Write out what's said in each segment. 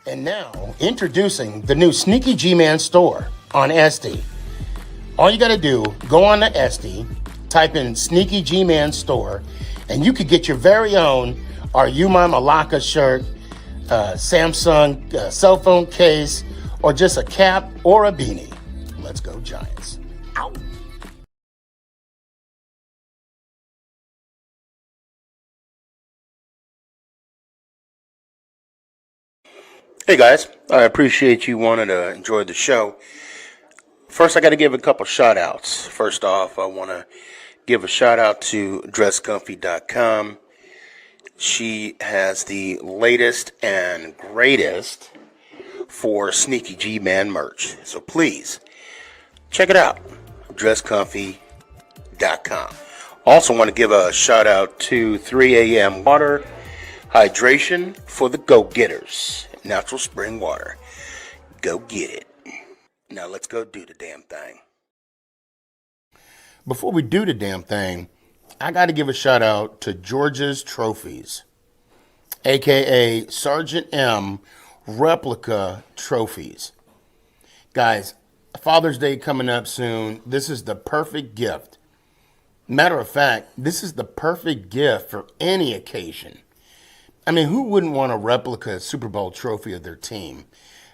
And now, introducing the new Sneaky G-Man store on SD. All you got to do, go on to SD, type in Sneaky G-Man store, and you could get your very own Are You My Malacca shirt, Samsung cell phone case, or just a cap or a beanie. Let's go Giants. Ow. Hey guys, I appreciate you wanting to enjoy the show. First, I got to give a couple shout outs. First off, I want to give a shout out to dresscomfy.com. She has the latest and greatest for Sneaky G-Man merch. So please, check it out, dresscomfy.com. Also want to give a shout out to 3 a.m. Water Hydration for the go-getters. Natural spring water. Go get it. Now let's go do the damn thing. Before we do the damn thing, I got to give a shout out to George's Trophies, aka Sergeant M replica trophies. Guys, Father's Day coming up soon. This is the perfect gift. Matter of fact, this is the perfect gift for any occasion. I mean, who wouldn't want a replica Super Bowl trophy of their team?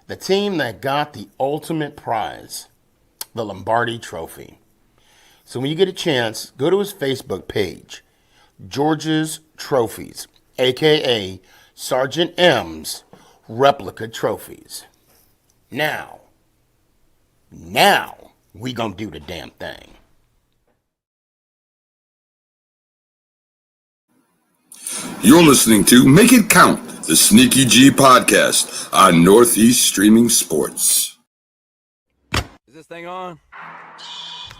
The team that got the ultimate prize, the Lombardi Trophy. So when you get a chance, go to his Facebook page, George's Trophies, a.k.a. Sergeant M's replica trophies. Now, we gonna do the damn thing. You're listening to Make It Count, the Sneaky G podcast on Northeast Streaming Sports. Is this thing on?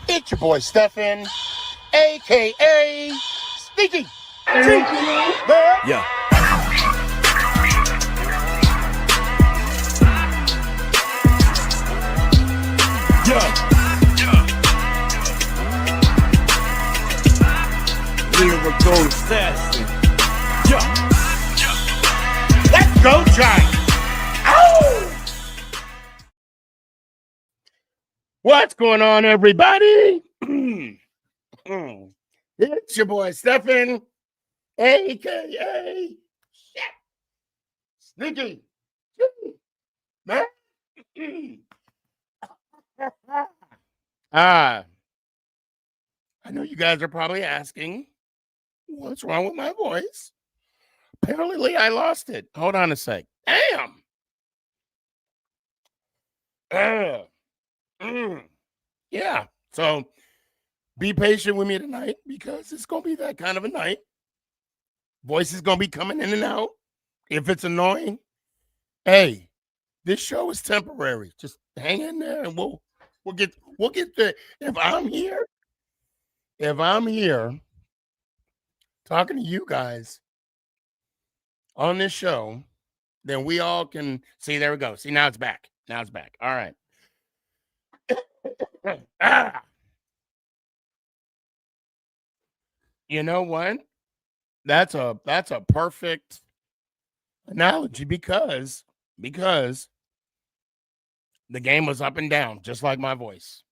It's your boy Stefan, a.k.a. Sneaky G. Yeah. Lyrical assassin. Let's go, Giants! Ow! What's going on, everybody? It's your boy Stefan, a.k.a. Sneaky man. I know you guys are probably asking, what's wrong with my voice? Apparently, I lost it. Hold on a sec. Damn. Yeah. So be patient with me tonight because it's going to be that kind of a night. Voice is going to be coming in and out. If it's annoying, hey, this show is temporary. Just hang in there and we'll get there. If I'm here talking to you guys on this show, then we all can see. There we go. See, now it's back. All right. You know what? That's a perfect analogy because the game was up and down, just like my voice.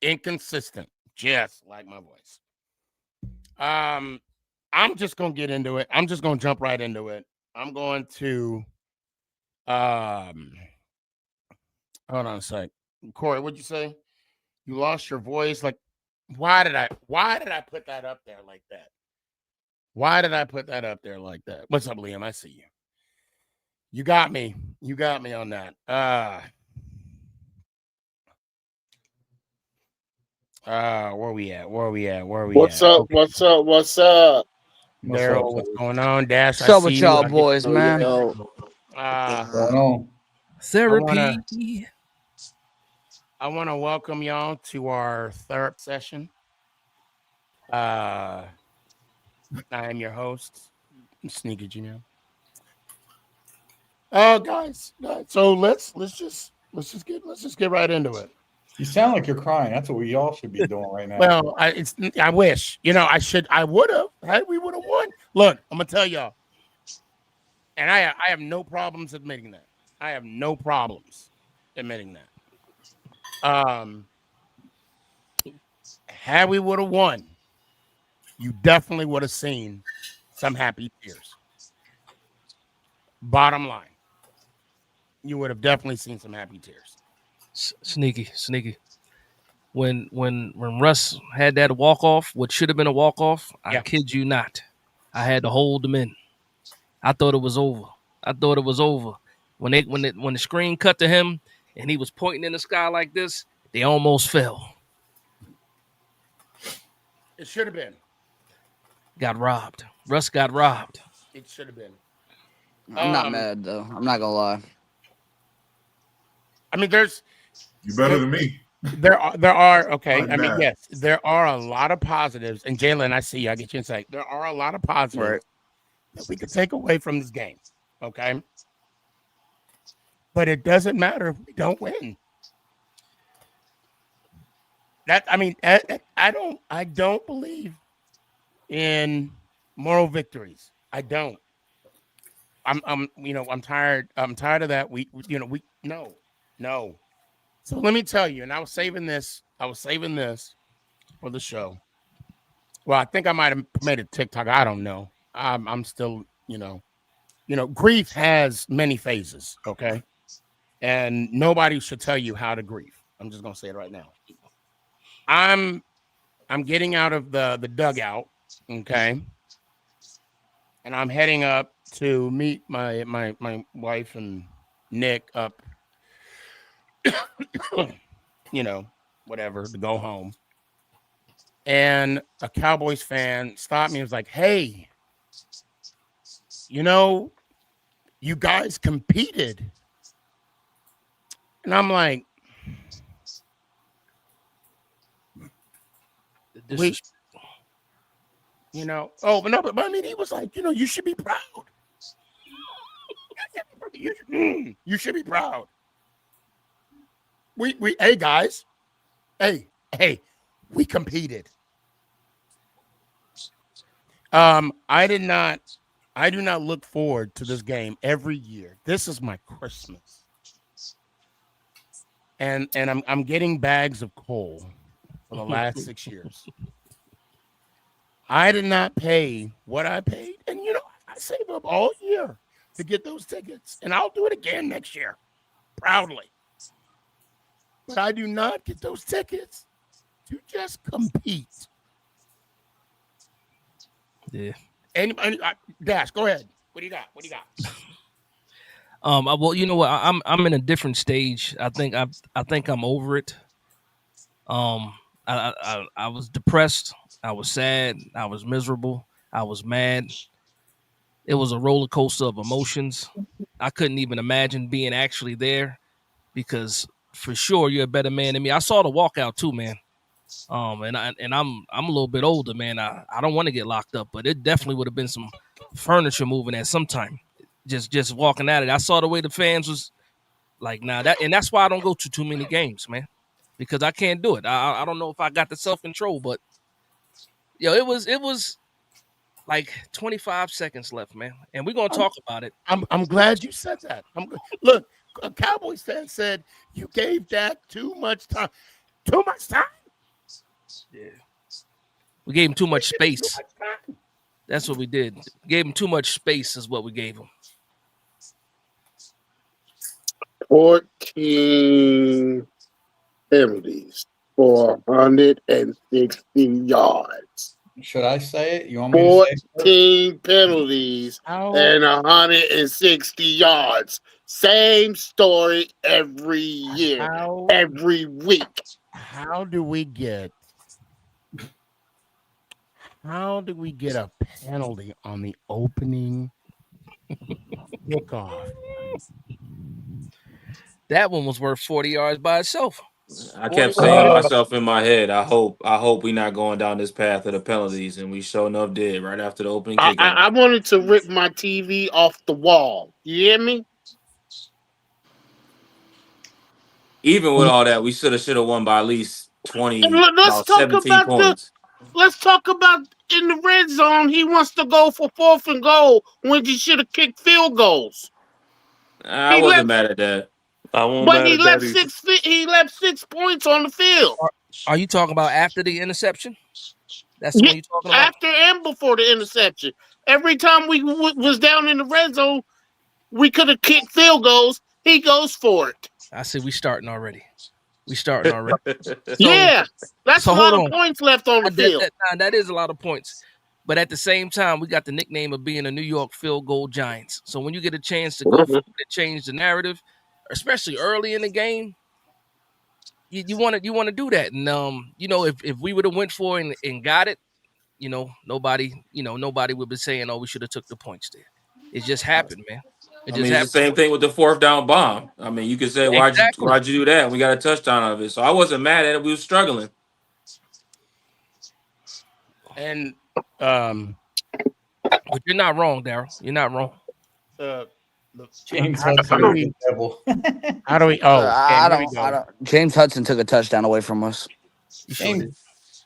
Inconsistent, just like my voice. I'm just gonna get into it. I'm just gonna jump right into it. I'm going to hold on a sec. Corey, what'd you say? You lost your voice. Like, why did I put that up there like that? What's up, Liam? I see you. You got me on that. Where we at? What's up? Daryl, what's going on? Dash, What's up with y'all boys, man? Therapy. I want to welcome y'all to our third session. I am your host, Sneaky G-Man. Guys. So let's just get right into it. You sound like you're crying. That's what we all should be doing right now. Well, I wish, I would have. We would have won. Look, I'm gonna tell y'all, and I have no problems admitting that. I have no problems admitting that. Had we would have won, you definitely would have seen some happy tears. Bottom line, you would have definitely seen some happy tears. Sneaky. When Russ had that walk off, what should have been a walk off, I kid you not, I had to hold him in. I thought it was over. When the screen cut to him and he was pointing in the sky like this, they almost fell. It should have been. Got robbed. Russ got robbed. It should have been. I'm not mad though. I'm not gonna lie. I mean, you better than me. There are okay. I mean, yes, there are a lot of positives. And Jalen, I see you. I get you insight. There are a lot of positives that we could take away from this game. Okay, but it doesn't matter if we don't win. I don't believe in moral victories. I don't. I'm tired. I'm tired of that. No. So let me tell you, and I was saving this for the show. Well, I think I might have made a TikTok. I don't know. I'm still, grief has many phases, okay? And nobody should tell you how to grieve. I'm just gonna say it right now. I'm getting out of the dugout, okay? And I'm heading up to meet my wife and Nick up, whatever, to go home. And a Cowboys fan stopped me and was like, hey, you guys competed. And I'm like, but I mean, he was like, you should be proud. You should be proud. Hey guys, hey, we competed. I do not look forward to this game every year. This is my Christmas. And I'm getting bags of coal for the last 6 years. I did not pay what I paid. And I saved up all year to get those tickets. And I'll do it again next year. Proudly. But I do not get those tickets to just compete. Yeah. Anybody, Dash, go ahead. What do you got? Well, you know what? I'm in a different stage. I think I'm over it. I was depressed. I was sad. I was miserable. I was mad. It was a roller coaster of emotions. I couldn't even imagine being actually there, because for sure you're a better man than me. I saw the walkout too, man. And I'm a little bit older, man. I don't want to get locked up, but it definitely would have been some furniture moving at some time. Just walking at it. I saw the way the fans was like, that's why I don't go to too many games, man, because I can't do it. I don't know if I got the self-control, but it was like 25 seconds left, man. And we're going to talk about it. I'm glad you said that. Look, a Cowboys fan said you gave Dak too much time. Too much time? Yeah. We gave him too much space. That's what we did. Gave him too much space is what we gave him. 14 penalties for 160 yards. Should I say it? You want me to say it? 14 penalties and 160 yards. Same story every year, every week. How do we get a penalty on the opening kickoff? That one was worth 40 yards by itself. I kept saying to myself in my head, I hope we're not going down this path of the penalties, and we sure enough did right after the opening kickoff. I wanted to rip my TV off the wall. You hear me? Even with all that, we should have won by at least 20, Let's talk 17 about points. Let's talk about in the red zone. He wants to go for 4th and goal when he should have kicked field goals. I He wasn't left, mad at that. I won't but mad he at left that either. he left 6 points on the field. Are you talking about after the interception? That's Yeah, what you're talking about. after and before the interception. Every time we was down in the red zone, we could have kicked field goals. He goes for it. I see. We starting already. So, Yeah, that's so a lot hold of on. points left on the field. That is a lot of points. But at the same time, we got the nickname of being a New York field goal giants. So when you get a chance to go for it and change the narrative, especially early in the game, you want to do that. And if we would have went for it and got it, nobody would be saying, "Oh, we should have took the points there." It just happened, man. It's the same thing with the 4th down bomb. I mean, you could say, why'd you do that? We got a touchdown out of it. So I wasn't mad at it. We were struggling. And but you're not wrong, Daryl. You're not wrong. James how Hudson. do we? How do we? I here we go. don't. James Hudson took a touchdown away from us.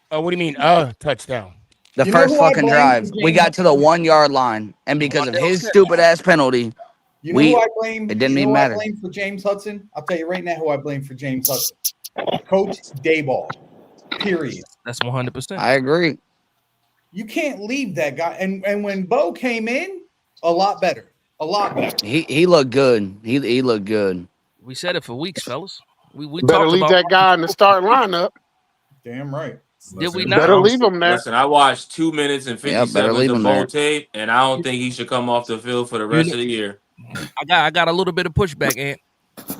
Oh, what do you mean? Touchdown. The first fucking drive, we got to the 1 yard line, and because of his stupid ass penalty, You know who I blame? It didn't you know even who matter. I blame for James Hudson? I'll tell you right now who I blame for James Hudson. Coach Dayball. Period. That's 100%. I agree. You can't leave that guy. And when Bo came in, a lot better. A lot better. He looked good. He looked good. We said it for weeks, fellas. We better talked leave about that guy in the starting lineup. Damn right. Did we Better not? leave him there. Listen, I watched 2 minutes and 50 Yeah, better seconds leave of him bowl there. tape, and I don't think he should come off the field for the rest of the year. I got a little bit of pushback, Ant,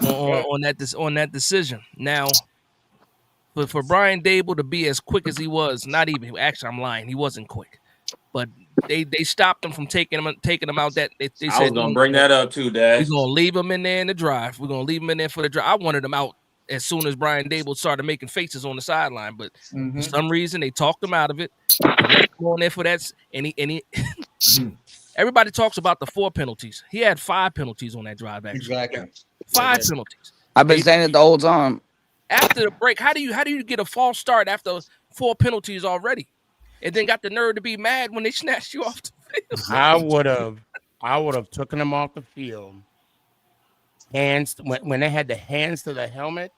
on that decision. Now, but for Brian Dable to be as quick as he was, not even actually, I'm lying. He wasn't quick, but they stopped him from taking him out. That they I said was gonna bring that up too, Dad. we're gonna leave him in there in the drive. We're gonna leave him in there for the drive. I wanted him out as soon as Brian Dable started making faces on the sideline, but for some reason they talked him out of it. Left him on there for that, and he everybody talks about the 4 penalties. He had 5 penalties on that drive. Actually, Exactly. 5 penalties. I've been saying it the whole time. After the break, how do you get a false start after 4 penalties already, and then got the nerve to be mad when they snatched you off the field? I would have taken him off the field. Hands when they had the hands to the helmet.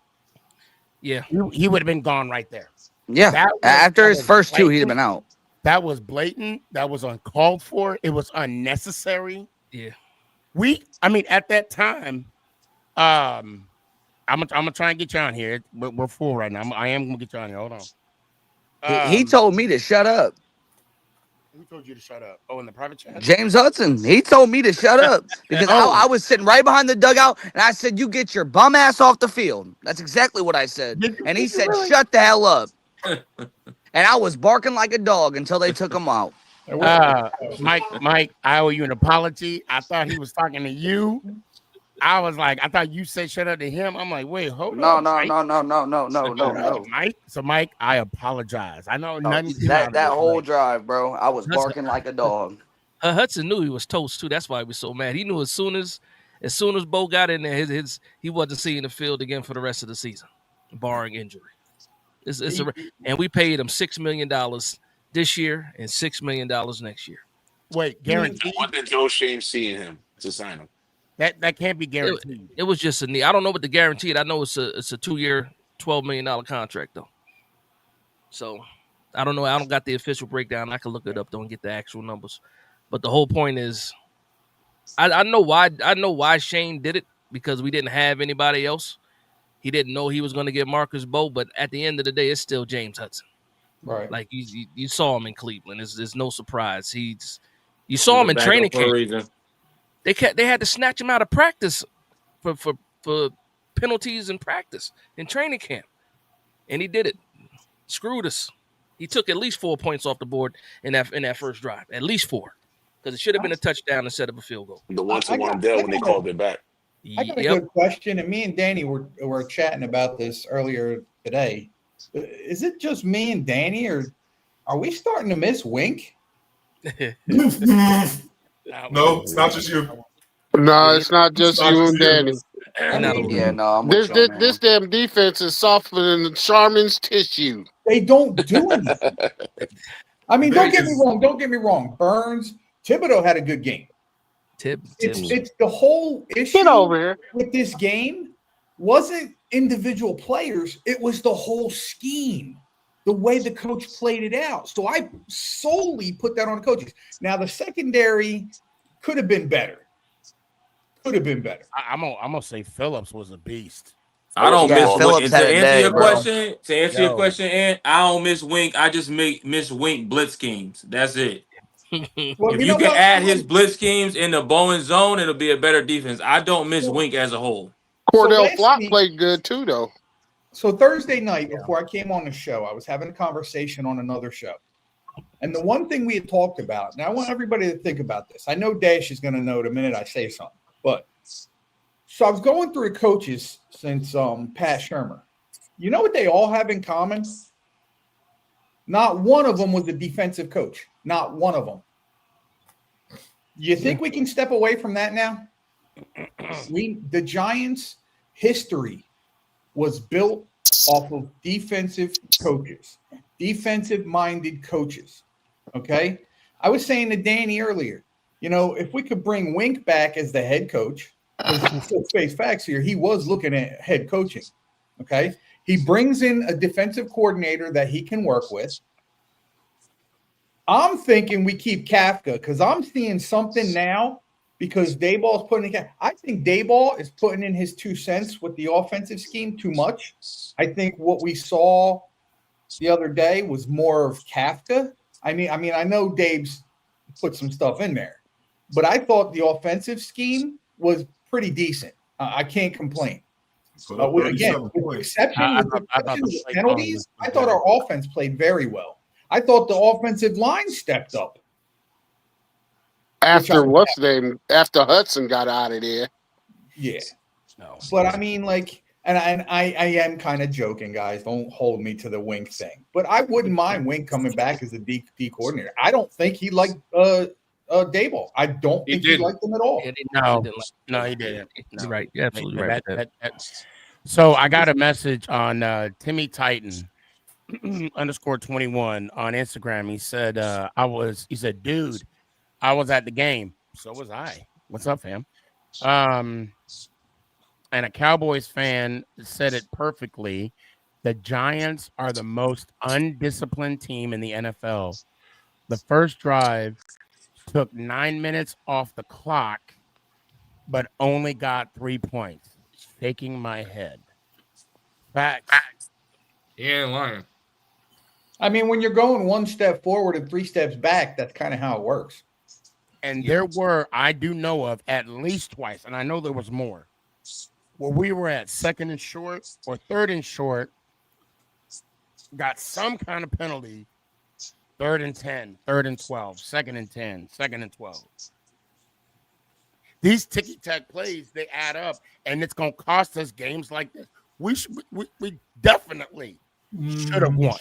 Yeah, he would have been gone right there. Yeah, after his first 2, he'd have been out. That was blatant. That was uncalled for. It was unnecessary. Yeah. At that time, I'm gonna try and get you on here. We're full right now. I am gonna get you on here. Hold on. He told me to shut up. Who told you to shut up? Oh, in the private chat? James Hudson. He told me to shut up because I was sitting right behind the dugout, and I said, "You get your bum ass off the field." That's exactly what I said. And he said, "Shut the hell up." And I was barking like a dog until they took him out. Mike, I owe you an apology. I thought he was talking to you. I was like, I thought you said shut up to him. I'm like, wait, hold on. No. Mike. So, Mike, I apologize. I know nothing. That whole drive, bro, I was barking like a dog. Hudson knew he was toast too. That's why he was so mad. He knew as soon as Bo got in there, he wasn't seeing the field again for the rest of the season, barring injury. And we paid him $6 million this year and $6 million next year. Wait, guaranteed? What did Joe Shane see in him to sign him? That can't be guaranteed. It was just a need. I don't know what the guaranteed. I know it's a 2-year, $12 million contract though. So I don't know. I don't got the official breakdown. I can look it up though and get the actual numbers. But the whole point is, I know why. I know why Shane did it, because we didn't have anybody else. He didn't know he was going to get Marcus Bo, but at the end of the day, it's still James Hudson. Right. Like you saw him in Cleveland. It's no surprise. You saw him in training camp. They had to snatch him out of practice for penalties in practice in training camp, and he did it. Screwed us. He took at least 4 points off the board in that first drive. At least 4, because it should have been a touchdown instead of a field goal. The one to one deal when they called it back. I got a good question, and me and Danny were chatting about this earlier today. Is it just me and Danny, or are we starting to miss Wink? No, it's not just you. No, it's not just you and Danny. I'm with This damn defense is softer than Charmin's tissue. They don't do anything. I mean, don't get me wrong. Burns, Thibodeau had a good game. It's the whole issue Get over here. with this game wasn't individual players. It was the whole scheme, the way the coach played it out. So I solely put that on the coaches. Now the secondary could have been better. Could have been better. I'm gonna say Phillips was a beast. I don't Yeah, miss Phillips Wink. had To a answer day, your bro. question, and I don't miss Wink. I just miss Wink blitz schemes. That's it. Well, If you you know can what? add his blitz schemes in the Bowen zone, it'll be a better defense. I don't miss Wink as a whole. Cordell last Flott week- played good too, though. So Thursday night, before I came on the show, I was having a conversation on another show. And the one thing we had talked about, and I want everybody to think about this. I know Dash is going to know the minute I say something, but so I was going through the coaches since Pat Shurmur. You know what they all have in common? Not one of them was a defensive coach. Not one of them. You think we can step away from that now? The Giants' history was built off of defensive coaches, defensive-minded coaches. Okay? I was saying to Danny earlier, if we could bring Wink back as the head coach, because let's face facts here, he was looking at head coaching. Okay? He brings in a defensive coordinator that he can work with. I'm thinking we keep Kafka because I'm seeing something now because Dayball's putting in. I think Dayball is putting in his 2 cents with the offensive scheme too much. I think what we saw the other day was more of Kafka. I mean, I know Dave's put some stuff in there, but I thought the offensive scheme was pretty decent. I can't complain. Again, with the exception of the penalties, I thought our offense played very well. I thought the offensive line stepped up. After after Hudson got out of there. Yeah. No. But I mean, and I am kind of joking, guys. Don't hold me to the Wink thing. But I wouldn't mind Wink coming back as a D coordinator. I don't think he liked Dayball. I don't think he liked him at all. No, he didn't. No. You're right. You're absolutely right. So I got a message on Timmy Titan _21 on Instagram. He said, dude, I was at the game. So was I. What's up, fam? And a Cowboys fan said it perfectly. The Giants are the most undisciplined team in the NFL. The first drive took 9 minutes off the clock, but only got 3 points. Shaking my head. Facts. He ain't lying. I mean, when you're going 1 step forward and 3 steps back, that's kind of how it works. And there were, I do know of, at least twice, and I know there was more, where we were at 2nd and short or 3rd and short, got some kind of penalty, 3rd and 10, 3rd and 12, 2nd and 10, 2nd and 12. These ticky-tack plays, they add up, and it's going to cost us games like this. We definitely should have won.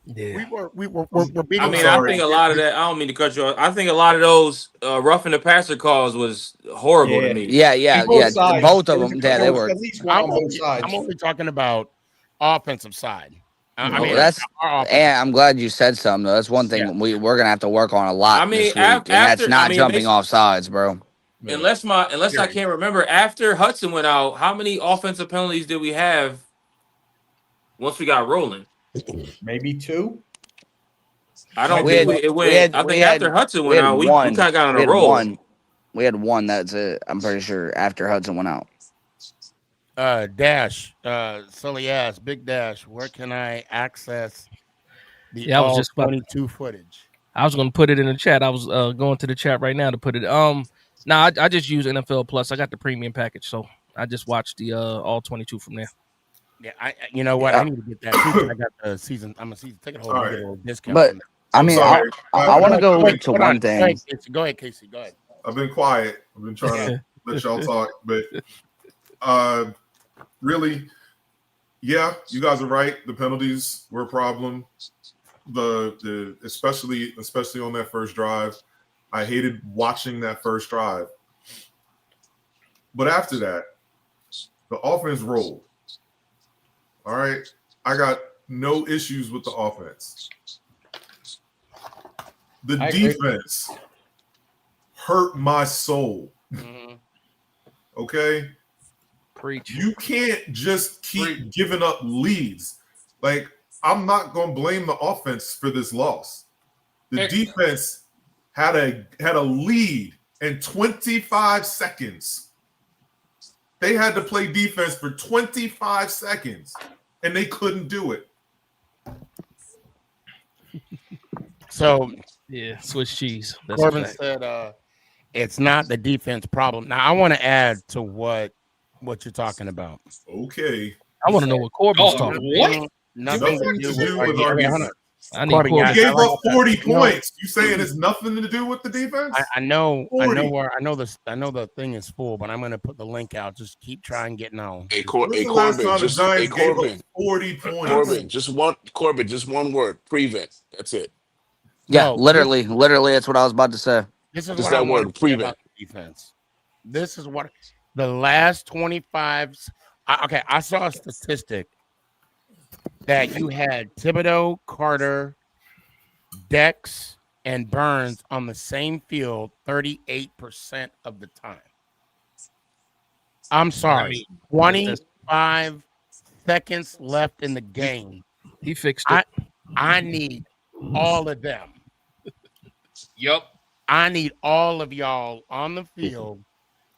Yeah. We're beating. I mean, I think a lot of that. I don't mean to cut you off. I think a lot of those roughing the passer calls was horrible to me. Yeah. Both of them. Yeah, they were. At least one on both sides. I'm only talking about offensive side. I mean, I'm glad you said something. Though. That's one thing we're gonna have to work on a lot. I mean, this week, and that's not jumping off sides, bro. Unless I can't remember, after Hudson went out, how many offensive penalties did we have once we got rolling? Maybe 2. I don't think it went. I think after Hudson went out, we kind of got on a roll. We had 1. That's it. I'm pretty sure after Hudson went out. Dash, silly ass, big Dash. Where can I access the I was just 22 footage? I was going to put it in the chat. I was going to the chat right now to put it. I just use NFL Plus. I got the premium package, so I just watched the all 22 from there. Yeah, you know what? I need to get that too. I got the season. I'm a season ticket holder. Get a little discount. But I mean, I want to go to one thing. Go ahead, Casey. Go ahead. I've been quiet. I've been trying to let y'all talk, but really, yeah, you guys are right. The penalties were a problem. The especially on that first drive. I hated watching that first drive. But after that, the offense rolled. All right. I got no issues with the offense. The defense hurt my soul. Mhm. Okay? Preach. You can't just keep giving up leads. Like, I'm not going to blame the offense for this loss. The defense had a lead in 25 seconds. They had to play defense for 25 seconds, and they couldn't do it. So Yeah, Swiss cheese. That's Corbin a fact. said it's not the defense problem. Now I want to add to what you're talking about. Okay. I want to know what Corbin's talking about. Nothing to do with our defense. I need Corbin, Corbin. You gave like up 40 you know, points. You saying it's nothing to do with the defense? I know 40. where I know the thing is full, but I'm gonna put the link out. Just keep trying getting on. When's the last time the Giants gave up 40 points? Corbin, just one word: prevent. That's it. Yeah, No, literally, that's what I was about to say. This is Just what I that want word: to say prevent. about the defense. This is what the last 25. Okay, I saw a statistic that you had Thibodeau, Carter, Dex, and Burns on the same field 38% of the time. I'm sorry, 25 seconds left in the game. He fixed it. I need all of them. Yep. I need all of y'all on the field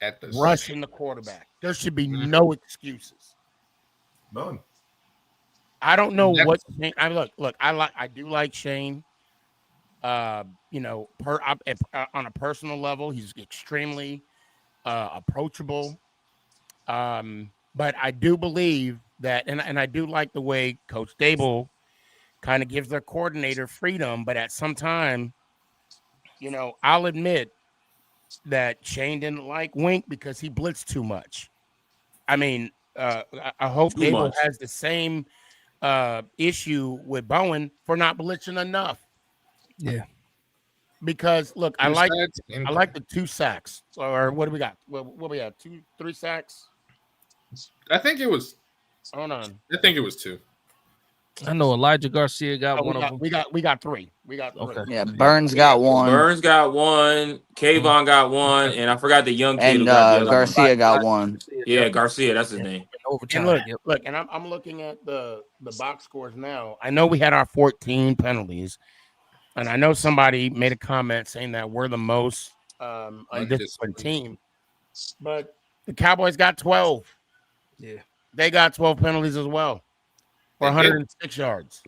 at the rushing the quarterback. There should be no excuses. None. I don't know what Shane, I do like Shane. You know, on a personal level, he's extremely approachable. But I do believe that, and I do like the way Coach Dable kind of gives their coordinator freedom, but at some time, you know, I'll admit that Shane didn't like Wink because he blitzed too much. I mean, I hope Dable has the same issue with Bowen for not blitzing enough. Yeah. Because look, I like the 2 sacks. Or what do we got? What we got? 3 sacks? I think it was. Hold on. I think it was 2. I know Elijah Garcia got one of them. We got 3. We got 3. Okay. Yeah, Burns got one. Burns got one. Kayvon got one, and I forgot the young kid And who got the other Garcia got one. Yeah, Garcia, that's his name. And look, and I'm looking at the box scores now. I know we had our 14 penalties, and I know somebody made a comment saying that we're the most undisciplined team, but the Cowboys got 12. Yeah, they got 12 penalties as well for 106 yards.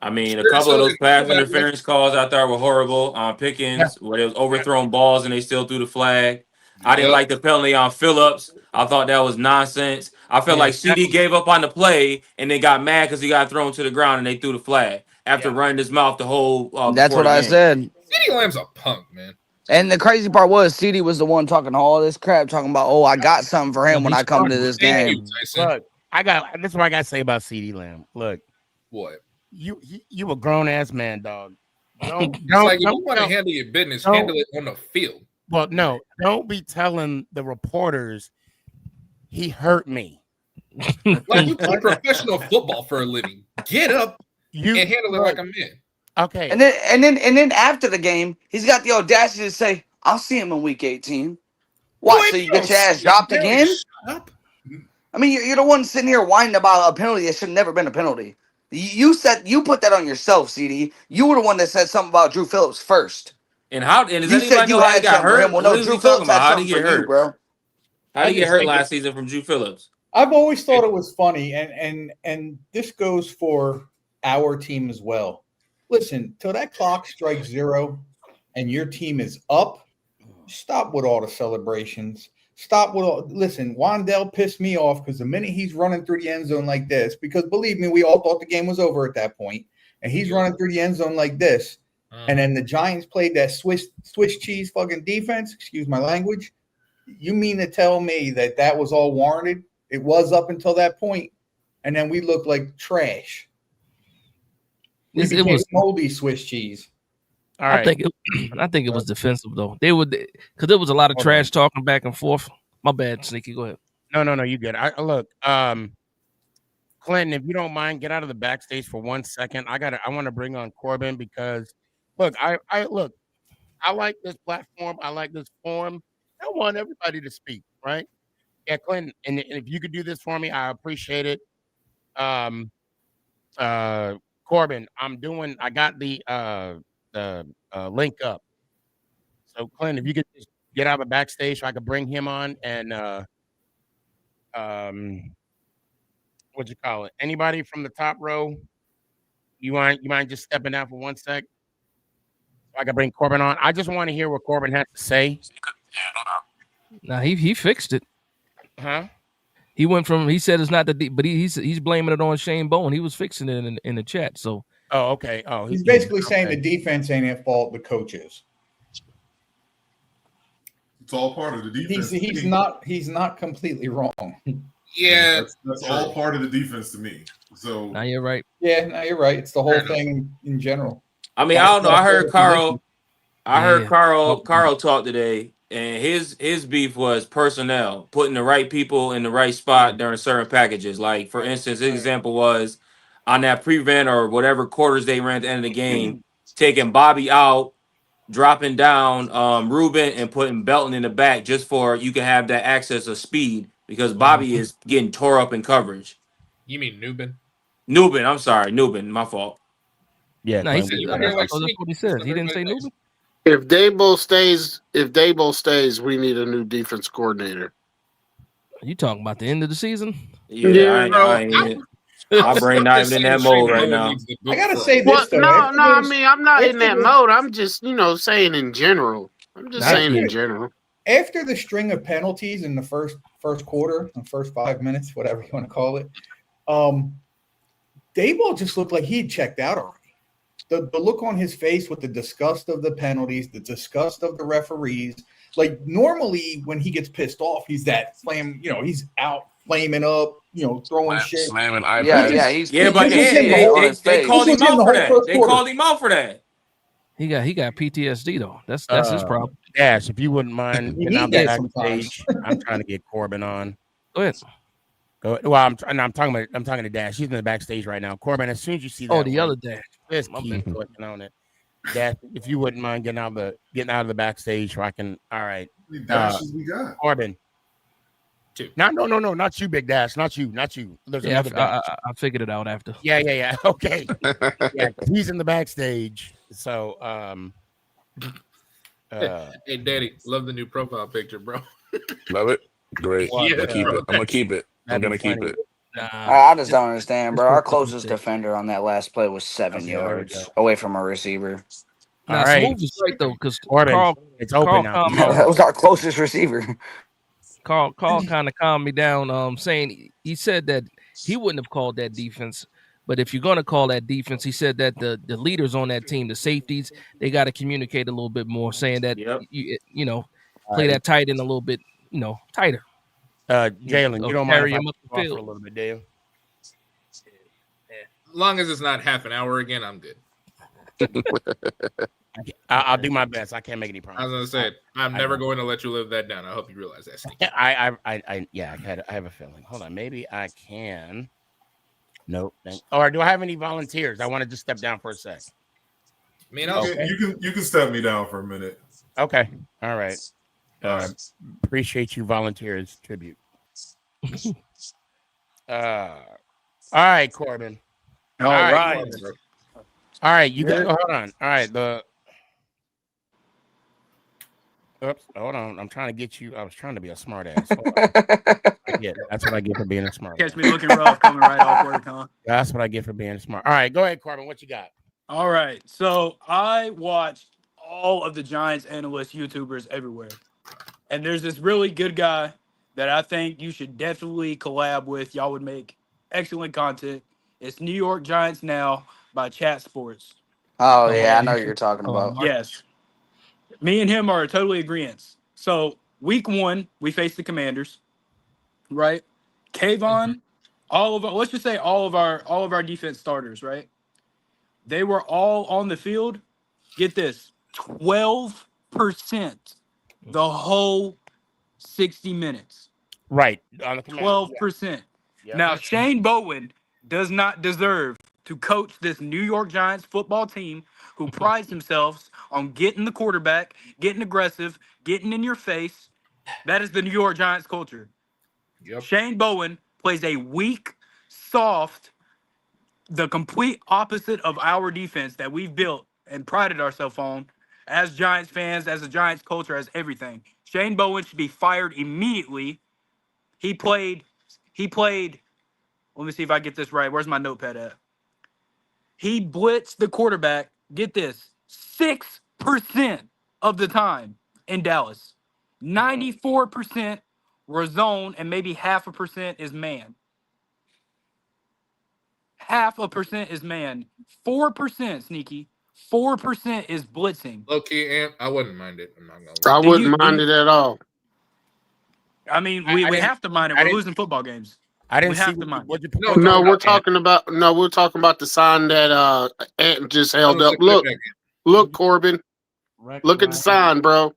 I mean, a couple of those pass interference calls I thought were horrible on Pickens, where it was overthrown balls and they still threw the flag. I didn't like the penalty on Phillips. I thought that was nonsense. I felt like CD gave up on the play and then got mad because he got thrown to the ground and they threw the flag after running his mouth the whole. That's what I said. CD Lamb's a punk, man. And the crazy part was CD was the one talking all this crap, talking about, oh, I got something for him when I come to this game. Look, this is what I got to say about CD Lamb. Look, what? You a grown ass man, dog. If you want to handle your business, handle it on the field. Well, no, don't be telling the reporters he hurt me. Like you play professional football for a living. Get up and handle it like a man. Okay. And then after the game, he's got the audacity to say, "I'll see him in week 18." What? Boy, So you get your ass dropped again? I mean, you're the one sitting here whining about a penalty that should have never been a penalty. You put that on yourself, CD. You were the one that said something about Drew Phillips first. And does you said anybody you know how he had got something for hurt? him. Well, no, Drew Phillips had How did something he for get you, hurt, bro. How did he get hurt last season from Drew Phillips? I've always thought it was funny, and this goes for our team as well. Listen, till that clock strikes 0 and your team is up, stop with all the celebrations. Listen, Wandell pissed me off because the minute he's running through the end zone like this, because believe me, we all thought the game was over at that point, and he's running through the end zone like this, and then the Giants played that Swiss cheese fucking defense, excuse my language. You mean to tell me that was all warranted? It was up until that point, and then we looked like trash. It was moldy Swiss cheese. All right. I think it was defensive though. They would because there was a lot of trash talking back and forth. My bad, Sneaky. Go ahead. No, you good. Look, Clinton, if you don't mind, get out of the backstage for 1 second. I want to bring on Corbin because look, I like this platform. I like this forum. I want everybody to speak, right? Yeah, Clinton, and if you could do this for me, I appreciate it. Um, Corbin, I got the link up. So Clinton, if you could just get out of the backstage so I could bring him on and what you call it? Anybody from the top row? You mind just stepping down for 1 sec? So I can bring Corbin on. I just want to hear what Corbin has to say. Now he fixed it. Huh? He went from he said it's not the but he's blaming it on Shane Bowen. He was fixing it in the chat. So okay. He's basically saying the defense ain't at fault. The coaches. It's all part of the defense. He's not completely wrong. Yeah, that's all part of the defense to me. So now you're right. Yeah, no, you're right. It's the whole thing in general. I mean, I don't know. I heard Carl. Yeah. Carl talk today, and his beef was personnel, putting the right people in the right spot during certain packages. Like for instance, his example was on that prevent or whatever quarters they ran at the end of the game, taking Bobby out, dropping down Ruben, and putting Belton in the back just for you can have that access of speed because Bobby is getting tore up in coverage. You mean Nubin? Nubin, I'm sorry, Nubin, my fault. Yeah, no, that's what he said. He didn't say Nubin. If Dabo stays, we need a new defense coordinator. You talking about the end of the season? Yeah, my brain not even in that mode right now. I gotta say this though. I mean, I'm not in that mode. I'm just, saying in general. In general. After the string of penalties in the first quarter, the first 5 minutes, whatever you want to call it, Daboll just looked like he had checked out already. The look on his face with the disgust of the penalties, the disgust of the referees. Like normally when he gets pissed off, he's that flame, he's out flaming up, throwing shit. Slamming iPads. But they called him out for that. They called him out for that. He got PTSD though. That's his problem. Dash, if you wouldn't mind getting out the backstage, I'm trying to get Corbin on. Go ahead. Well, I'm talking to Dash. He's in the backstage right now. Corbin, as soon as you see that, the other Dash, just keep clicking on it. Dash, if you wouldn't mind getting out of the backstage, so I can. All right, Dashes we got. Corbin. No, not you, Big Dash, not you. There's another Dash. I figured it out after. Yeah. Okay. Yeah, he's in the backstage. So, hey, Daddy, love the new profile picture, bro. Love it. Great. Yeah, I'm gonna keep it. I'm gonna keep it. I just don't understand, bro. Our closest defender on that last play was 7 yards away from a receiver. All right. Smooth is right though, because it's open now. That was our closest receiver. Carl kind of calmed me down, saying he said that he wouldn't have called that defense. But if you're going to call that defense, he said that the leaders on that team, the safeties, they got to communicate a little bit more, saying that, play that tight end a little bit, tighter. Jalen, you don't mind if I talk for a little bit, do you? As long as it's not half an hour again, I'm good. I'll do my best. I can't make any promises. I was gonna say, I'm never going to let you live that down. I hope you realize that. I have a feeling. Hold on, maybe I can. Nope. Or do I have any volunteers? I want to just step down for a sec. You can step me down for a minute. Okay. All right. Appreciate you volunteers tribute. All right, Corbin. All right. All right, you got hold on. All right, oops, hold on. I'm trying to get you. I was trying to be a smart ass. That's what I get for being a smart ass. Catch me looking rough coming right off work, huh? That's what I get for being smart. All right, go ahead, Corbin. What you got? All right. So I watched all of the Giants analysts, YouTubers everywhere. And there's this really good guy that I think you should definitely collab with. Y'all would make excellent content. It's New York Giants Now by Chat Sports. Oh, yeah, I know what you're talking about. Yes. Me and him are totally agreeant. So week 1, we faced the Commanders, right? Kayvon, let's just say all of our defense starters, right? They were all on the field. Get this, 12% the whole 60 minutes. Right. On the 12%. Yeah. Now, Shane Bowen does not deserve to coach this New York Giants football team who prides themselves on getting the quarterback, getting aggressive, getting in your face. That is the New York Giants culture. Yep. Shane Bowen plays a weak, soft, the complete opposite of our defense that we've built and prided ourselves on as Giants fans, as a Giants culture, as everything. Shane Bowen should be fired immediately. He played, let me see if I get this right. Where's my notepad at? He blitzed the quarterback, get this, 6% of the time in Dallas. 94% were zone, and maybe 0.5% is man. 0.5% is man. 4%, Sneaky. 4% is blitzing. Low key, and I wouldn't mind it. I'm not gonna I lie. wouldn't mind it at all. I mean, we have to mind it. We're losing football games. I didn't we see have to mind what you No, No, we're Ant. talking about the sign that Ant just held up. Look, Corbin. Look at the sign, bro.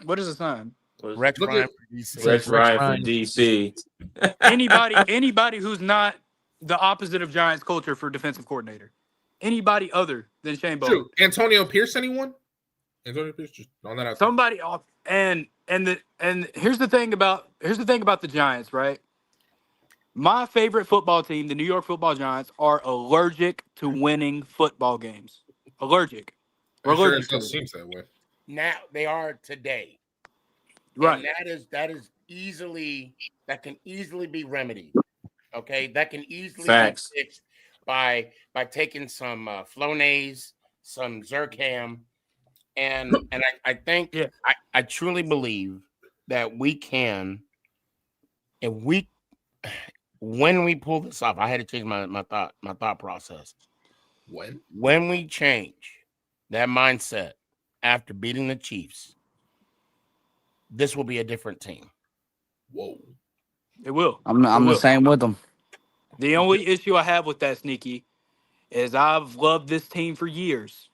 What is the sign? Rex Look Ryan at- for DC. Rex Ryan from DC. Anybody who's not the opposite of Giants culture for defensive coordinator. Anybody other than Shane Bowen. Shoot, Antonio Pierce, anyone? Antonio Pierce, just throwing that out. Somebody off and here's the thing about the Giants, right? My favorite football team, the New York Football Giants, are allergic to winning football games. Allergic. We're Sure, allergic it to does it. seem that way. Now they are today. Right. And that is easily can easily be remedied. Okay, that can easily Facts. be fixed by taking some Flonase, some Zyrcam, and I think I truly believe that we can, if we when we pull this off. I had to change my thought process. When we change that mindset after beating the Chiefs, this will be a different team. Whoa. It will. I'm the same with them. The only issue I have with that, Sneaky, is I've loved this team for years.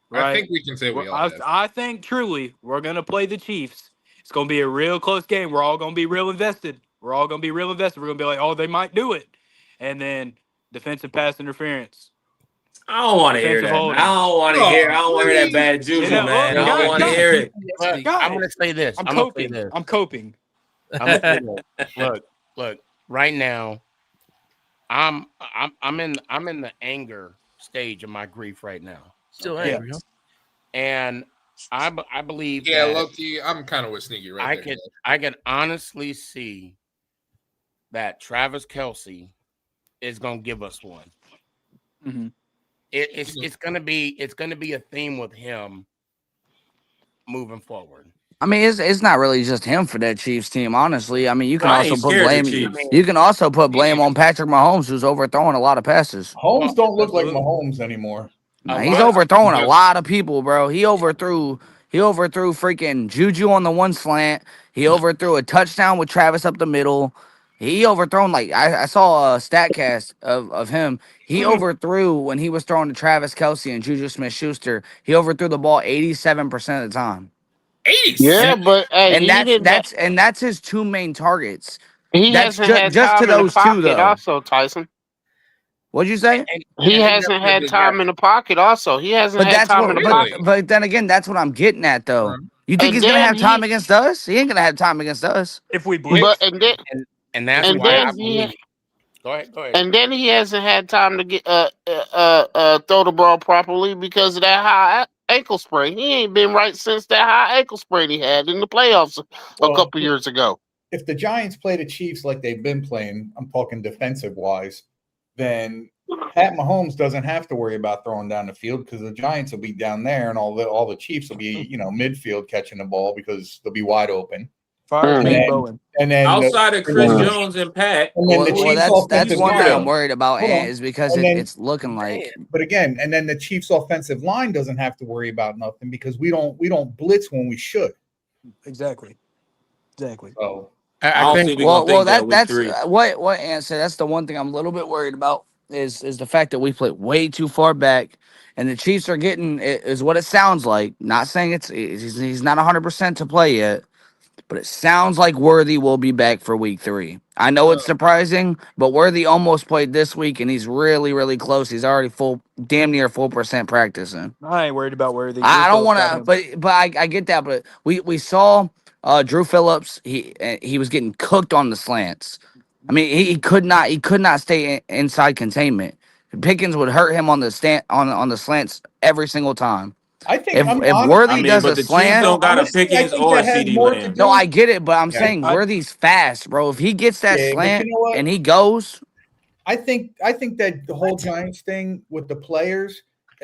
Right? I think we can say we all have. I think truly we're going to play the Chiefs. It's going to be a real close game. We're all going to be real invested. We're going to be like, oh, they might do it. And then defensive pass interference. I don't want to hear that. Man. I don't want to hear that bad juju, man. I don't want to hear it. I'm going to say this. I'm coping. Look. Right now, I'm in the anger stage of my grief right now. Still angry, huh? And I believe. Yeah, that Loki. I'm kind of with Sneaky right there. I can honestly see that Travis Kelce is going to give us one. Mm-hmm. It's gonna be a theme with him moving forward. I mean, it's not really just him for that Chiefs team, honestly. I mean, you can I also ain't put scared of blame. the Chiefs. You can also put blame on Patrick Mahomes, who's overthrowing a lot of passes. Mahomes don't look like Mahomes anymore. Nah, he's overthrowing a lot of people, bro. He overthrew freaking Juju on the one slant. He overthrew a touchdown with Travis up the middle. He overthrown, like, I saw a stat cast of him. He overthrew when he was throwing to Travis Kelce and Juju Smith-Schuster. He overthrew the ball 87% of the time. 80. Yeah, but hey, and that's his two main targets. He That's hasn't had just time to in the those two, pocket though. also, Tyson. What'd you say? He hasn't had time in the pocket also. He hasn't But had that's time in the pocket. but then again, that's what I'm getting at, though. You think And he's gonna then have time against us? He ain't gonna have time against us. If we blitz. But And that's and why then I believe. Go ahead. And then he hasn't had time to get throw the ball properly because of that high ankle sprain. He ain't been right since that high ankle sprain he had in the playoffs a couple years ago. If the Giants play the Chiefs like they've been playing, I'm talking defensive wise, then Pat Mahomes doesn't have to worry about throwing down the field because the Giants will be down there and all the Chiefs will be, midfield catching the ball because they'll be wide open. And then outside of Chris Jones and Pat, that's one thing I'm worried about, is because it's looking like. But again, and then the Chiefs' offensive line doesn't have to worry about nothing because we don't blitz when we should. Exactly. So I think that's what Ant said. That's the one thing I'm a little bit worried about is the fact that we play way too far back, and the Chiefs are getting is what it sounds like. Not saying he's not 100% to play yet, but it sounds like Worthy will be back for week 3. I know it's surprising, but Worthy almost played this week, and he's really, really close. He's already damn near full percent practicing. I ain't worried about Worthy. I don't want to, but I get that. But we saw Drew Phillips. He was getting cooked on the slants. I mean, he could not stay inside containment. Pickens would hurt him on the slants every single time. I think if Worthy does but a the Chiefs slant, don't got a honestly, I Pickens think or that a has CD more to Lamb. no, do. I get it, but I'm Yeah, saying Worthy's fast, bro. If he gets that Yeah, but slant you know what? and he goes, I think that the whole Giants thing with the players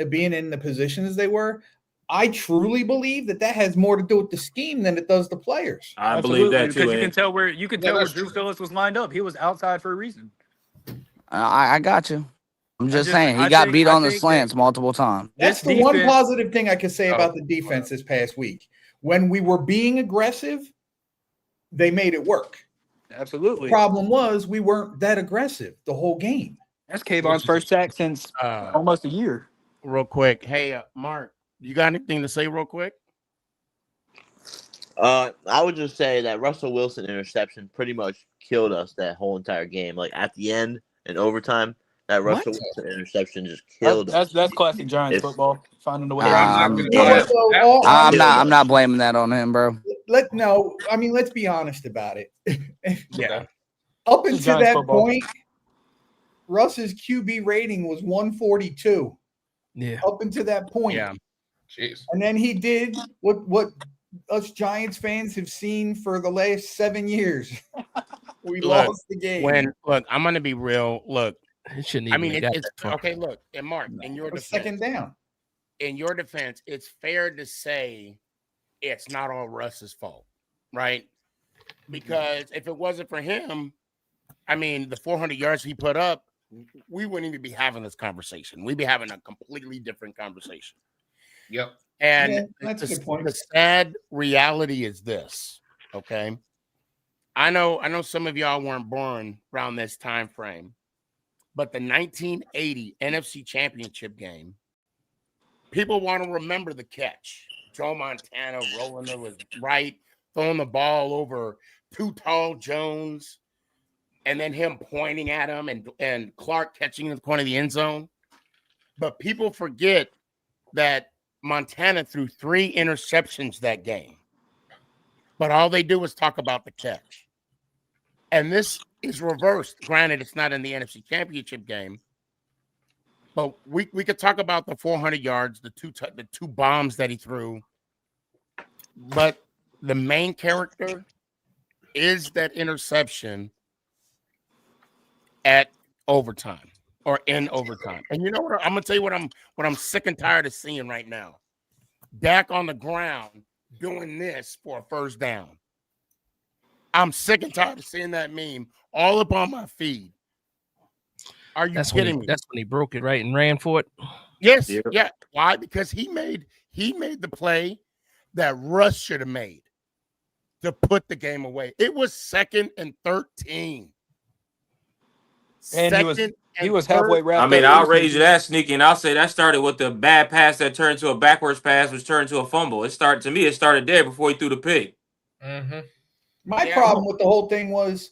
being in the positions they were, I truly believe that has more to do with the scheme than it does the players. I believe that too. because you can Ed. tell where that's Drew true. Phillips was lined up. He was outside for a reason. I got you. I'm just saying he got beat on the slants multiple times. That's the one positive thing I could say about the defense this past week. When we were being aggressive, they made it work. Absolutely. The problem was we weren't that aggressive the whole game. That's Kayvon's first sack since almost a year. Real quick. Hey, Mark, you got anything to say real quick? I would just say that Russell Wilson interception pretty much killed us that whole entire game. Like at the end in overtime, that Russell Wilson interception just killed us. That's classic Giants football. Finding a way. I'm not blaming that on him, bro. Let's be honest about it. Yeah. Up until that point, Russ's QB rating was 142. Yeah. Up until that point. Yeah. Jeez. And then he did what us Giants fans have seen for the last 7 years. We lost the game. I'm gonna be real. Look, it shouldn't even it's okay. Look, and Mark, in your defense, second down. In your defense, it's fair to say it's not all Russ's fault, right? Because if it wasn't for him, I mean, the 400 yards he put up, we wouldn't even be having this conversation. We'd be having a completely different conversation. Yep. And that's a good point. The sad reality is this, okay? I know some of y'all weren't born around this time frame, but the 1980 NFC Championship game, people want to remember the catch. Joe Montana rolling to his right, throwing the ball over Too Tall Jones, and then him pointing at him and Clark catching in the corner of the end zone. But people forget that Montana threw 3 interceptions that game. But all they do is talk about the catch. And this is reversed. Granted, it's not in the NFC Championship game. But we could talk about the 400 yards, the two bombs that he threw. But the main character is that interception at overtime or in overtime. And you know what? I'm gonna tell you what I'm sick and tired of seeing right now. Dak on the ground doing this for a first down. I'm sick and tired of seeing that meme all up on my feed. Are you kidding me? That's when he broke it, right, and ran for it. Yes, yeah. Why? Because he made the play that Russ should have made to put the game away. It was 2nd and 13. And he was halfway wrapped I mean, up. I'll raise that sneaky, and I'll say that started with the bad pass that turned to a backwards pass, which turned to a fumble. It started there before he threw the pick. Mm-hmm. My problem with the whole thing was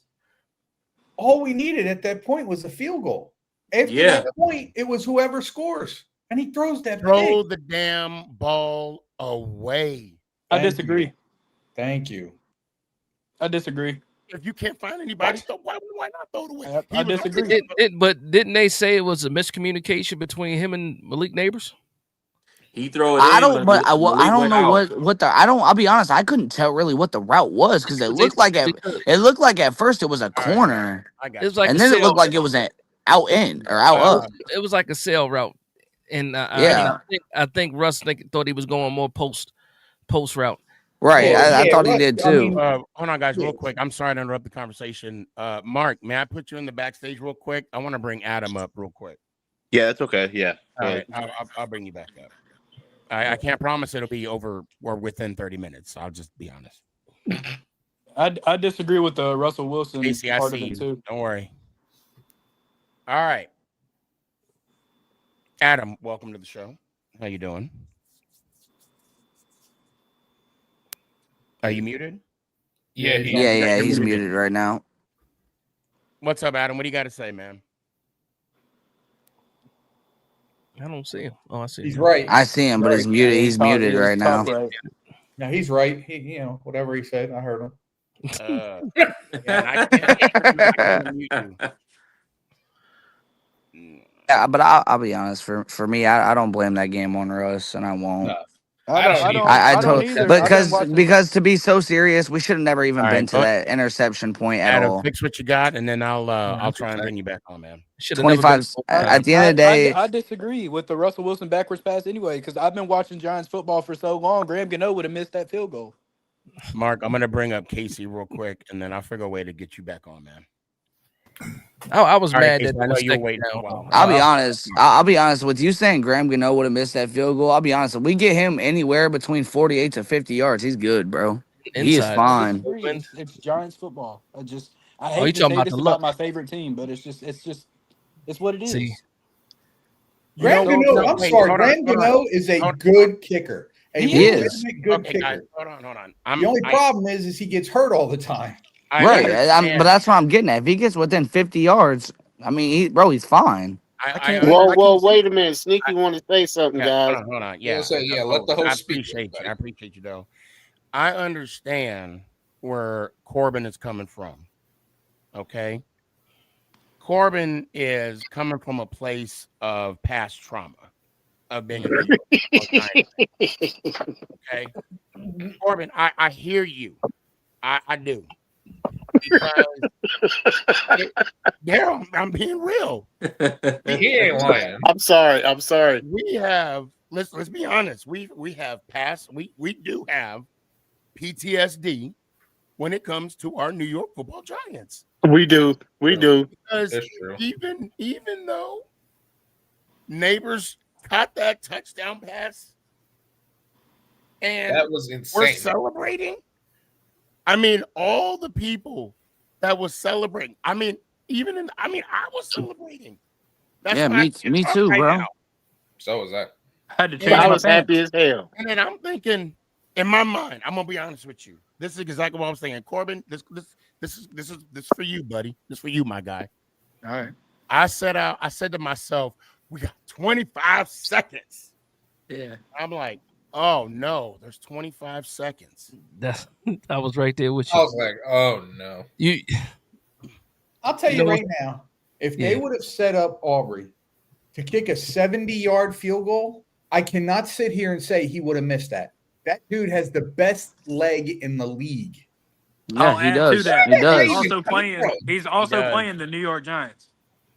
all we needed at that point was a field goal. After that point, it was whoever scores, and he throws that. Throw the damn ball away. I disagree. Thank you. I disagree. If you can't find anybody, why not throw it away? I disagree. But didn't they say it was a miscommunication between him and Malik Neighbors? He throw it. I don't know what the. I'll be honest. I couldn't tell really what the route was because it looked like at first it was a corner, it was like and then it looked like it was an out in or out up. It was like a sail route, and I think Russ thought he was going more post route. Right, I thought he did too. Hold on, guys, real quick. I'm sorry to interrupt the conversation. Mark, may I put you in the backstage real quick? I want to bring Adam up real quick. Yeah, that's okay. Yeah. All right, I'll bring you back up. I can't promise it'll be over or within 30 minutes. I'll just be honest. I disagree with the Russell Wilson part of it too. Don't worry. All right. Adam, welcome to the show. How you doing? Are you muted? Yeah, he's muted right now. What's up, Adam? What do you got to say, man? I don't see him. Oh, I see him. He's right. I see him, but he's muted. He's muted right now. No, he's right. He, whatever he said, I heard him. I can't mute you. Yeah, but I'll be honest. For me, I don't blame that game on Russ, and I won't. No. I totally, because to be so serious, we should have never even been to that interception point at Adam, all. fix what you got, and then I'll try and bring you back on, man. 25. At the end of the day, I disagree with the Russell Wilson backwards pass anyway, because I've been watching Giants football for so long. Graham Gano would have missed that field goal. Mark, I'm gonna bring up Casey real quick, and then I'll figure a way to get you back on, man. I was mad Casey, that I know you were waiting for a while. I'll be honest. I'll be honest with you saying Graham Gano would have missed that field goal. I'll be honest. If we get him anywhere between 48 to 50 yards, he's good, bro. He is fine. It's Giants football. I Oh, hate you to talking say about this the about luck. my favorite team, but it's what it is. See. Graham Gano, I'm sorry. Graham Gano is a good kicker. He is. A good Okay, kicker. guys, hold on. The only problem is he gets hurt all the time. Right. But that's what I'm getting at. If he gets within 50 yards, I mean, he's fine. Whoa, wait a minute. Sneaky want to say something, guys. Hold on. Yeah. Let the host speak. I appreciate you, though. I understand where Corbin is coming from. Okay. Corbin is coming from a place of past trauma of being okay. Corbin, I hear you. I do. Because Daryl, I'm being real. He ain't lying. I'm sorry. We have let's be honest. We have we do have PTSD when it comes to our New York Football Giants. We do. Because That's true. even though Neighbors caught that touchdown pass and That was insane. we're celebrating. I mean, all the people that was celebrating. I mean, I was celebrating. Yeah, me too, bro. now. So was that. I had to change I my was pants. happy as hell. And then I'm thinking, in my mind, I'm gonna be honest with you. This is exactly what I'm saying. Corbin, this is for you, buddy. This is for you, my guy. All right. I said to myself, we got 25 seconds. Yeah. I'm like, oh no, there's 25 seconds. I was right there with I you. was like, oh no. I'll tell you right now, if they Yeah. would have set up Aubrey to kick a 70-yard field goal, I cannot sit here and say he would have missed that. That dude has the best leg in the league. Yeah, he does. To that, He does. He's also playing the New York Giants.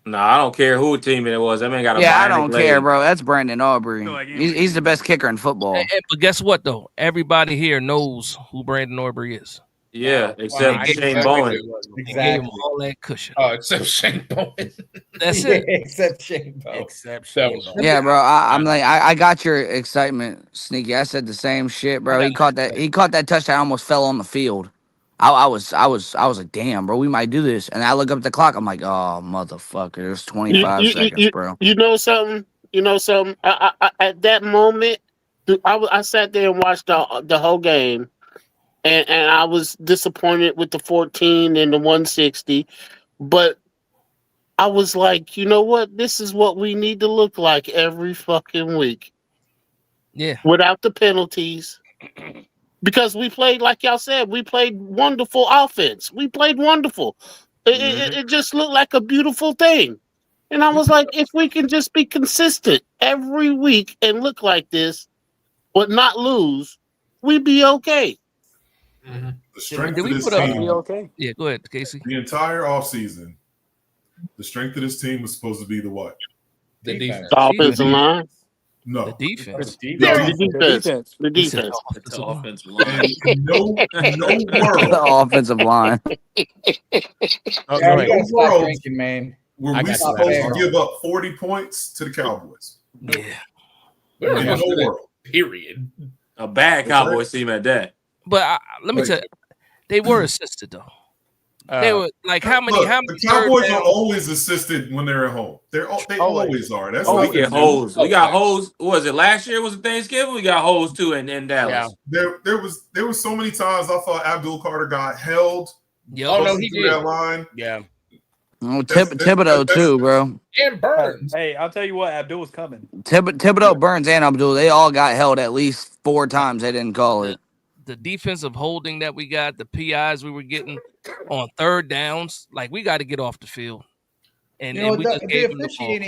No, I don't care who team it was. That man got a Yeah, I bionic don't leg. care, bro. That's Brandon Aubrey. Feel like He's the best kicker in football. But guess what though? Everybody here knows who Brandon Aubrey is. Yeah, except Shane Bowen. They gave him all that cushion. Oh, except Shane Bowen. That's it. Except Shane Bowen. Except That Shane was- Bowen. Yeah, bro. I'm like, I got your excitement, Sneaky. I said the same shit, bro. He caught that touchdown, almost fell on the field. I was like, damn, bro, we might do this. And I look up at the clock. I'm like, oh, motherfucker, there's 25 seconds, bro. You know something? I at that moment, I sat there and watched the whole game, and I was disappointed with the 14 and the 160, but I was like, you know what? This is what we need to look like every fucking week. Yeah. Without the penalties. Because we played, like y'all said, we played wonderful offense. We played wonderful. It just looked like a beautiful thing. And I was like, if we can just be consistent every week and look like this, but not lose, we'd be okay. The strength Did of we this put up? team, Okay. Yeah, go ahead, Casey. the entire offseason, the strength of this team was supposed to be the what? The defense. The offensive line. No. The defense. The defense. The defense. It's the offensive line. In no The world, offensive line. Oh, Yeah, go you ahead. gotta stop drinking, man. were I we got supposed that. to give up 40 points to the Cowboys? Yeah. We're In not no supposed to, world. period. A bad Cowboys team at that. But let me tell you, they were assisted though. They were like how many? Look, How many? the Cowboys third are downs? always assisted when they're at home. They always are. That's Oh, we nothing get new. hosed. We got hosed. What was it last year? Was it Thanksgiving? We got hosed too in Dallas. There was so many times I thought Abdul Carter got held. Yep. Oh, no, close he to did. that line. Yeah. Oh, Thibodeau too, bro. And Burns. Hey, I'll tell you what, Abdul's coming. Thibodeau, Burns, and Abdul, they all got held at least 4 times. They didn't call it. The defensive holding that we got, the PIs we were getting on third downs, like we got to get off the field. And, You know, we just the gave them the ball.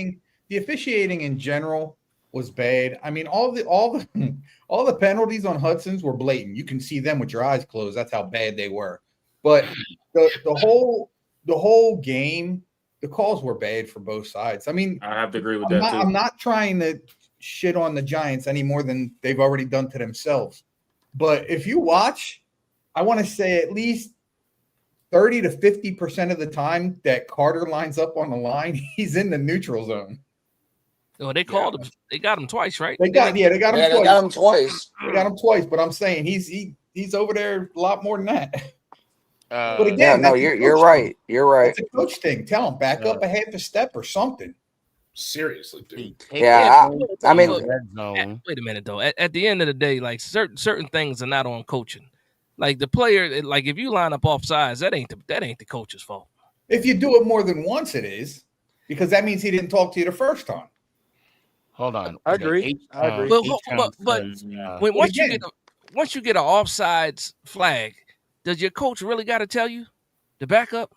the officiating in general was bad. I mean, all the penalties on Hudson's were blatant. You can see them with your eyes closed. That's how bad they were. But the whole game, the calls were bad for both sides. I mean, I have to agree with that too. I'm not trying to shit on the Giants any more than they've already done to themselves. But if you watch, I want to say at least 30 to 50% of the time that Carter lines up on the line, he's in the neutral zone. Oh, they called him. They got him twice, right? They got him twice. They got him twice. They got him twice, but I'm saying he's over there a lot more than that. But again, yeah, no, you're right. You're right. It's a coach thing. Tell him back up a half a step or something. Seriously, dude. Yeah, I mean, wait a minute though. At the end of the day, like certain things are not on coaching. Like the player, like if you line up off sides, that ain't the coach's fault. If you do it more than once, it is, because that means he didn't talk to you the first time. Hold on. I agree. But once you get an offsides flag, does your coach really got to tell you to back up?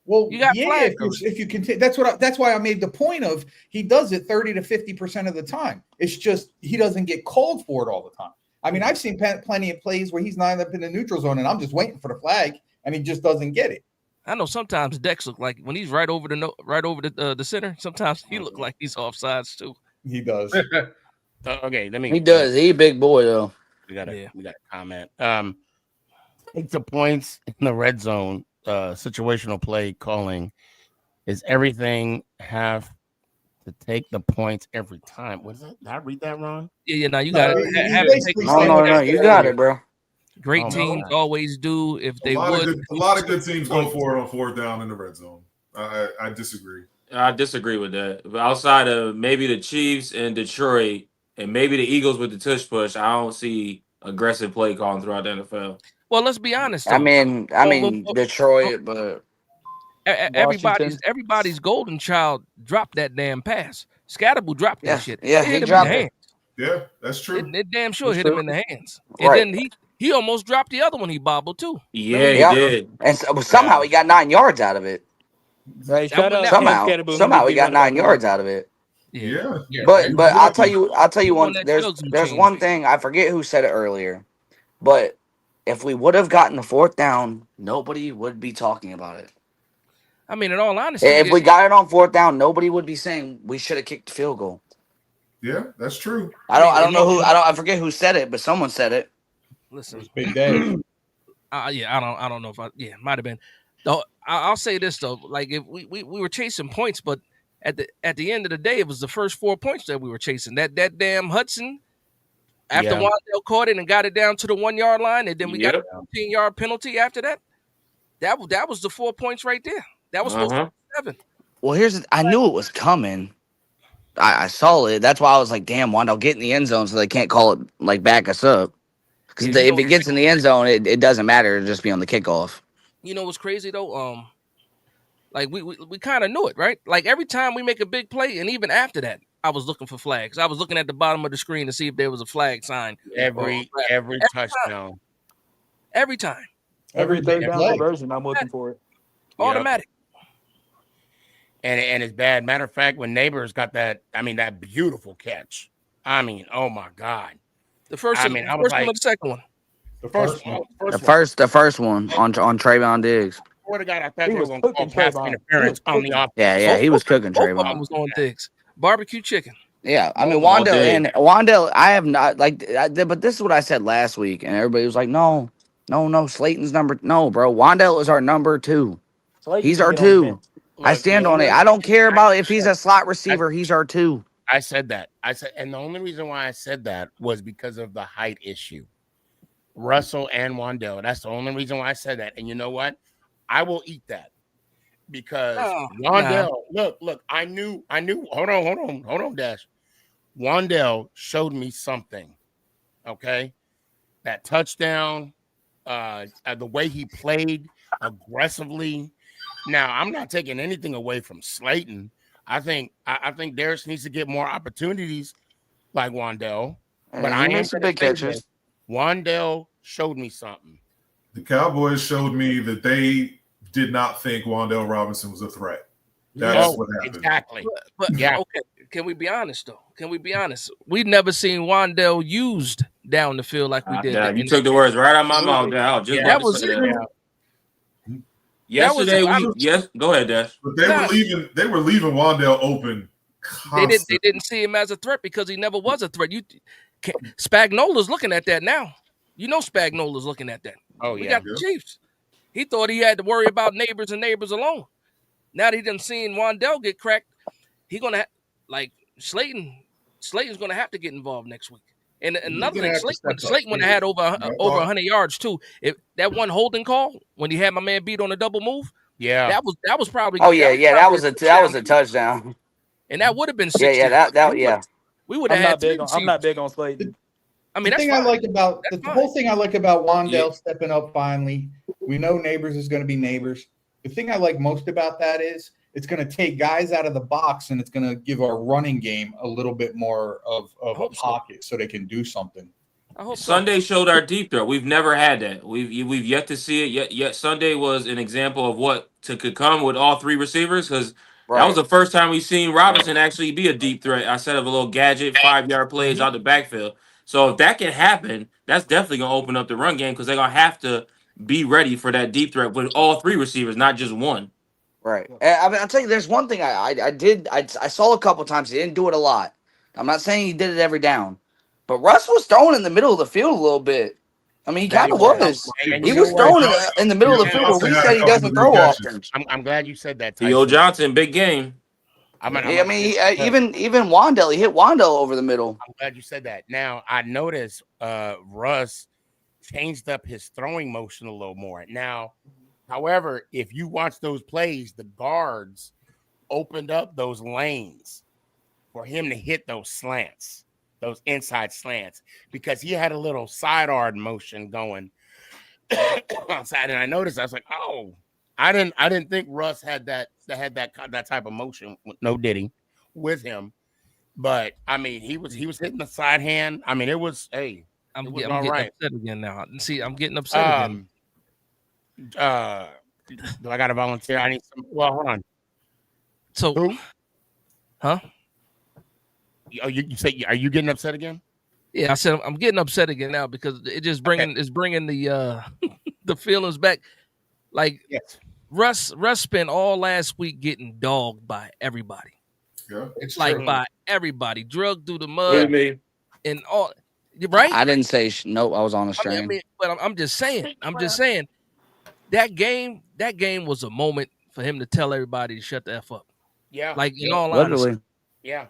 Well, you got yeah, if you continue, that's why I made the point of he does it 30 to 50% of the time. It's just he doesn't get called for it all the time. I mean, I've seen plenty of plays where he's lined up in the neutral zone and I'm just waiting for the flag and he just doesn't get it. I know sometimes Dex look like when he's right over the center. Sometimes he look like he's offsides too. He does. Okay, He does. He a big boy though. We got a comment. Take the points in the red zone. Situational play calling is everything have to take the points every time. What is that? Did I read that wrong? Yeah. Now you got to have No, you got it, bro. Great teams always do if they would. A lot of good teams go for it on fourth down in the red zone. I disagree. I disagree with that. But outside of maybe the Chiefs and Detroit and maybe the Eagles with the tush push, I don't see aggressive play calling throughout the NFL. Well, let's be honest. Though. I mean, Detroit, but everybody's golden child dropped that damn pass. Scatterable dropped that shit. Yeah, he dropped it. Yeah, that's true. It damn sure hit him in the hands. And then he almost dropped the other one. He bobbled too. Yeah, he did. And somehow he got 9 yards out of it. Right, somehow he got 9 yards out of it. Yeah. But I'll tell you one. There's one thing, I forget who said it earlier, but if we would have gotten the fourth down, nobody would be talking about it. I mean, in all honesty, if we got it on fourth down, nobody would be saying we should have kicked the field goal. Yeah, that's true. I don't know who. I forget who said it, but someone said it. Listen, it was Big Dave. I don't know if it might have been. Though I'll say this though, like if we were chasing points, but at the end of the day, it was the first 4 points that we were chasing. That damn Hudson. After Wandale caught it and got it down to the 1 yard line, and then we got a 15-yard penalty after that. That was the 4 points right there. That was supposed to be 7. Well, I knew it was coming. I saw it. That's why I was like, damn, Wandale, get in the end zone so they can't call it, like, back us up. Because if it gets in the end zone, it doesn't matter. It'll just be on the kickoff. You know what's crazy, though? Like, we kind of knew it, right? Like, every time we make a big play, and even after that, I was looking for flags. I was looking at the bottom of the screen to see if there was a flag sign. Every touchdown. Every time. Every third down conversion, I'm looking for it. Automatic. And it's bad. Matter of fact, when Neighbors got that beautiful catch. I mean, oh my God. The first one or the second one? The first one. The first one on Trayvon Diggs. Swear to God, I thought he was going to call pass interference on the offense. Yeah, he was cooking Trayvon. I was on Diggs. Barbecue chicken. Yeah, I mean Wandale. I have not but this is what I said last week, and everybody was like, no, Slayton's number. No, bro, Wandale is our number 2. He's our 2. I stand on it. I don't care about if he's a slot receiver. He's our 2. I said that. And the only reason why I said that was because of the height issue. Russell and Wandale. That's the only reason why I said that. And you know what? I will eat that because Wandale. Look. I knew. Hold on, Dash. Wandale showed me something. Okay, that touchdown, the way he played aggressively. Now, I'm not taking anything away from Slayton. I think Darius needs to get more opportunities like Wandell. But I he made am some going big to say catches. this. Wandell showed me something. The Cowboys showed me that they did not think Wandell Robinson was a threat. That's what happened. Exactly. But okay, can we be honest though? Can we be honest? We've never seen Wandell used down the field like we did. You took the words right out of my mouth. I was just about to say that. Yesterday, go ahead, Dash. But they were leaving Wandell open constantly. They didn't see him as a threat because he never was a threat. Spagnola's looking at that now. You know Spagnola's looking at that. Oh, we got the Chiefs. He thought he had to worry about neighbors and neighbors alone. Now that he done seen Wandell get cracked, he gonna Slayton's gonna have to get involved next week. And another thing, Slayton would have had over 100 yards too. If that one holding call when he had my man beat on a double move, that was probably. Oh yeah, that was a touchdown. And that would have been 60. Yeah. We would have had. I'm not big on Slayton. I mean, the thing I like about whole thing I like about Wandell stepping up finally. We know neighbors is going to be neighbors. The thing I like most about that is it's going to take guys out of the box and it's going to give our running game a little bit more of a pocket so they can do something. Sunday showed our deep threat. We've never had that. We've yet to see it. Yet Sunday was an example of what could come with all three receivers because that was the first time we've seen Robinson actually be a deep threat instead of a little gadget 5-yard plays out the backfield. So if that can happen, that's definitely going to open up the run game because they're going to have to be ready for that deep threat with all three receivers, not just one. Right. I mean, I'll tell you, there's one thing I saw a couple times. He didn't do it a lot. I'm not saying he did it every down, but Russ was throwing in the middle of the field a little bit. I mean, he kind of was. He was throwing in the middle of the field where we said he doesn't throw often. I'm glad you said that. Theo Johnson, big game. Even Wandell, he hit Wandell over the middle. I'm glad you said that. Now, I noticed Russ changed up his throwing motion a little more. Now, however, if you watch those plays, the guards opened up those lanes for him to hit those slants, those inside slants, because he had a little sidearm motion going outside. And I noticed, I was like, oh, I didn't think Russ had that type of motion. No, did he with him? But I mean, he was hitting the side hand. I mean, it was I'm getting upset again now. See, I'm getting upset again. Do I got to volunteer? I need some. Well, hold on. So, who? Huh? Oh, you say, are you getting upset again? Yeah, I said I'm getting upset again now because it just bringing the the feelings back. Like Russ spent all last week getting dogged by everybody. Yeah, it's like true. By everybody, drugged through the mud and all. Right? I didn't say nope. I was on a stream. But I'm just saying. That game was a moment for him to tell everybody to shut the F up. Yeah. Like in all honesty. Yeah.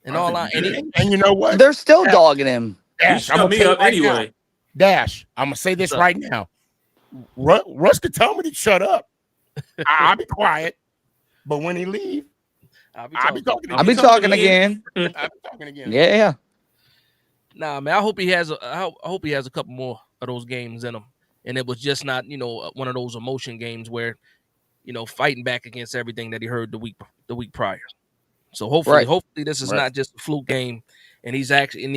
In all honesty. And you know what? They're still dogging him. Dash, I'm gonna up anyway. Dash, I'm gonna say this right now. Russ could tell me to shut up. I'll be quiet. But when he leave, I'll be talking again. I'll be talking again. Yeah. Nah, man. I hope he has a couple more of those games in him. And it was just not, one of those emotion games where, fighting back against everything that he heard the week prior. So hopefully this is not just a fluke game, and he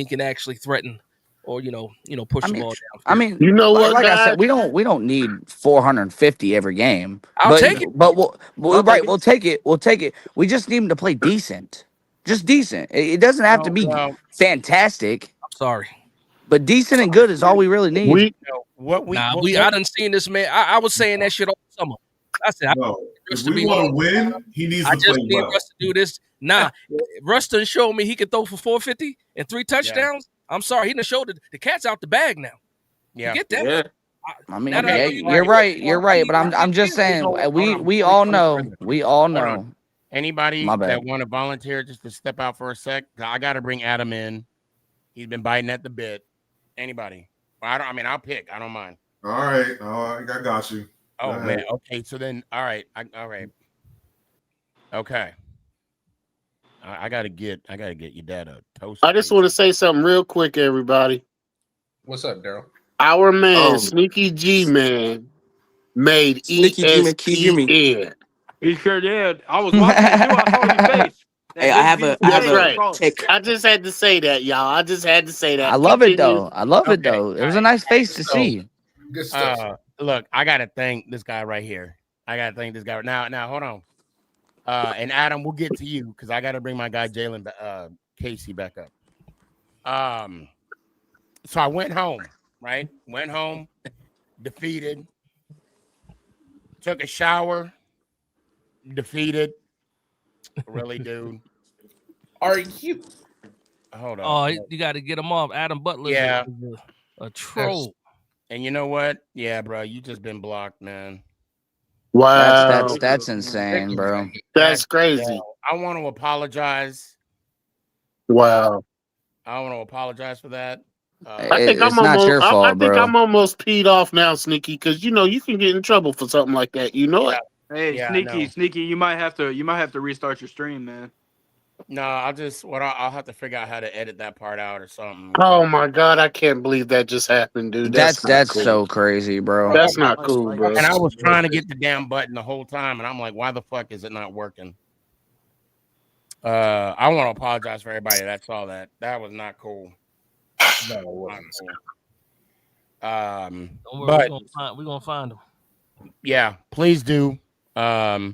can actually threaten or push the ball down. I mean, what? Like I said, we don't need 450 every game. I'll take it. But we'll take it. We'll take it. We just need him to play decent, just decent. It doesn't have to be fantastic. I'm sorry. But decent and good is all we really need. I done seen this man. I was saying that shit all summer. I said, if we want to win, he needs to play well. Russ to do this. Nah, Russ done showed me he can throw for 450 and 3 touchdowns. Yeah. I'm sorry, he done showed the cat's out the bag now. Yeah, you get that? Yeah. I mean, you're right. You're right. But I'm just saying, we all know. We all know. Anybody that want to volunteer just to step out for a sec? I got to bring Adam in. He's been biting at the bit. Anybody? I'll pick. I don't mind. All right. I got you. Oh, man. Okay. So then, all right. All right. Okay. I gotta get your dad a toast. I just want to say something real quick, everybody. What's up, Daryl? Our man, Sneaky G Man, made ESPN He sure did. I was watching it too. I saw your face. Hey, I have That's a right. I just had to say that, y'all. I just had to say that. I love it Continue. though. I love it though. It was a nice face to see. Good stuff. Look, I gotta thank this guy right here. Now, hold on. And Adam, we'll get to you because I gotta bring my guy Jalen Casey back up. So I went home, right? Went home, defeated. Took a shower, defeated. Really, dude. Are you? Hold on. Oh, you got to get him off. Adam Butler. Yeah. A troll. And you know what? Yeah, bro, you just been blocked, man. Wow. That's insane, bro. That's crazy. I want to apologize. Wow. I want to apologize for that. I think I'm almost peed off now, Sneaky, because you can get in trouble for something like that. You know it. Hey, Sneaky, you might have to restart your stream, man. No, I'll have to figure out how to edit that part out or something. Oh my God, I can't believe that just happened, dude. That's cool. so crazy, bro. That's not cool, bro. And I was trying to get the damn button the whole time, and I'm like, why the fuck is it not working? I want to apologize for everybody that saw that. That was not cool. No, it wasn't. Don't worry, we're gonna find him. Yeah, please do. I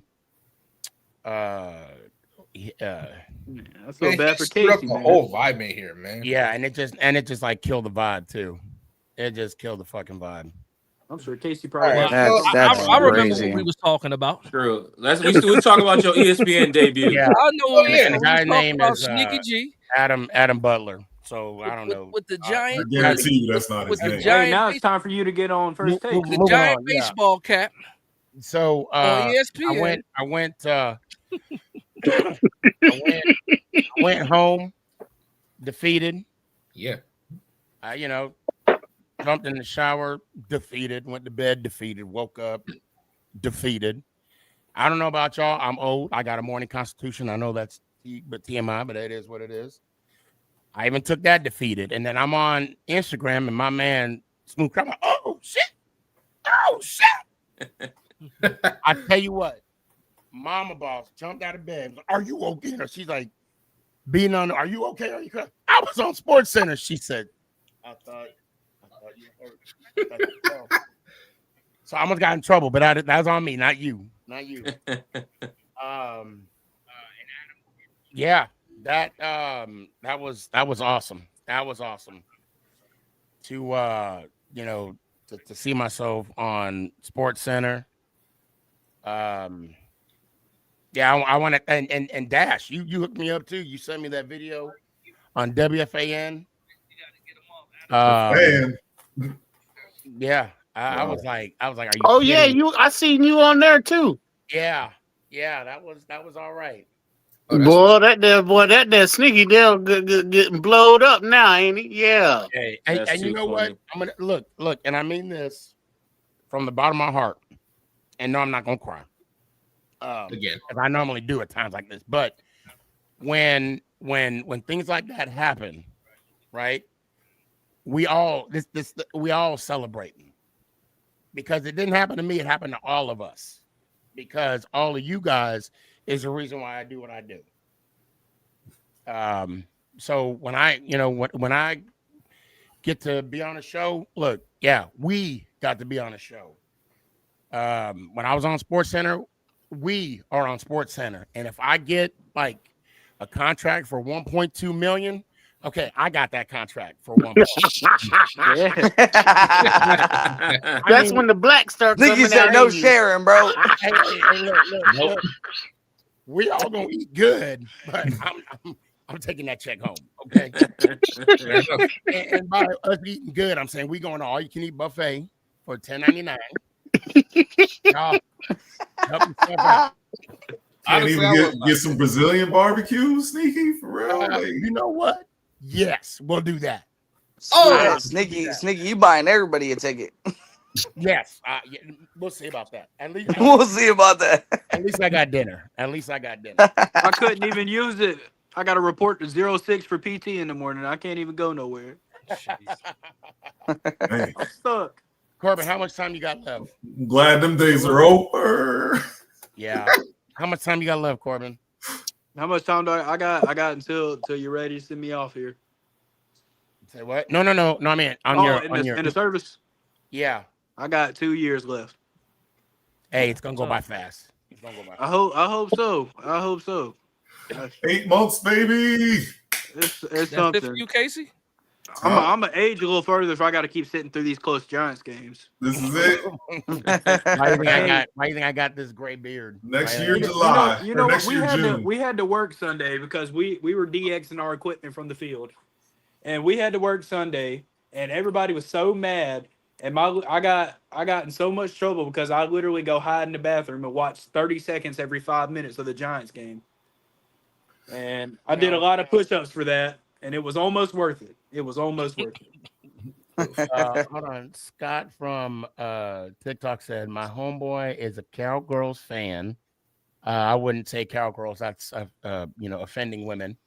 feel bad for Casey. Up the whole vibe in here, man. Yeah, and it just like killed the vibe too. It just killed the fucking vibe. I'm sure Casey probably. I remember what we was talking about. True. We talk about your ESPN debut. Yeah, I know what the guy's name is Sneaky G. Adam Butler. So I don't know. With the giant, I guarantee you that's not his name. Hey, now it's time for you to get on first take. With the giant baseball cap. So on ESPN. I went home, defeated. Yeah. Jumped in the shower, defeated. Went to bed, defeated. Woke up, defeated. I don't know about y'all. I'm old. I got a morning constitution. I know that's TMI, but it is what it is. I even took that defeated. And then I'm on Instagram and my man Smooth Crowd, oh shit. I tell you what, Mama Boss jumped out of bed. Are you okay? She's like, are you okay? Are you crying? I was on Sports Center. She said, I thought you hurt. So I almost got in trouble, but that was on me, not you. Yeah, that was awesome. That was awesome to to see myself on Sports Center. I want to and Dash, you hooked me up too. You sent me that video on WFAN. Yeah, I was like, are you? Oh yeah, I seen you on there too. Yeah, that was all right. Oh, that there Sneaky Dale getting blowed up now, ain't he? Yeah. Hey, and you know what? I'm gonna look, and I mean this from the bottom of my heart. And no, I'm not gonna cry. Again, as I normally do at times like this, but when things like that happen, right? We all celebrating because it didn't happen to me. It happened to all of us because all of you guys is the reason why I do what I do. So when I get to be on a show, look, yeah, we got to be on a show. When I was on Sports Center, we are on Sports Center, and if I get like a contract for $1.2 million, okay, I got that contract for $1 million. That's when the black start coming out. You said no sharing, bro. Hey, look. We all gonna eat good, but I'm taking that check home, okay? and by us eating good, I'm saying we going to all-you-can-eat buffet for $10.99. Y'all, help yourself out. Can't even get some Brazilian barbecue, Sneaky, for real. You know what? Yes, we'll do that. Oh, Sneaky, you buying everybody a ticket. Yes, we'll see about that. At least we'll see about that. At least I got dinner. I couldn't even use it. I got to report to 06 for PT in the morning. I can't even go nowhere. I'm stuck. Corbin, how much time you got left? I'm glad them days are over. Yeah. How much time you got left, Corbin? How much time do I got? I got until you're ready to send me off here. Say what? No. I mean on in the service. Yeah. I got 2 years left. Hey, it's gonna go by fast. It's gonna go by fast. I hope so. 8 months, baby. It's something. For you, Casey? I'm gonna age a little further if I got to keep sitting through these close Giants games. This is it. Why do you think I got this gray beard? Next year, July. You know next year, June. we had to work Sunday because we were DXing our equipment from the field, and we had to work Sunday, and everybody was so mad. And I got in so much trouble because I literally go hide in the bathroom and watch 30 seconds every 5 minutes of the Giants game. And I did a lot of push-ups for that, and it was almost worth it. Hold on. Scott from TikTok said, my homeboy is a Cowgirls fan. I wouldn't say Cowgirls. That's, offending women.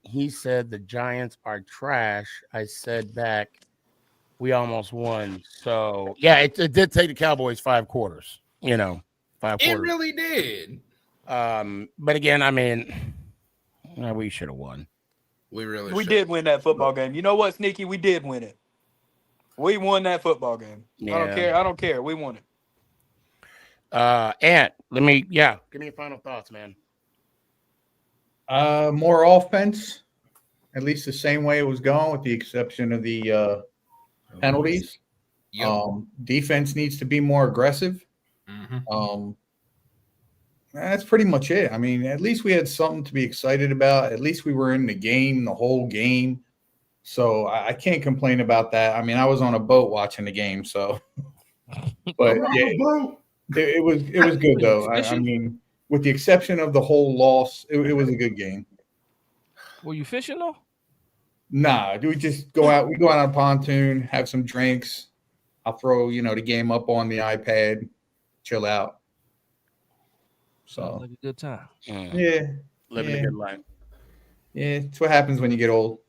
He said the Giants are trash. I said back, we almost won. So, yeah, it did take the Cowboys 5 quarters. 5 quarters. It really did. But again, I mean, we should have won. We did win that football game. You know what, Sneaky? We did win it. We won that football game. Yeah. I don't care. We won it. Ant, give me your final thoughts, man. More offense, at least the same way it was going, with the exception of the penalties. Yep. Defense needs to be more aggressive. Mm-hmm. That's pretty much it. I mean, at least we had something to be excited about. At least we were in the game, the whole game. So I can't complain about that. I mean, I was on a boat watching the game, so. But yeah, it was good though. I mean, with the exception of the whole loss, it was a good game. Were you fishing though? Nah, we just go out. We go out on a pontoon, have some drinks. I'll throw the game up on the iPad, chill out. So like a good time. Yeah, living a good life. Yeah, it's what happens when you get old.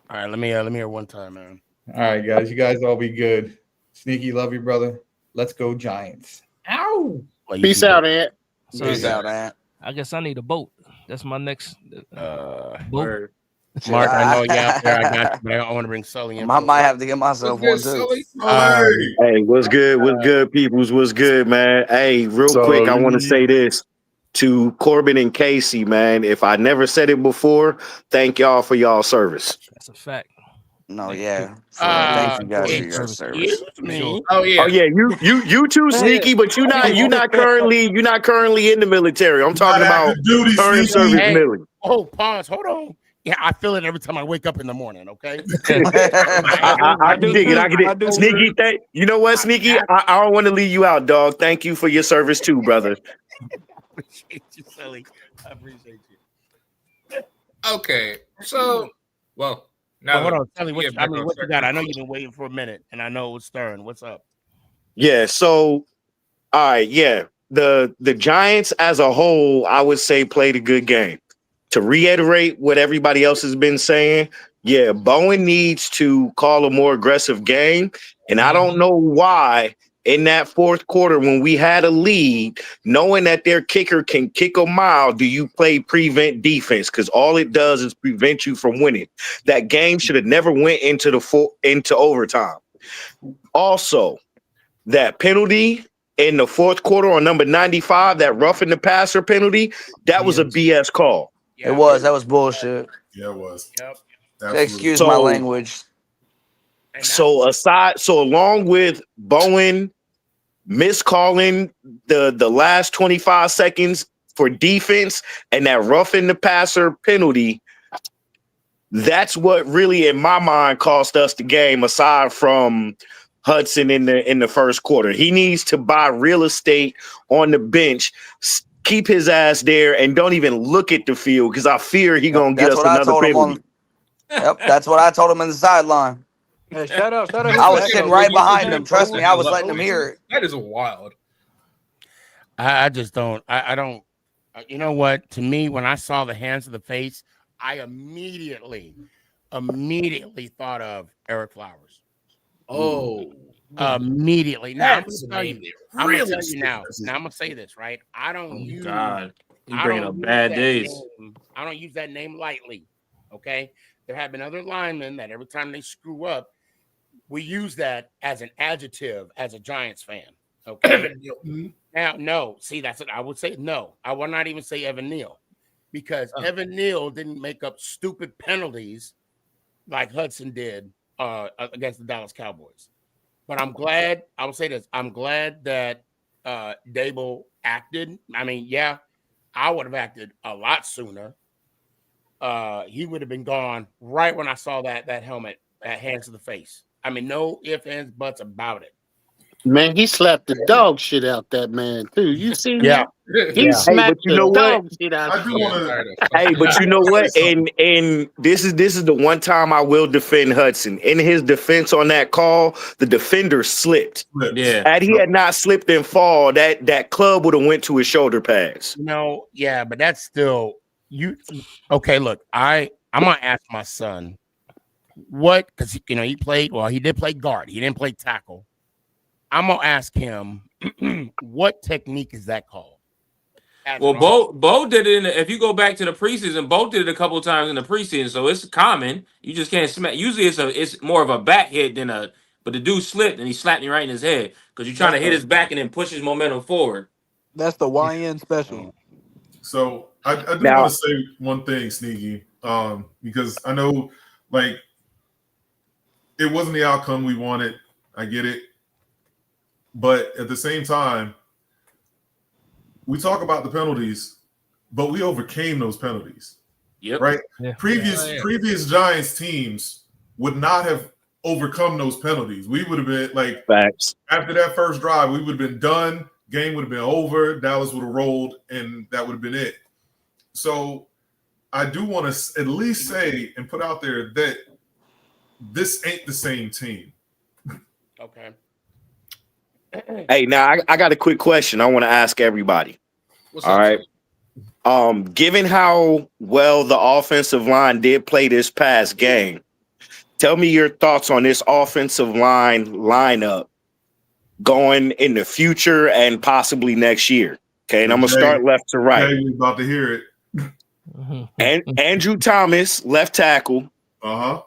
All right, let me hear one time, man. All right, guys, you guys all be good. Sneaky, love you, brother. Let's go Giants. Ow! Peace out, Ant. Peace out, Ant. I guess I need a boat. That's my next boat. Mark, I know you out there. I got you, but I want to bring Sully in. I might have to get myself one too. Hey, what's good? What's good, peoples? What's good, man? Hey, real quick, I want to say this to Corbin and Casey, man. If I never said it before, thank y'all for y'all service. That's a fact. No, yeah. Thank you guys for your service. Oh yeah. You too, Sneaky, but you're not currently in the military. I'm talking about current service military. Oh, pause. Hold on. Yeah, I feel it every time I wake up in the morning. Okay. I can dig it. Sneaky, you know what, Sneaky? I don't want to leave you out, dog. Thank you for your service too, brother. Appreciate you, Sully. I appreciate you. Okay, so now hold on, Sully. What you got? I know you've been waiting for a minute, and I know it was stirring. What's up? Yeah. So, all right. Yeah. The Giants as a whole, I would say, played a good game. To reiterate what everybody else has been saying, yeah, Bowen needs to call a more aggressive game. And I don't know why in that fourth quarter when we had a lead, knowing that their kicker can kick a mile, do you play prevent defense? Because all it does is prevent you from winning. That game should have never went into overtime. Also, that penalty in the fourth quarter on number 95, that roughing the passer penalty, that was a BS call. It was. That was bullshit. Yeah, it was. Yep. Excuse my language. So along with Bowen miscalling the last 25 seconds for defense and that roughing the passer penalty, that's what really, in my mind, cost us the game. Aside from Hudson in the first quarter, he needs to buy real estate on the bench. Keep his ass there and don't even look at the field because I fear he's going to get us another penalty. Yep, that's what I told him in the sideline. Hey, shut up. I was sitting right behind him. Trust me, I was letting him hear it. That is wild. I just don't. I don't. You know what? To me, when I saw the hands of the face, I immediately thought of Eric Flowers. Oh. immediately. Now I'm That's gonna the tell name you. there. I'm gonna tell Really? you now. Now I'm gonna say this right. I don't Oh use. God, you I bringing don't up use bad that days. name. I don't use that name lightly. Okay. There have been other linemen that every time they screw up, we use that as an adjective as a Giants fan. Okay. Evan Neal. Now, no. See, that's what I would say. No, I will not even say Evan Neal because Evan Neal didn't make up stupid penalties like Hudson did against the Dallas Cowboys. But I'm glad, I will say this, I'm glad that Dable acted. I mean, yeah, I would have acted a lot sooner. He would have been gone right when I saw that helmet, that hands to the face. I mean, no ifs, ands, buts about it. Man, he slapped the dog shit out that man too. You seen Yeah. that? He Yeah. Hey, but smacked you the know what? dog shit out. I do want to. Hey, but you know what? And this is the one time I will defend Hudson. In his defense on that call, the defender slipped. Yeah. Had he had not slipped and fall, that club would have went to his shoulder pads. No, yeah, but that's still you. Okay, look, I'm gonna ask my son what, because he played. Well, he did play guard. He didn't play tackle. I'm gonna ask him what technique is that called? Well, Bo did it. If you go back to the preseason, Bo did it a couple of times in the preseason, so it's common. You just can't smack. Usually, it's more of a back hit than a. But the dude slipped and he slapped me right in his head because you're trying to hit his back and then push his momentum forward. That's the YN special. So I do Now- want to say one thing, Sneaky, because I know like it wasn't the outcome we wanted. I get it, but at the same time, we talk about the penalties, but we overcame those penalties. Yep. Right. Yeah. Previous Giants teams would not have overcome those penalties. We would have been like Facts. after that first drive, we would have been done. Game would have been over. Dallas would have rolled, and that would have been it. So I do want to at least say and put out there that this ain't the same team. Okay. Hey, now I got a quick question I want to ask everybody. What's All up, right. son? Given how well the offensive line did play this past game, tell me your thoughts on this offensive line lineup going in the future and possibly next year. Okay, and I'm gonna start left to right. Jay, we about to hear it. And Andrew Thomas, left tackle. Uh-huh.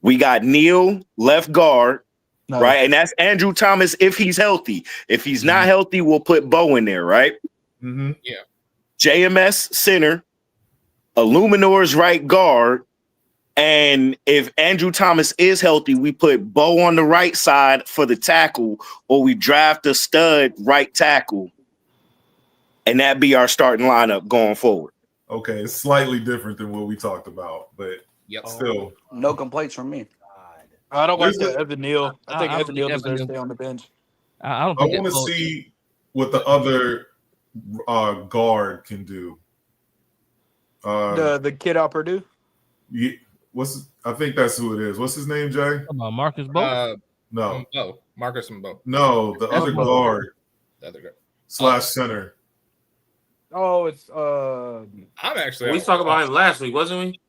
We got Neal, left guard. No. Right, and that's Andrew Thomas if he's healthy. If he's not healthy, we'll put Bo in there, right? Mm-hmm. Yeah. JMS center, Illuminor's right guard, and if Andrew Thomas is healthy, we put Bo on the right side for the tackle, or we draft a stud right tackle, and that be our starting lineup going forward. Okay, it's slightly different than what we talked about, but still. No complaints from me. I don't like Where's the Evan Neal. I think I don't Evan Neal think deserves to Evan stay on the bench. I don't I think want to see what the other guard can do. The kid out Purdue. Yeah, I think that's who it is. What's his name, Jay? Marcus Bo. No. Bo. Marcus and Bo. No, the other Bo. guard The other guy. / center. Oh, it's I'm actually. We talked about him last week, wasn't we?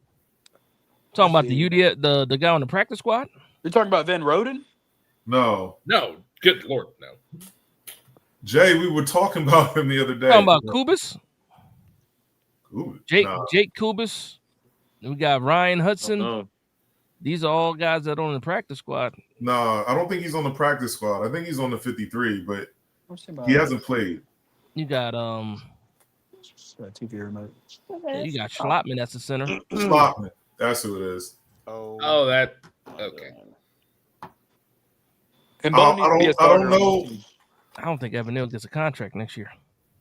Talking about the UD, the guy on the practice squad. You're talking about Van Roden? No. No. Good Lord, no. Jay, we were talking about him the other day. Talking about Kubis. Jake Nah. Kubis. We got Ryan Hudson. Oh, These are all guys that are on the practice squad. No, I don't think he's on the practice squad. I think he's on the 53, but he hasn't played. You got TV remote. you got Schlottman as the center. Schlottman. That's who it is. Oh, that. Okay. And I don't know. I don't think Evan Neal gets a contract next year.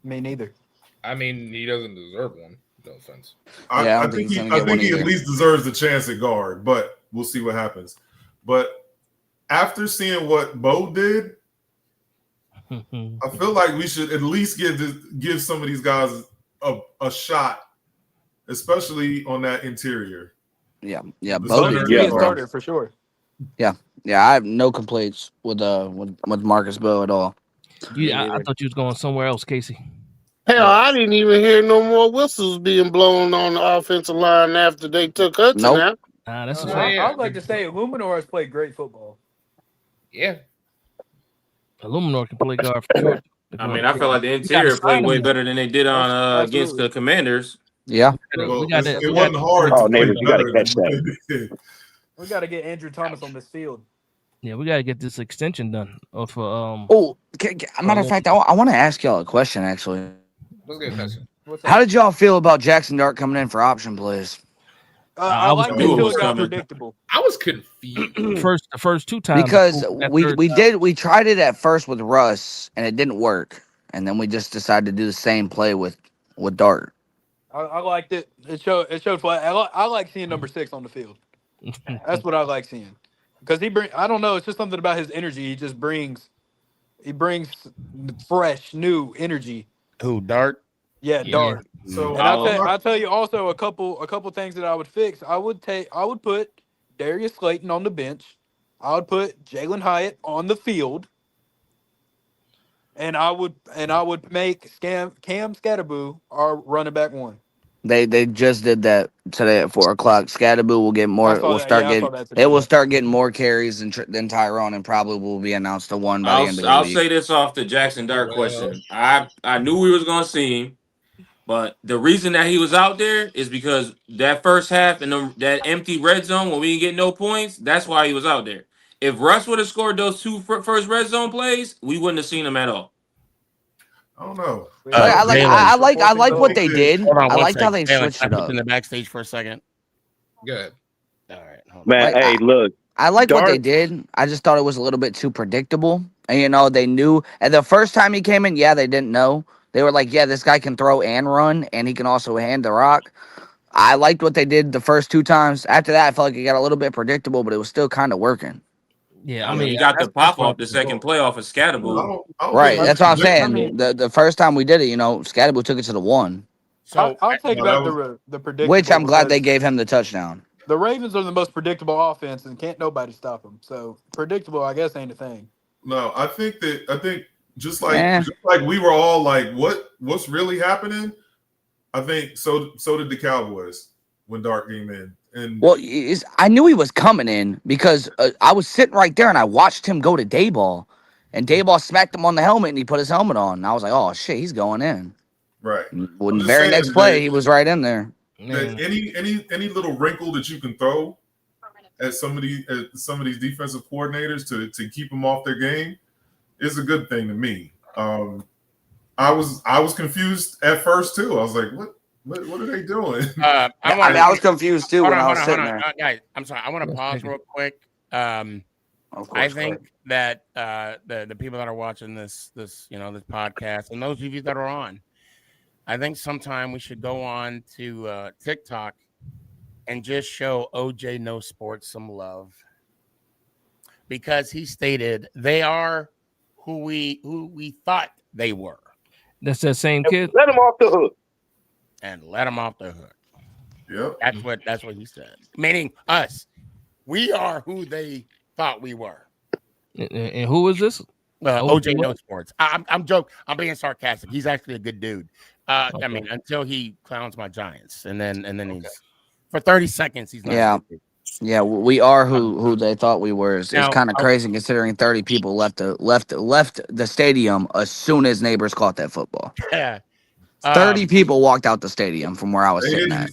Me neither. I mean, he doesn't deserve one. No offense. Yeah, I think he at least deserves a chance at guard, but we'll see what happens. But after seeing what Bo did, I feel like we should at least give some of these guys a shot, especially on that interior. Yeah. Bo needs to be a starter for sure. Yeah. I have no complaints with Marcus Bo at all. I thought you was going somewhere else, Casey. Hell, I didn't even hear no more whistles being blown on the offensive line after they took Hudson out. That's I would like to say Luminor has played great football. Yeah. Illuminor can play guard for Georgia. I mean, I felt like the We gotta interior sign played way him. better than they did on against Absolutely. the Commanders. Yeah. We Well, got to. it wasn't hard Oh, to play neighbors, you got to better catch than what that. they did. We got to get Andrew Thomas on this field. Yeah, we gotta get this extension done. For Oh, matter of fact, I want to ask y'all a question. Actually, Let's get a question. What's how up? did y'all feel about Jackson Dart coming in for option plays? I was liked it knew it until was it got coming. predictable. I was confused. the first 2 times Because that we third we time. did we tried it at first with Russ and it didn't work, and then we just decided to do the same play with Dart. I liked it. It showed flat. I like seeing number 6 on the field. That's what I like seeing. Because I don't know, it's just something about his energy. He brings fresh, new energy. Who, Dart? Yeah, Yeah. Dart. So And I'll tell you also a couple things that I would fix. I would put Darius Slayton on the bench. I would put Jalen Hyatt on the field. And I would make Cam Scatterboo our running back 1. They just did that today at 4 o'clock. Scatterboo will get more. I saw that. Start Yeah, I saw getting. that They today. will start getting more carries than Tyrone, and probably will be announced to 1 by the end of the I'll week. say this off the Jackson Dart question. I knew we was gonna see him, but the reason that he was out there is because that first half and that empty red zone when we didn't get no points. That's why he was out there. If Russ would have scored those 2 first red zone plays, we wouldn't have seen him at all. I don't know. I like what they did. Hold on I one liked how second. they Jalen, switched can I it put up. you in the backstage for a second? Good. All right. Hold on. Man, Like, hey, look. I like what they Dart, did. I just thought it was a little bit too predictable. And they knew. And the first time he came in, yeah, they didn't know. They were like, yeah, this guy can throw and run, and he can also hand the rock. I liked what they did the first 2 times. After that, I felt like it got a little bit predictable, but it was still kind of working. Yeah, I mean, he got the pop off the second play off of Scatterboo. Right, that's what I'm saying. The first time we did it, Scatterboo took it to the 1. So I'll take back the predictable. Which I'm glad they because gave him the touchdown. the Ravens are the most predictable offense, and can't nobody stop them. So predictable, I guess, ain't a thing. No, I think just like we were all like, what's really happening? I think so did the Cowboys when Dart came in. And Well, I knew he was coming in because I was sitting right there and I watched him go to Dayball, and Dayball smacked him on the helmet and he put his helmet on. And I was like, oh shit, he's going in. right. When the very next play, he was right in there. That any little wrinkle that you can throw at some of these defensive coordinators to keep them off their game is a good thing to me. I was confused at first too. I was like, what are they doing? I was confused too when I was sitting there. Guys, I'm sorry. I want to pause real quick. I think that the people that are watching this podcast, and those of you that are on, I think sometime we should go on to TikTok and just show OJ No Sports some love, because he stated they are who we thought they were. That's that same kid. let him off the hook. And let him off the hook. Yep. That's what he said. Meaning us. We are who they thought we were. And who is this? OJ No Sports. I'm joking. I'm being sarcastic. He's actually a good dude. Okay. I mean, until he clowns my Giants, and then he's for 30 seconds he's not. Yeah. Yeah, we are who they thought we were. It's kind of crazy considering 30 people left the stadium as soon as neighbors caught that football. Yeah. 30 people walked out the stadium from where I was sitting at.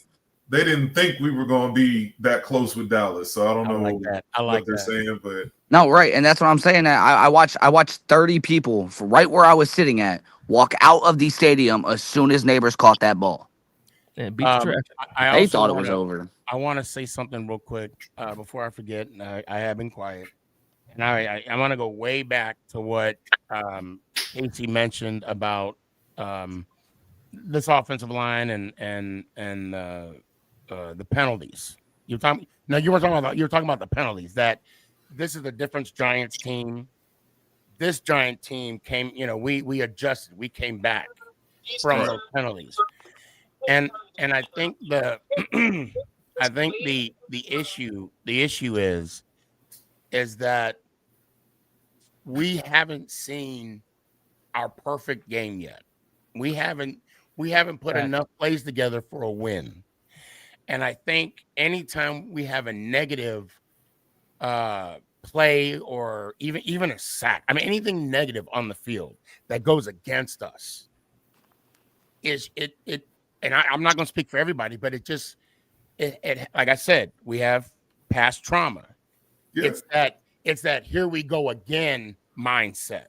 They didn't think we were going to be that close with Dallas, so I don't know what they're saying, but no, right, and that's what I'm saying. I watched 30 people right where I was sitting at walk out of the stadium as soon as neighbors caught that ball. And beat the traffic. They thought it was over. I want to say something real quick before I forget. I have been quiet, and I want to go way back to what Casey mentioned about this offensive line and the penalties. You were talking about the penalties. That this is the difference Giants team. This Giant team came. We adjusted. We came back from those penalties, and I think the issue is that we haven't seen our perfect game yet. We haven't put enough plays together for a win. And I think anytime we have a negative play or even a sack. I mean, anything negative on the field that goes against us is it. And I'm not going to speak for everybody, but it like I said, we have past trauma. Yeah. It's that here we go again mindset.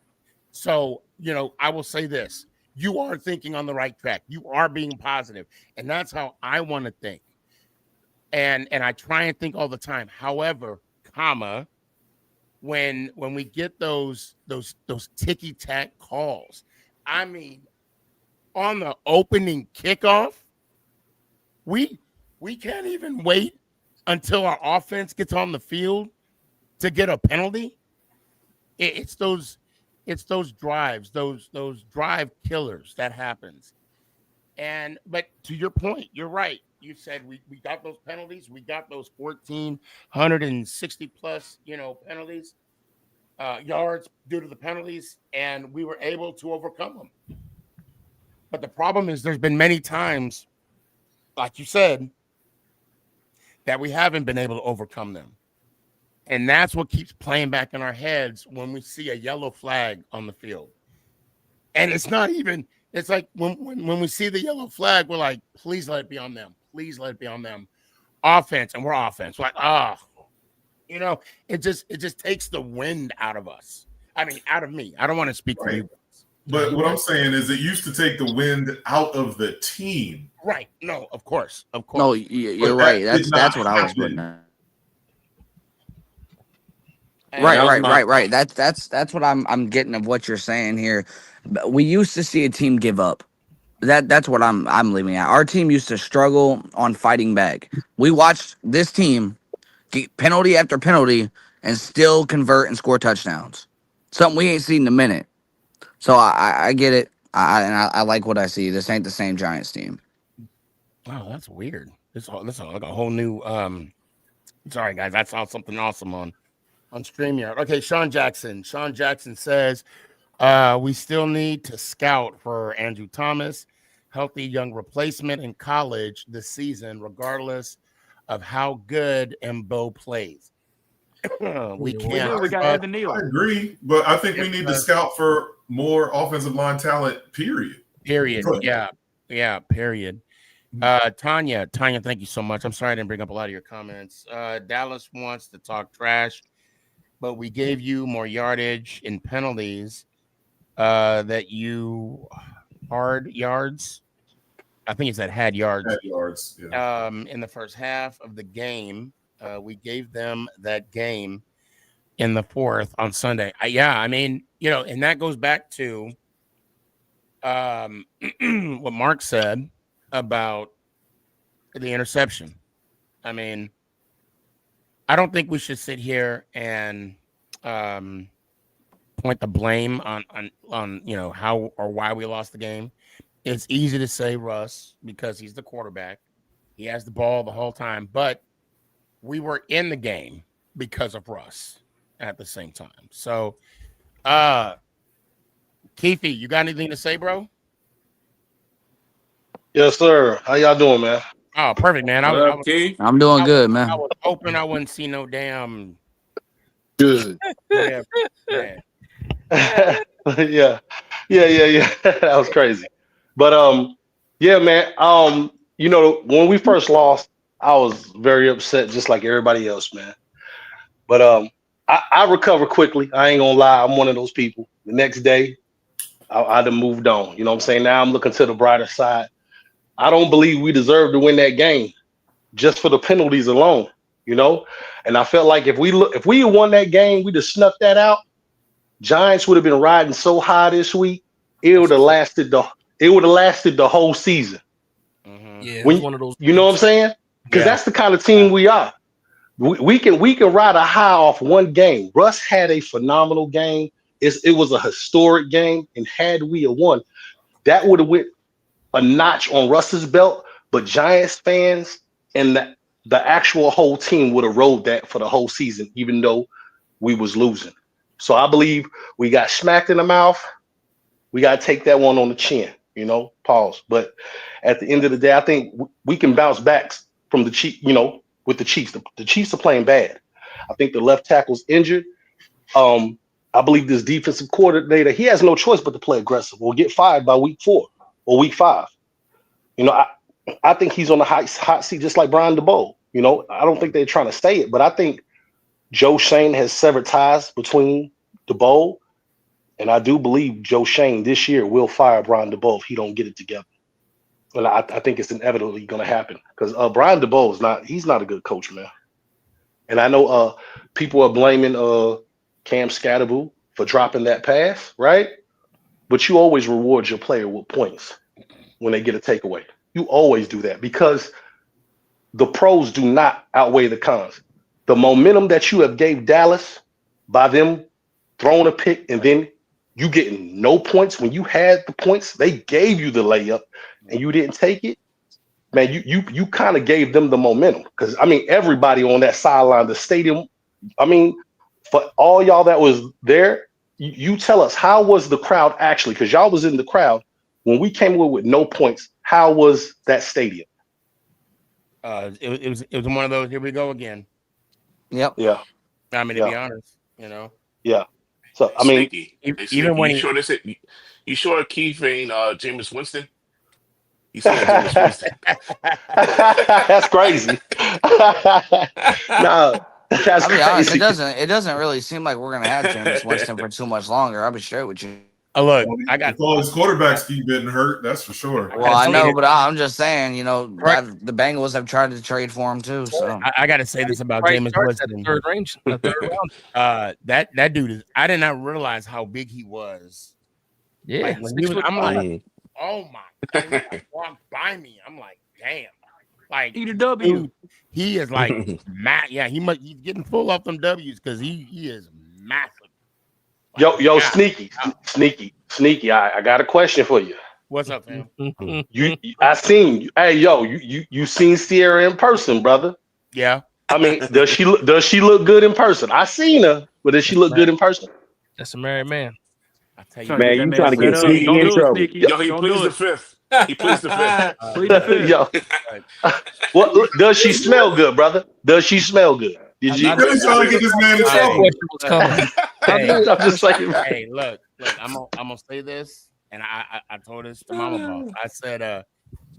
So, I will say this. You are thinking on the right track. You are being positive. And that's how I want to think. And I try and think all the time. However, when we get those ticky-tack calls, I mean, on the opening kickoff, we can't even wait until our offense gets on the field to get a penalty. It's those drives, those drive killers that happens. But to your point, you're right. You said we got those penalties. We got those 1,460 plus, penalties, yards due to the penalties, and we were able to overcome them. But the problem is there's been many times, like you said, that we haven't been able to overcome them. And that's what keeps playing back in our heads when we see a yellow flag on the field. And it's not even, it's like when we see the yellow flag, we're like, please let it be on them. Please let it be on them. Offense, and we're offense. We're like, it just takes the wind out of us. I mean, out of me. I don't want to speak for you. But what I'm saying is it used to take the wind out of the team. Right. No, of course. No, you're right. That's what I was putting at. Right. That's what I'm getting of what you're saying here. We used to see a team give up. That's what I'm leaving at. Our team used to struggle on fighting back. We watched this team get penalty after penalty and still convert and score touchdowns. Something we ain't seen in a minute. So I get it. I like what I see. This ain't the same Giants team. Wow, that's weird. This is like a whole new. Sorry guys, I saw something awesome on StreamYard. Okay, Sean Jackson. Sean Jackson says, we still need to scout for Andrew Thomas, healthy young replacement in college this season, regardless of how good Mbo plays. We can't. We got Evan Neal. I agree, but I think we need to scout for more offensive line talent. Period. Yeah. Period. Tanya, thank you so much. I'm sorry I didn't bring up a lot of your comments. Dallas wants to talk trash, but we gave you more yardage in penalties. That you hard yards. I think it's that had yards. Had yards. Yeah. In the first half of the game, we gave them that game in the fourth on Sunday. I mean, and that goes back to what Mark said about the interception. I mean, I don't think we should sit here and point the blame on how or why we lost the game. It's easy to say Russ because he's the quarterback. He has the ball the whole time, but we were in the game because of Russ at the same time. So, Keefe, you got anything to say, bro? Yes, sir. How y'all doing, man? Oh, perfect, man. I'm doing good, man. I was hoping I wouldn't see no damn good. Yeah. yeah. That was crazy. But yeah, man. When we first lost, I was very upset, just like everybody else, man. But I recover quickly. I ain't gonna lie. I'm one of those people. The next day, I'd have moved on. You know what I'm saying? Now I'm looking to the brighter side. I don't believe we deserve to win that game just for the penalties alone, And I felt like if we had won that game, we'd have snuck that out. Giants would have been riding so high this week, it would have lasted the whole season. Mm-hmm. Yeah, one of those. You know what I'm saying? Because that's the kind of team we are. We can ride a high off one game. Russ had a phenomenal game. It was a historic game, and had we have won, that would have went a notch on Russ's belt. But Giants fans and the actual whole team would have rode that for the whole season, even though we was losing. So I believe we got smacked in the mouth. We got to take that one on the chin, pause. But at the end of the day, I think we can bounce back from the Chiefs, with the Chiefs. The Chiefs are playing bad. I think the left tackle's injured. I believe this defensive coordinator, he has no choice but to play aggressive or get fired by week 4 or week 5. I think he's on the hot seat just like Brian DeBoer. I don't think they're trying to stay it, but I think Joe Shane has severed ties between DeBoer, and I do believe Joe Shane this year will fire Brian DeBoer if he don't get it together. And I think it's inevitably going to happen because Brian DeBoer he's not a good coach, man. And I know people are blaming Cam Scatterboo for dropping that pass, right? But you always reward your player with points when they get a takeaway. You always do that because the pros do not outweigh the cons. The momentum that you have gave Dallas by them throwing a pick and then you getting no points when you had the points, they gave you the layup and you didn't take it. Man, you kind of gave them the momentum because everybody on that sideline, the stadium. For all y'all that was there, you tell us how was the crowd actually? Because y'all was in the crowd when we came away with no points. How was that stadium? It was one of those. Here we go again. Yep. Yeah. To be honest, Yeah. So Sneaky. even when you sure Keith ain't Jameis Winston? He's saying Jameis Winston. That's crazy. No, that's I'll be honest. crazy. It doesn't really seem like we're gonna have Jameis Winston for too much longer. I'll be straight with you. Look, I if all his quarterbacks keep getting hurt, that's for sure. Well, I know, but I'm just saying, the Bengals have tried to trade for him too. So I got to say this about Jameis Winston. Third round. That dude is. I did not realize how big he was. Yeah, like when he was, I'm like, oh my! God, he walked by me. I'm like, damn. Like eat a W. Dude, he is like mad. Yeah, he's getting full off them W's because he is massive. Like, Yo, sneaky. I got a question for you. What's up, man? I seen you. Hey, yo, you seen Sierra in person, brother? Yeah. Does she look good in person? I seen her, but does she look good in person? That's a married man. I tell you, Man, you trying to get Sneaky in trouble? Yo, he pleads the fifth. He pleads the fifth. Yo, what does she smell good, brother? Does she smell good? Did you? Really trying to get this man in trouble. Hey, I'm just saying. Hey, look, I'm gonna say this, and I told this to Mama Boss. I said,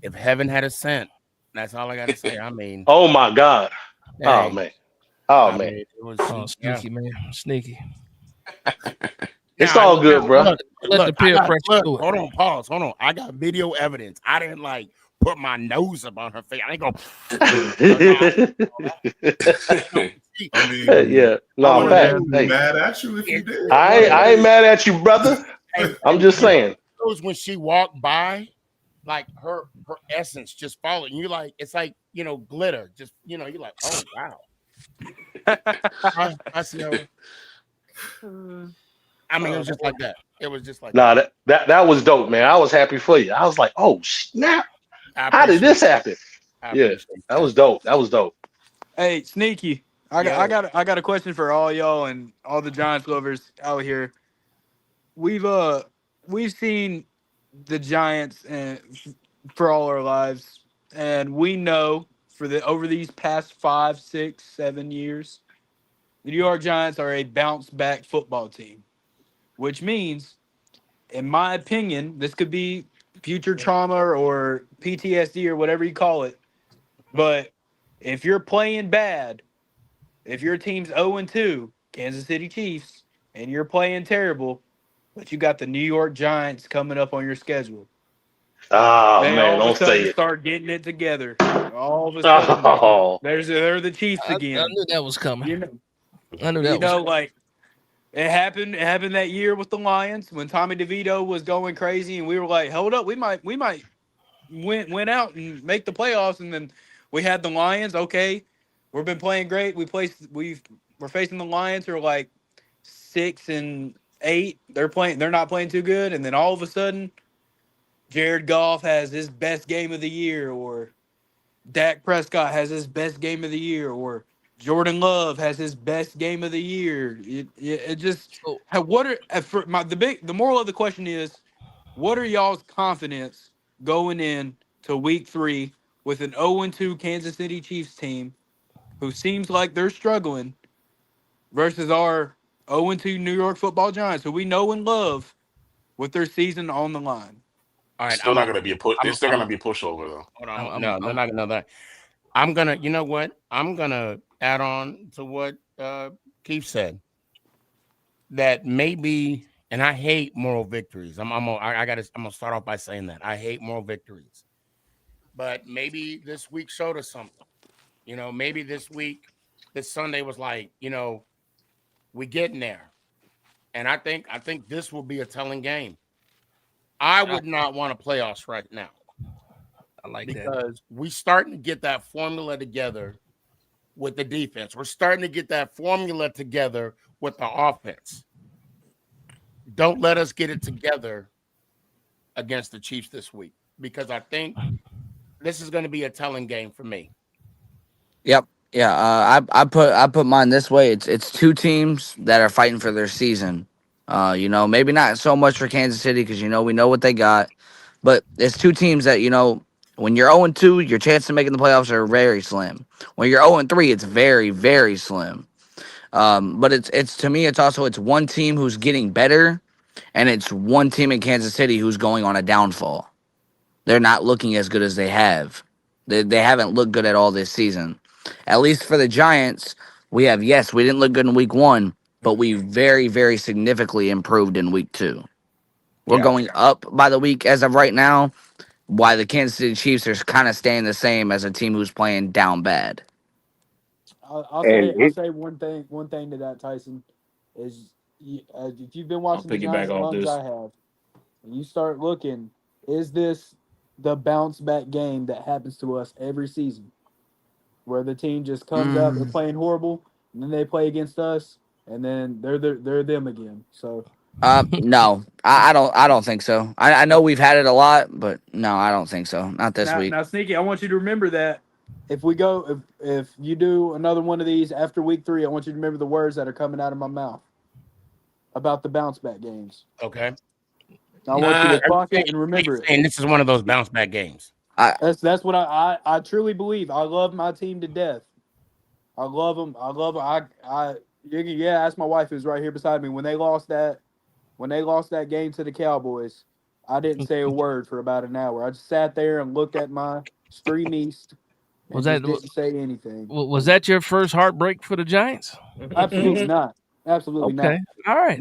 if heaven had a cent, that's all I gotta say. Oh my God. Hey, Oh man. Oh man. It was sneaky, man. Sneaky. It's all good, bro. Let the peer pressure do it. Hold on, pause. Hold on. I got video evidence. I didn't put my nose up on her face. I ain't gonna. Yeah. No, I'm mad at you if you did. I ain't mad at you, brother. I'm just saying. It was when she walked by, like her essence just followed. You it's like glitter. Just you're like, oh wow. I see how. It was just like that. It was just like that was dope, man. I was happy for you. I was like, oh snap! How did this happen? Yeah, that was dope. That was dope. Hey, Sneaky, I got a question for all y'all and all the Giants lovers out here. We've seen the Giants for all our lives, and we know over these past 5, 6, 7 years, the New York Giants are a bounce back football team, which means, in my opinion, this could be future trauma or PTSD or whatever you call it. But if you're playing bad, if your team's 0-2, Kansas City Chiefs, and you're playing terrible, but you got the New York Giants coming up on your schedule. Oh they man, all of don't a sudden say it. start getting it together. All of a sudden, they're the Chiefs again. I knew that was coming. I knew that. It happened. It happened that year with the Lions when Tommy DeVito was going crazy, and we were like, "Hold up, we might win out and make the playoffs." And then we had the Lions. Okay, we've been playing great. We're facing the Lions who are like 6-8. They're not playing too good. And then all of a sudden, Jared Goff has his best game of the year, or Dak Prescott has his best game of the year, or Jordan Love has his best game of the year. The moral of the question is, what are y'all's confidence going in to week 3 with an 0-2 Kansas City Chiefs team who seems like they're struggling, versus our 0-2 New York Football Giants, who we know and love, with their season on the line. All right, Still not gonna be a put. It's still I'm gonna be a pushover though. hold on. No, they're not gonna know that. I'm gonna, you know what? I'm gonna add on to what Keith said. That maybe, and I hate moral victories. I'm gonna start off by saying that I hate moral victories. But maybe this week showed us something. Maybe this Sunday was like, we getting there. And I think this will be a telling game. I would not want to playoffs right now. I like that. Because we starting to get that formula together with the defense. We're starting to get that formula together with the offense. Don't let us get it together against the Chiefs this week, because I think this is going to be a telling game for me. Yep. Yeah. I put mine this way. It's two teams that are fighting for their season. Maybe not so much for Kansas City because we know what they got, but it's two teams that when you're 0-2, your chance of making the playoffs are very slim. When you're 0-3, it's very very slim. But it's to me, it's one team who's getting better, and it's one team in Kansas City who's going on a downfall. They're not looking as good as they have. They haven't looked good at all this season. At least for the Giants, we didn't look good in week 1, but we very, very significantly improved in week 2. We're going up by the week as of right now, while the Kansas City Chiefs are kind of staying the same as a team who's playing down bad. I'll say one thing to that, Tyson, is if you've been I'll watching the piggyback Giants as off long as this. I have, and you start looking, is this the bounce back game that happens to us every season, where the team just comes out, they're playing horrible, and then they play against us, and then they're them again. So No, I don't think so. I know we've had it a lot, but no, I don't think so. Not this week. Now, Sneaky, I want you to remember that if you do another one of these after week 3, I want you to remember the words that are coming out of my mouth about the bounce back games. Okay. I want you to clock it Saying, and remember it. saying this is one of those bounce back games. That's what I truly believe. I love my team to death. I love them. I love them. Yeah. Ask my wife who's right here beside me. When they lost that game to the Cowboys, I didn't say a word for about an hour. I just sat there and looked at my Stream East and didn't say anything. Was that your first heartbreak for the Giants? Absolutely not. Absolutely not. Okay. All right.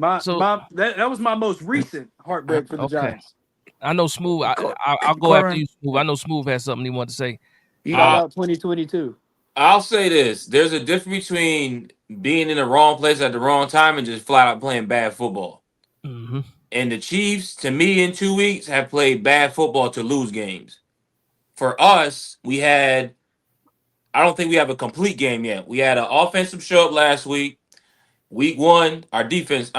That was my most recent heartbreak for the Giants. I know Smooth. I'll go after you, Smooth. I know Smooth has something he wanted to say. Shout out 2022. I'll say this: there's a difference between being in the wrong place at the wrong time and just flat out playing bad football. Mm-hmm. And the Chiefs, to me, in 2 weeks, have played bad football to lose games. For us, I don't think we have a complete game yet. We had an offensive show up last week. Week 1, our offense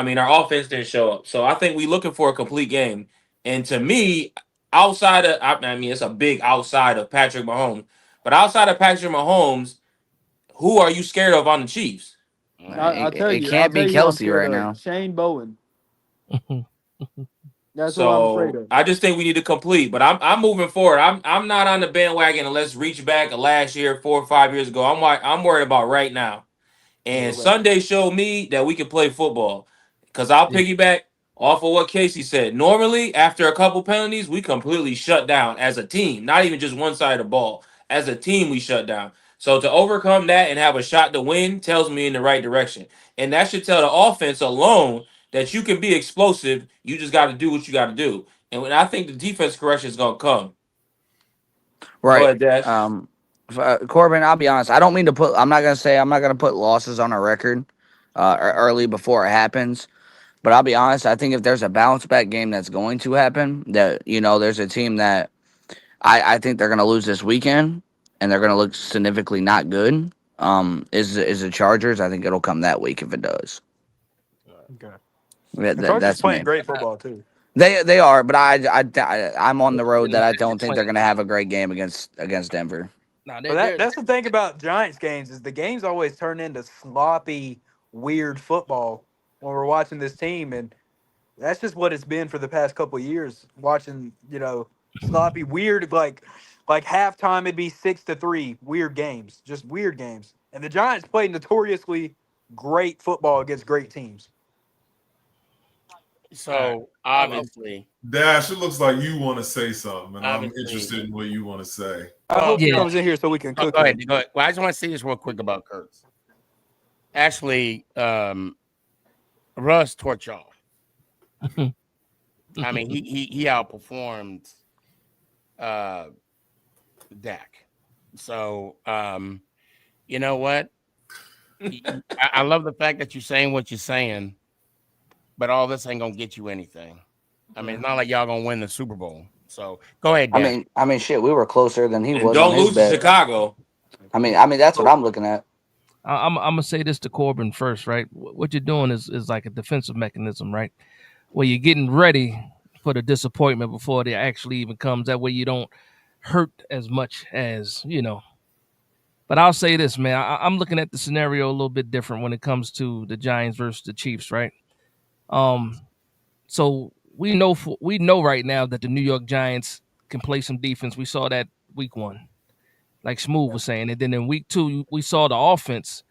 didn't show up. So I think we're looking for a complete game. And to me, it's a big outside of Patrick Mahomes. But outside of Patrick Mahomes, who are you scared of on the Chiefs? I'll tell you. It can't be Kelsey right now. Shane Bowen. That's what I'm afraid of. I just think we need to complete. But I'm moving forward. I'm not on the bandwagon and let's reach back last year, 4 or 5 years ago. I'm worried about right now. And Sunday showed me that we can play football. Because I'll piggyback off of what Casey said. Normally, after a couple penalties, we completely shut down as a team. Not even just one side of the ball. As a team, we shut down. So to overcome that and have a shot to win tells me in the right direction. And that should tell the offense alone that you can be explosive. You just got to do what you got to do. And when I think the defense correction is going to come. Right. Go ahead, Dash. Corbin, I'll be honest. I'm not gonna put losses on a record early before it happens. But I'll be honest. I think if there's a bounce back game that's going to happen, that there's a team that I think they're gonna lose this weekend, and they're gonna look significantly not good. Is the Chargers? I think it'll come that week if it does. Okay. That's playing me. great football too. They are, but I'm on the road that I don't think they're gonna have a great game against Denver. That's the thing about Giants games is the games always turn into sloppy, weird football when we're watching this team, and that's just what it's been for the past couple of years. Watching, sloppy, weird, like halftime it'd be 6-3, weird games, just weird games. And the Giants played notoriously great football against great teams. So obviously, Dash, it looks like you want to say something, and I'm obviously, interested in what you want to say. I hope he comes in here so we can cook Go ahead. him. Go ahead. Well, I just want to say this real quick about Kurtz. Actually, Russ torched y'all. I mean, he outperformed Dak. So you know what? I love the fact that you're saying what you're saying, but all this ain't gonna get you anything. I mean, it's not like y'all gonna win the Super Bowl. So go ahead, Dan. I mean, shit, we were closer than he And was on don't his lose to bet. Chicago. I mean, that's what I'm looking at. I'm gonna say this to Corbin first, right? What you're doing is like a defensive mechanism, right? Where you're getting ready for the disappointment before it actually even comes. That way you don't hurt as much as, you know. But I'll say this, man. I'm looking at the scenario a little bit different when it comes to the Giants versus the Chiefs, right? So we know right now that the New York Giants can play some defense. We saw that week 1, like Smooth was saying, and then in week 2 we saw the offense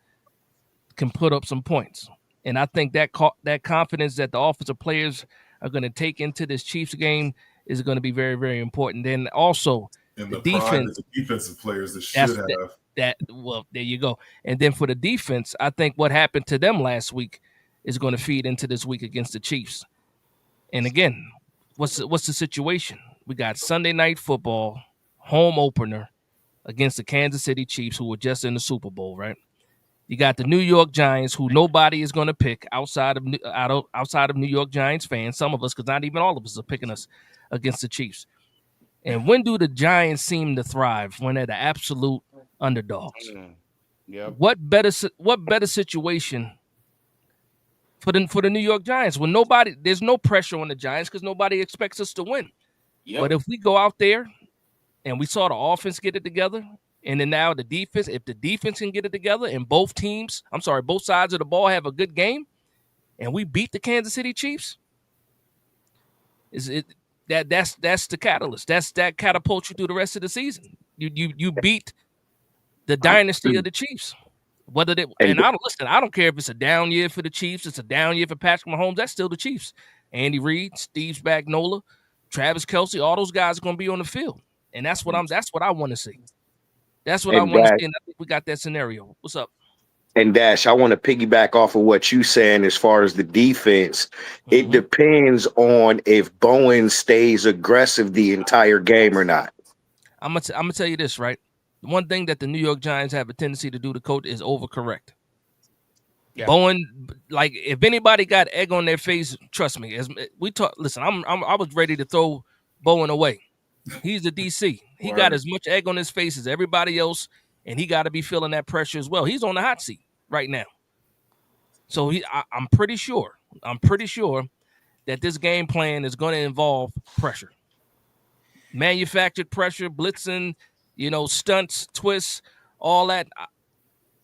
can put up some points. And I think that that confidence that the offensive players are going to take into this Chiefs game is going to be very, very important. Then also And the the pride defense. of the defensive players that should have. Well, there you go. And then for the defense, I think what happened to them last week is going to feed into this week against the Chiefs. And again, what's the situation? We got Sunday Night Football home opener against the Kansas City Chiefs, who were just in the Super Bowl, right? You got the New York Giants, who nobody is going to pick outside of New York Giants fans. Some of us, because not even all of us are picking us against the Chiefs. And when do the Giants seem to thrive? When they're the absolute underdogs. Yep. What better situation for the New York Giants when there's no pressure on the Giants because nobody expects us to win. Yep. But if we go out there and we saw the offense get it together, and then now the defense, if the defense can get it together and both sides of the ball have a good game, and we beat the Kansas City Chiefs, that's the catalyst. That catapults you through the rest of the season. You beat the dynasty of the Chiefs. I don't care if it's a down year for the Chiefs, it's a down year for Patrick Mahomes. That's still the Chiefs. Andy Reid, Steve Spagnuolo, Travis Kelce, all those guys are going to be on the field, and that's what I want to see. That's what I want to see, and I think we got that scenario. What's up? And Dash, I want to piggyback off of what you saying as far as the defense. It depends on if Bowen stays aggressive the entire game or not. I'm gonna tell you this, right? One thing that the New York Giants have a tendency to do to coach is overcorrect. Yeah. Bowen, like if anybody got egg on their face, trust me. As we talk, listen, I was ready to throw Bowen away. He's the DC. He got as much egg on his face as everybody else, and he got to be feeling that pressure as well. He's on the hot seat right now. So I'm pretty sure that this game plan is going to involve pressure, manufactured pressure, blitzing, stunts, twists, all that.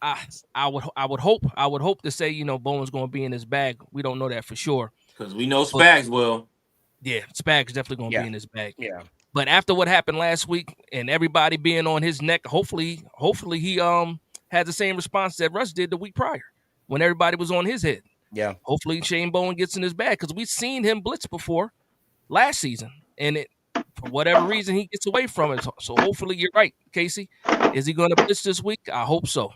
I would hope to say, Bowen's going to be in his bag. We don't know that for sure because we know Spags will. Yeah, Spags definitely going to be in his bag. Yeah. But after what happened last week and everybody being on his neck, hopefully he had the same response that Russ did the week prior when everybody was on his head. Yeah. Hopefully Shane Bowen gets in his bag because we've seen him blitz before last season, and for whatever reason he gets away from it. So hopefully you're right, Casey. Is he going to blitz this week? I hope so.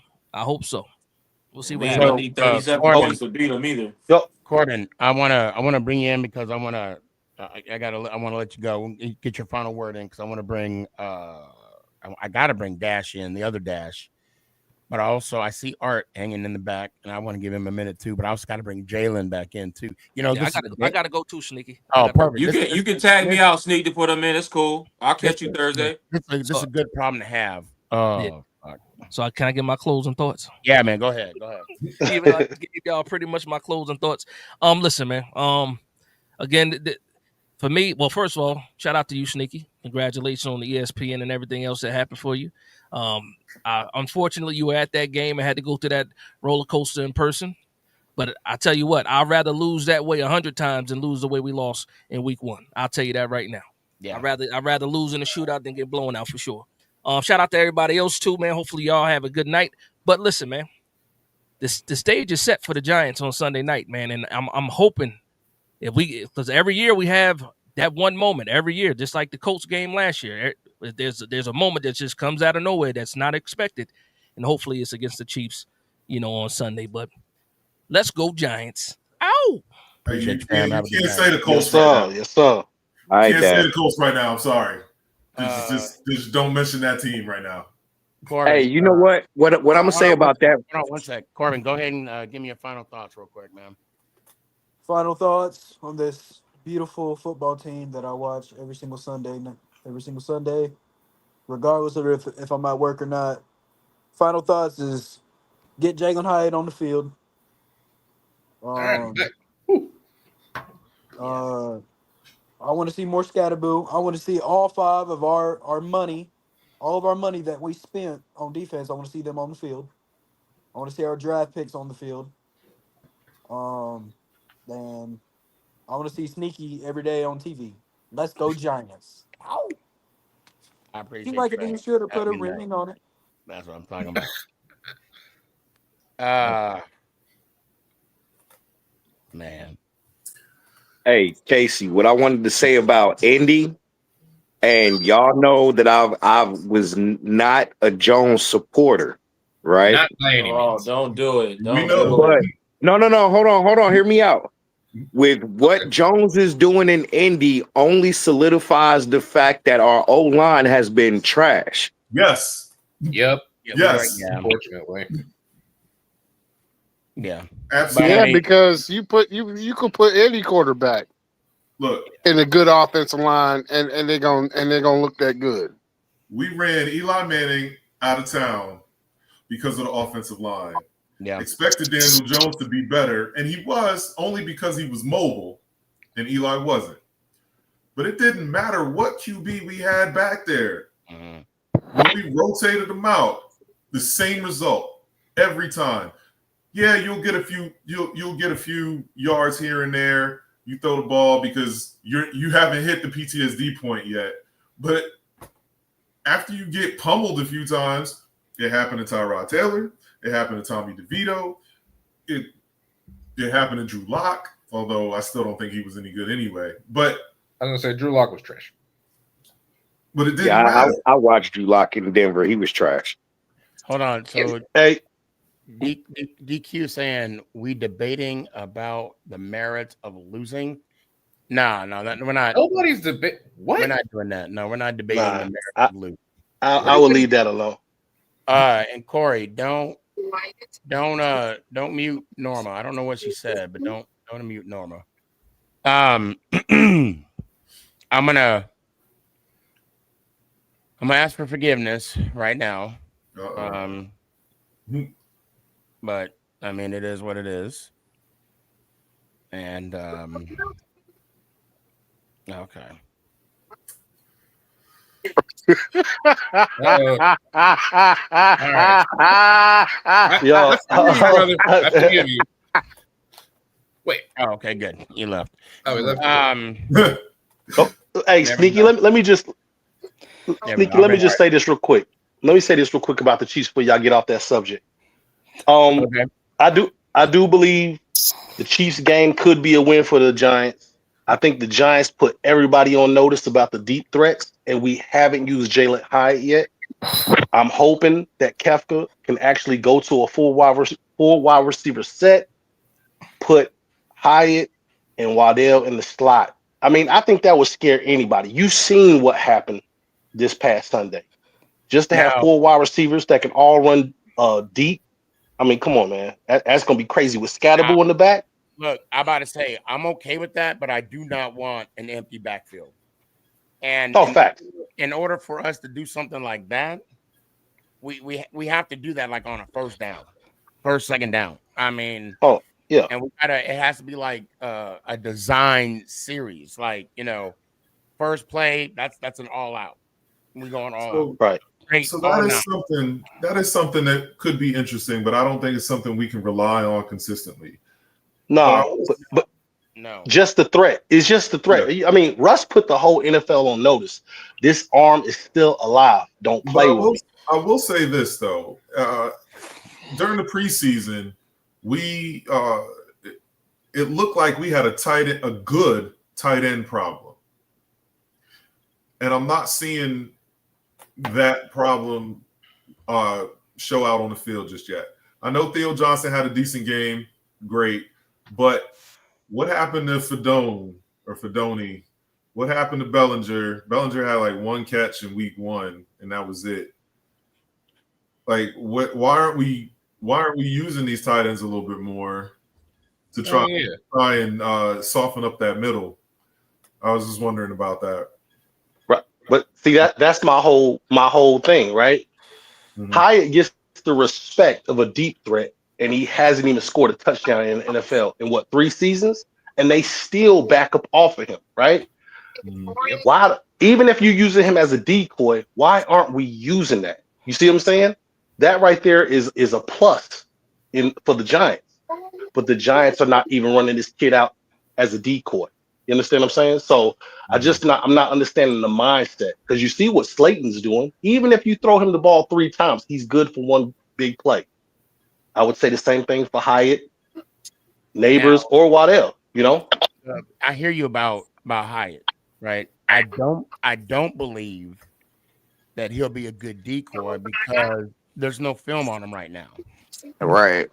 We'll see what happens. Need 37 points to beat him either. Yo, Corbin, I wanna bring you in because I wanna let you go. Get your final word in because I want to bring I gotta bring Dash in, the other Dash. But I see Art hanging in the back, and I want to give him a minute too. But I also got to bring Jalen back in too. I gotta go too, Sneaky. Oh, perfect. You can tag me out, Sneak, to put him in. It's cool. I'll catch you Thursday. This is a good problem to have. So can I get my closing thoughts? Yeah, man. Go ahead. Give y'all pretty much my closing thoughts. Listen, man. Again, for me, well, first of all, shout out to you, Sneaky. Congratulations on the ESPN and everything else that happened for you. Unfortunately, you were at that game and had to go through that roller coaster in person. But I tell you what, I'd rather lose that way 100 times than lose the way we lost in week 1. I'll tell you that right now. Yeah. I'd rather lose in a shootout than get blown out for sure. Shout out to everybody else too, man. Hopefully y'all have a good night. But listen, man, the stage is set for the Giants on Sunday night, man. And I'm hoping because every year we have that one moment every year, just like the Colts game last year. There's a moment that just comes out of nowhere that's not expected, and hopefully it's against the Chiefs, on Sunday. But let's go Giants! Ow! Hey, you Appreciate you, fam. Have a good can't night. say the Colts Yes, right sir. now. Yes, sir. All right, Can't say Dad. the Colts right now. I'm sorry. Uh, Just don't mention that team right now. Corbin, Hey, you know what? What I'm gonna say about that? Hold on one sec. Corbin, go ahead and give me your final thoughts real quick, man. Final thoughts on this beautiful football team that I watch every single Sunday, regardless of if I'm at work or not. Final thoughts is get Jalen Hyatt on the field. I want to see more Scatterboo. I want to see all five of our money, all of our money that we spent on defense. I want to see them on the field. I want to see our draft picks on the field. And I want to see Sneaky every day on TV. Let's go Giants. Ow. I appreciate Seemed like you, a fam. should have Have put a a good night. ring on it. That's what I'm talking about. Man. Hey, Casey, what I wanted to say about Indy, and y'all know that I was not a Jones supporter, right? Not by any Oh, means. don't do it. We Don't know. do But it. no, hold on, hear me out. With what Jones is doing in Indy, only solidifies the fact that our O line has been trash. Yes. Yep. Yes. Yeah. Unfortunately. Yeah. Absolutely. But, I Yeah, mean, because you could put any quarterback Look, in a good offensive line, and they're gonna look that good. we ran Eli Manning out of town because of the offensive line. yeah. Expected Daniel Jones to be better, and he was only because he was mobile, and Eli wasn't. But it didn't matter what QB we had back there. Mhm. When we rotated them out, the same result every time. Yeah, you'll get a few yards here and there. You throw the ball because you haven't hit the PTSD point yet. But after you get pummeled a few times, it happened to Tyrod Taylor, it happened to Tommy DeVito, it happened to Drew Lock, although I still don't think he was any good anyway. But I was gonna say Drew Lock was trash. But it didn't matter. I watched Drew Lock in Denver. He was trash. Hold on. So Hey, DQ saying we debating about the merits of losing. No, we're not. Nobody's debate. What? We're not doing that. No, we're not debating the merits of losing. I will leave that alone. And Corey, don't mute Norma. I don't know what she said, but don't mute Norma. I'm gonna ask for forgiveness right now. But I mean, it is what it is. And okay. Yo, I forgive you. Wait. Oh, okay, good. You left. Oh, he left. Hey, Sneaky, let me just say this real quick. Let me say this real quick about the Chiefs before y'all get off that subject. Okay. I do believe the Chiefs game could be a win for the Giants. I think the Giants put everybody on notice about the deep threats, and we haven't used Jalen Hyatt yet. I'm hoping that Kefka can actually go to a full wide receiver set, put Hyatt and Waddell in the slot. I mean, I think that would scare anybody. You've seen what happened this past Sunday. Just to have 4 wide receivers that can all run deep. I mean, come on, man. That's going to be crazy with Scatterboo in the back. Look, I'm about to say I'm okay with that, but I do not want an empty backfield. And fact. In order for us to do something like that, we have to do that like on a first, second down. I mean, yeah. And it has to be like a design series, like first play. That's an all out. We going all out. Right. So that is something that could be interesting, but I don't think it's something we can rely on consistently. No, but no, just the threat. It's just the threat. Yeah. I mean, Russ put the whole NFL on notice. This arm is still alive. Don't play with it. I will say this though. During the preseason, we it looked like we had a good tight end problem, and I'm not seeing that problem show out on the field just yet. I know Theo Johnson had a decent game, great, but what happened to Fedoni? What happened to Bellinger? Bellinger had like one catch in week 1, and that was it. Like, why aren't we using these tight ends a little bit more to try and soften up that middle? I was just wondering about that. Right. But see that's my whole thing, right? Mm-hmm. Hyatt gets the respect of a deep threat, and he hasn't even scored a touchdown in the NFL in 3 seasons, and they still back up off of him, right? Mm-hmm. Why, even if you're using him as a decoy, why aren't we using that? You see what I'm saying? That right there is a plus for the Giants. But the Giants are not even running this kid out as a decoy. You understand what I'm saying? So I'm not understanding the mindset, because you see what Slayton's doing. Even if you throw him the ball 3 times, he's good for one big play. I would say the same thing for Hyatt, Neighbors, or Waddell. You know, I hear you about Hyatt, right? I don't believe that he'll be a good decoy because there's no film on him right now. Right.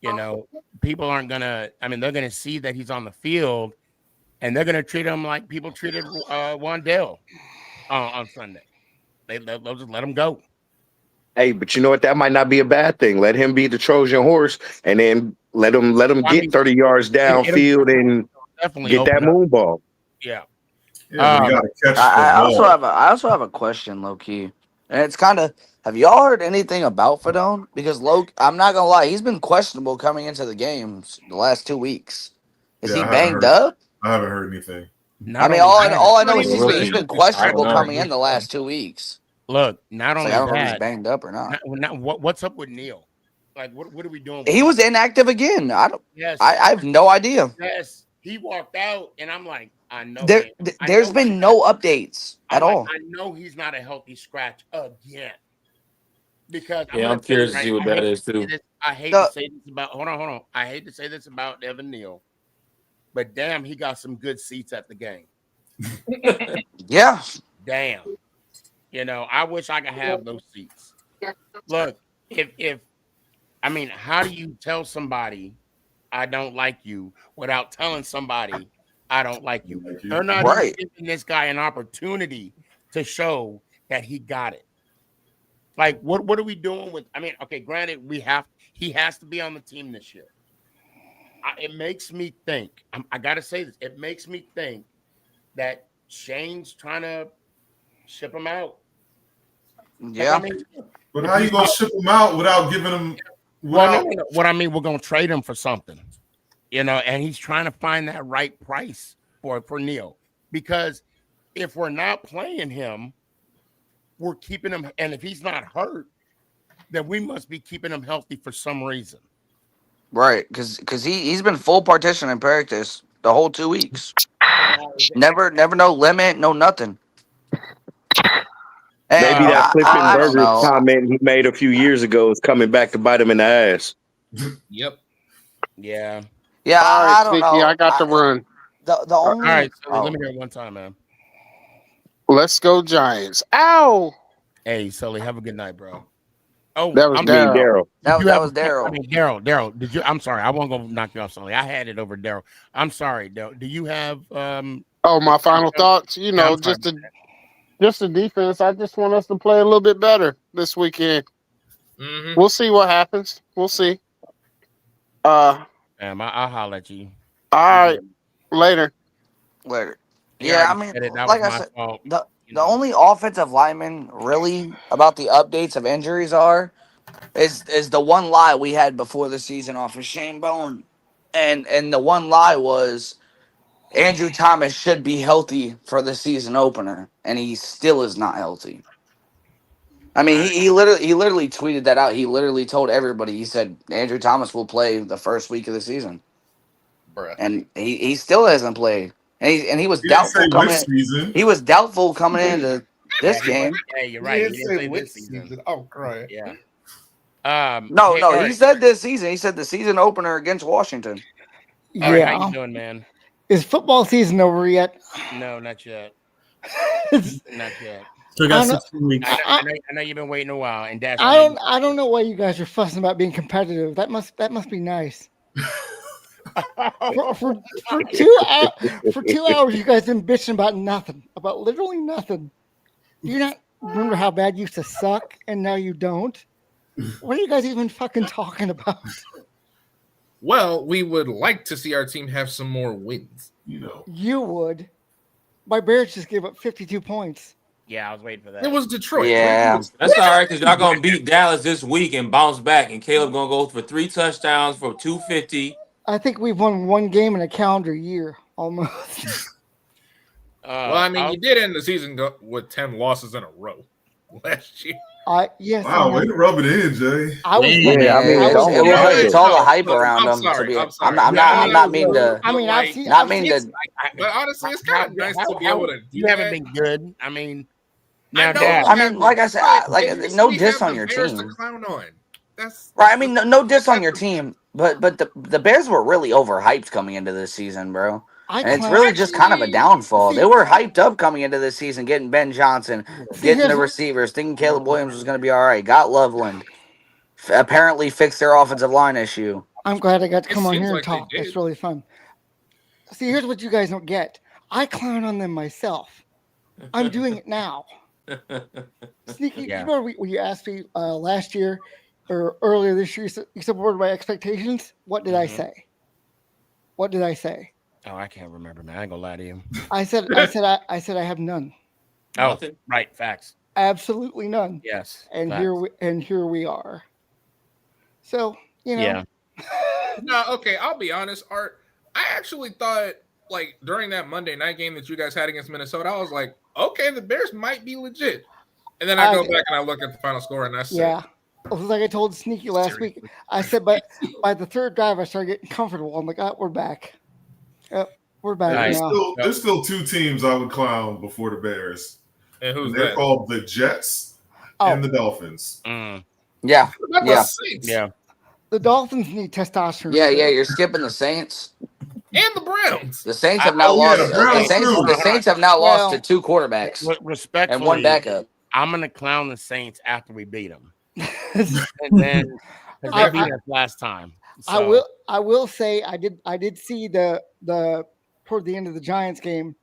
You know, people aren't gonna. I mean, they're gonna see that he's on the field, and they're gonna treat him like people treated Wandell on Sunday. They'll just let him go. Hey, but you know what? That might not be a bad thing. Let him be the Trojan horse, and then let him get 30 yards downfield and definitely get that open up. moon ball. Yeah. Yeah, you gotta catch the I ball. also have a question, low key, and it's kind of. Have y'all heard anything about Fedone? Because I'm not gonna lie, he's been questionable coming into the games the last 2 weeks. Is he banged up? I haven't heard anything. I mean, all I know is he's Rookie. been I questionable don't coming know. in the last 2 weeks. Look, not It's only like, I don't know if he's that, banged up or not. what's up with Neil? Like, what are we doing? He was inactive again. Yes. I have no idea. Yes, he walked out, and I'm like, I know. There's been no updates at all. I know he's not a healthy scratch again. Because I'm curious to see what that is too. I hate to say this about. Hold on. I hate to say this about Evan Neal, but damn, he got some good seats at the game. Yeah. Damn. You know, I wish I could have those seats. Look, if I mean, how do you tell somebody I don't like you without telling somebody I don't like you? They're not even giving this guy an opportunity to show that he got it. Like, what are we doing with? I mean, okay, granted, he has to be on the team this year. It makes me think. I gotta say this. It makes me think that Shane's trying to ship him out. Yeah. I mean, but how you gonna ship him out without giving him? Well, no. What I mean, we're gonna trade him for something, you know. And he's trying to find that right price for Neil, because if we're not playing him, we're keeping him. And if he's not hurt, then we must be keeping him healthy for some reason. Right, because he's been full partition in practice the whole 2 weeks. Never no limit, no nothing. Maybe that flipping I don't burgers know. comment he made a few years ago is coming back to bite him in the ass. Yep. Yeah. Yeah, All right, I don't Sneaky, know. I got to run. The only. All right, so let me hear it one time, man. Let's go Giants. Ow. Hey, Sully, have a good night, bro. Oh, That was Daryl. That was Daryl. I mean, Daryl, did you? I'm sorry, I won't go knock you off, Sully. I had it over Daryl. I'm sorry, Daryl. Do you have? Oh, my final thoughts. You know, just the defense. I just want us to play a little bit better this weekend. Mm-hmm. We'll see what happens. We'll see. I'll holler at you. All right. Later. Yeah, I mean, like I said, the only offensive lineman really about the updates of injuries is the one lie we had before the season off of Shane Bone, and the one lie was Andrew Thomas should be healthy for the season opener, and he still is not healthy. I mean, he literally tweeted that out. He literally told everybody. He said Andrew Thomas will play the first week of the season. Bruh. And he still hasn't played. And he was He didn't doubtful say coming which in. season. He was doubtful coming into this game. Yeah, you're right. He didn't say which season. Oh, great. Yeah. No, hey, no, all he right. said this season. He said the season opener against Washington. All right, how Yeah. you doing, man? Is football season over yet? No, not yet. Not yet. Still I got don't know. 16 weeks. I know you've been waiting a while, and Dash, I know you. I don't know why you guys are fussing about being competitive. That must be nice. For 2 hours, you guys been bitching about nothing, about literally nothing. Do you not remember how bad you used to suck, and now you don't? What are you guys even fucking talking about? Well, we would like to see our team have some more wins. You would. My Bears just gave up 52 points. Yeah, I was waiting for that. It was Detroit. Yeah. That's all right, because y'all going to beat Dallas this week and bounce back. And Caleb going to go for 3 touchdowns for 250. I think we've won one game in a calendar year, almost. Well, I mean, you did end the season with 10 losses in a row last year. Yes. Wow, way to rub it in, Jay. I mean, it's all the hype around them. I'm not mean to. I mean, I've seen. But honestly, it's kind of nice to be able to do You that. haven't been good. I mean, I now, know Dash. I mean, like I said, no diss on your Bears team. to clown on. That's Right. I mean, no diss on your team, but the Bears were really overhyped coming into this season, bro. And it's really just kind of a downfall. They were hyped up coming into this season, getting Ben Johnson, getting the receivers, thinking Caleb Williams was going to be all right. Got Loveland. Apparently fixed their offensive line issue. I'm glad I got to come on seems here and like they talk. did. It's really fun. See, here's what you guys don't get. I clown on them myself. I'm doing it now. Sneaky, Yeah. you remember when you asked me last year or earlier this year, you said, what were my expectations? What did I say? What did I say? Oh, I can't remember, man. I ain't gonna lie to you. I said I have none. Oh, right, facts. Absolutely none. Yes, And facts. here we are. So, you know. Yeah. No, okay, I'll be honest, Art. I actually thought, like, during that Monday night game that you guys had against Minnesota, I was like, okay, the Bears might be legit. And then I go back and I look at the final score, and that's Yeah. It was like I told Sneaky last week. I said, but by the third drive, I started getting comfortable. I'm like, we're back. Yep, we're back now. There's still 2 teams I would clown before the Bears. And who's they're that? called the Jets and the Dolphins. Yeah. What about Yeah. the Saints? Yeah. The Dolphins need testosterone. Yeah, you're skipping the Saints. And the Browns. The Saints have now lost. The Saints have now lost to 2 quarterbacks Respectfully, and 1 backup. I'm gonna clown the Saints after we beat them, and then because they beat us last time. So. I will say I did see the toward the end of the Giants game,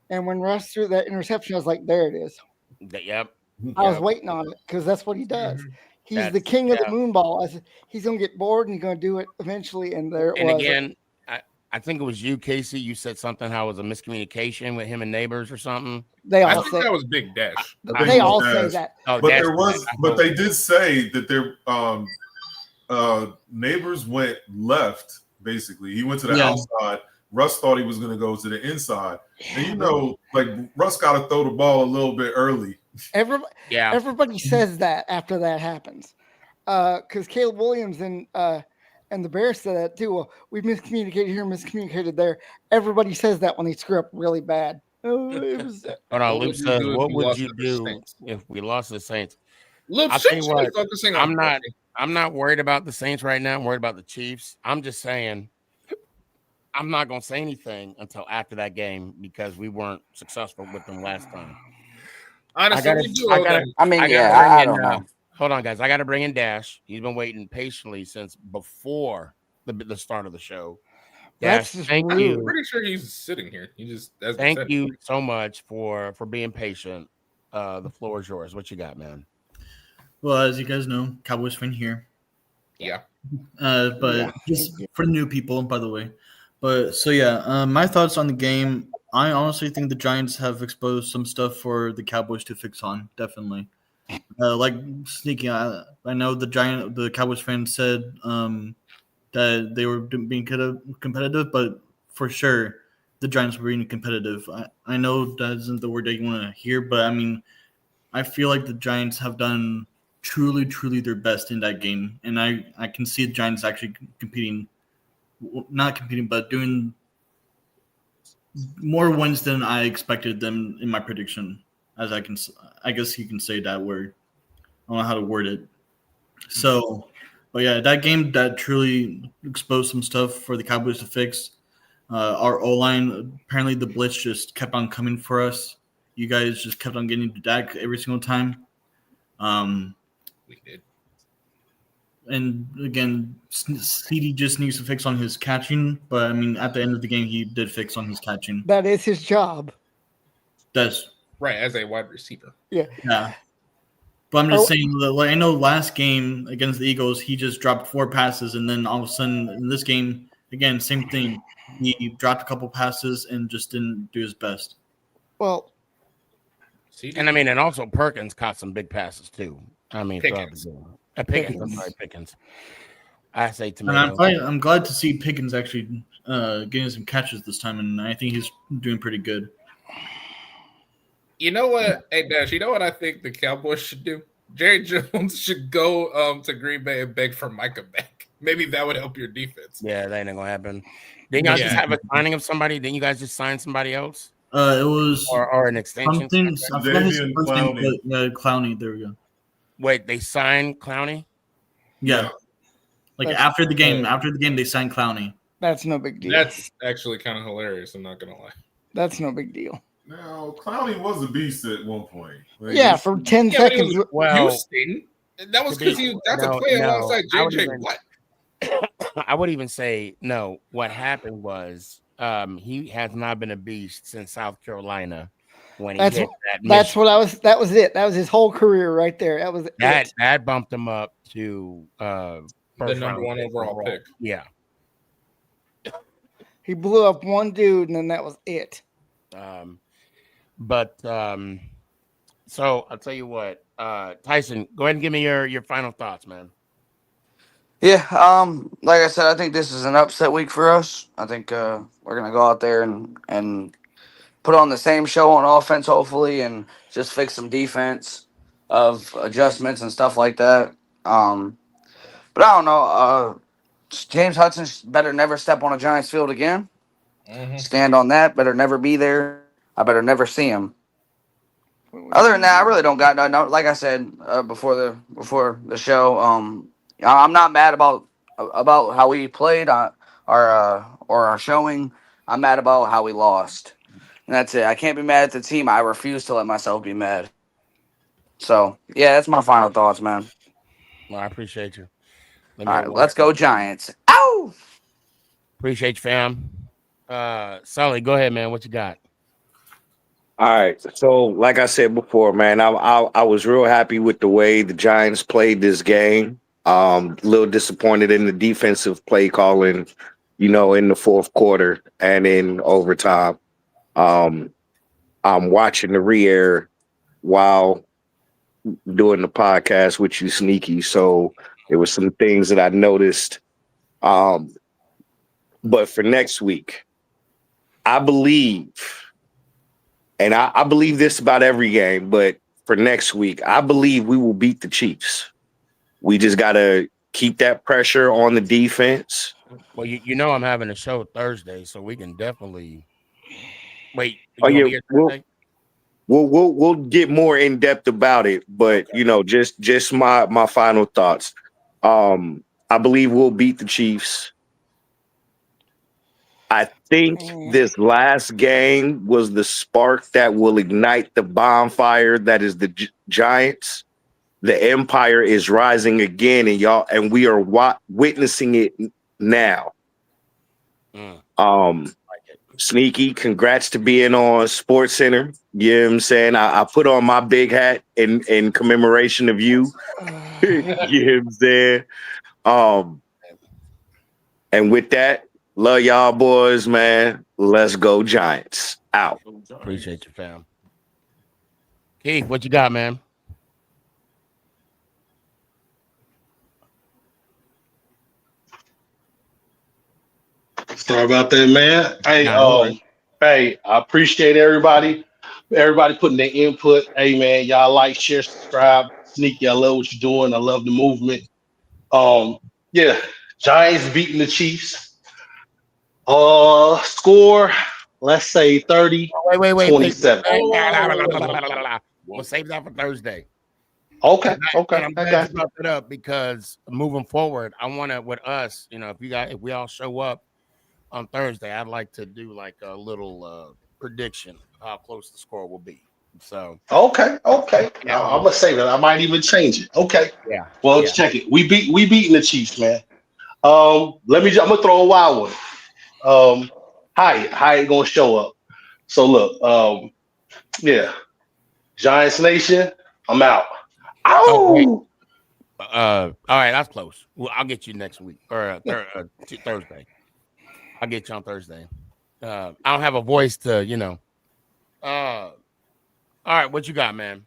and when Russ threw that interception, I was like, there it is. Yep. I was waiting on it because that's what he does. He's the That's- king of the yeah. moon ball. I said he's gonna get bored and he's gonna do it eventually, and there it And was. again, I think it was you, Casey. You said something how it was a miscommunication with him and neighbors or something. They I all think say that was Big Dash. they all say that. Oh, But Dash- but they did say that their neighbors went left. Basically, he went to the outside. Russ thought he was going to go to the inside, and you know, like Russ got to throw the ball a little bit early. Everybody says that after that happens, because Caleb Williams and the Bears said that too. Well, we miscommunicated here, miscommunicated there. Everybody says that when they screw up really bad. It was. Hold on, Luke says, "What would you do if we lost to the Saints?" Luke, I'll tell you since you're what, focusing on I'm not worried about the Saints right now. I'm worried about the Chiefs. I'm just saying, I'm not gonna say anything until after that game because we weren't successful with them last time. Honestly, I don't know. Hold on, guys. I got to bring in Dash. He's been waiting patiently since before the start of the show. Dash, thank you. I'm pretty sure he's sitting here. He just Thank you so much for being patient. The floor is yours. What you got, man? Well, as you guys know, Cowboys fan here. Yeah. But just for the new people, by the way. But so yeah, my thoughts on the game. I honestly think the Giants have exposed some stuff for the Cowboys to fix on. Definitely. Like Sneaky, I know the Cowboys fans said that they were being competitive, but for sure the Giants were being competitive. I know that isn't the word that you want to hear, but I mean, I feel like the Giants have done truly, truly their best in that game, and I can see the Giants actually not competing, but doing more wins than I expected them in my prediction. I guess you can say that word. I don't know how to word it. So But yeah, that game that truly exposed some stuff for the Cowboys to fix. Our O line, apparently the blitz just kept on coming for us. You guys just kept on getting to Dak every single time. We did. And again, CD just needs to fix on his catching. But I mean, at the end of the game, he did fix on his catching. That is his job. That's right as a wide receiver. Yeah. But I'm just saying, like, I know last game against the Eagles, he just dropped 4 passes, and then all of a sudden in this game, again, same thing. He dropped a couple passes and just didn't do his best. Well, and I mean, and also Perkins caught some big passes too. I mean, Pickens. Pickens. I'm sorry, Pickens. I say And tomato. I'm glad to see Pickens actually getting some catches this time, and I think he's doing pretty good. You know what? Hey, Dash, you know what I think the Cowboys should do? Jerry Jones should go to Green Bay and beg for Micah back. Maybe that would help your defense. Yeah, that ain't gonna happen. Didn't y'all just have a signing of somebody? Didn't you guys just sign somebody else? It was or an extension. I forgot his first name, but Clowney. There we go. Wait, they signed Clowney? Yeah. Like after the game, they signed Clowney. That's no big deal. That's actually kind of hilarious. I'm not gonna lie. That's no big deal. Now, Clowney was a beast at one point. Like, Yeah, for 10 seconds. Houston. That was because he got to play alongside JJ Watt. I would even say no. What happened was he has not been a beast since South Carolina when he hit that. That's what I was. That was it. That was his whole career right there. That was that bumped him up to the number 1 overall pick. Yeah, he blew up one dude, and then that was it. So I'll tell you what, Tyson, go ahead and give me your final thoughts, man. Yeah, like I said, I think this is an upset week for us. I think we're gonna go out there and put on the same show on offense, hopefully, and just fix some defense of adjustments and stuff like that. But I don't know. James Hudson better never step on a Giants field again. Stand on that. Better never be there. I better never see him. Other than that, I really don't got no. Like I said before the show, I'm not mad about how we played our showing. I'm mad about how we lost, and that's it. I can't be mad at the team. I refuse to let myself be mad. So yeah, that's my final thoughts, man. Well, I appreciate you. All right, let's go Giants. Ow! Appreciate you, fam. Sully, go ahead, man. What you got? All right. So, like I said before, man, I was real happy with the way the Giants played this game. A little disappointed in the defensive play calling, in the fourth quarter and in overtime. I'm watching the re-air while doing the podcast with you, Sneaky. So there were some things that I noticed. But for next week, I believe, and I believe this about every game, but for next week, I believe we will beat the Chiefs. We just got to keep that pressure on the defense. Well, you know I'm having a show Thursday, so we can definitely wait. Oh yeah, we'll get more in depth about it, but just my final thoughts. I believe we'll beat the Chiefs. I think this last game was the spark that will ignite the bonfire that is the Giants. The empire is rising again, and we are witnessing it now. Sneaky, congrats to being on Sports Center. You know what I'm saying? I put on my big hat in commemoration of you. You know what I'm saying? And with that, love y'all boys, man. Let's go Giants. Out. Appreciate you, fam. Keith, what you got, man? Sorry about that, man. Hey, I appreciate everybody putting their input. Hey, man, y'all like, share, subscribe. Sneaky, I love what you're doing. I love the movement. Yeah, Giants beating the Chiefs. Score, let's say 30. Wait. 27. We'll save that for Thursday. Okay, And okay, I'm I glad got you you. brought that up because moving forward, I want to with us, if we all show up on Thursday, I'd like to do like a little prediction of how close the score will be. So Okay, okay. yeah, I'm gonna say that. I might even change it. Okay. yeah, Well, yeah. check it. We beating the Chiefs, man. I'm gonna throw a wild one. Hyatt gonna show up. So look, yeah, Giants Nation, I'm out. Oh wait, Ow! all right, that's close. Well, I'll get you next week or Thursday. I'll get you on Thursday. I don't have a voice to, all right, what you got, man?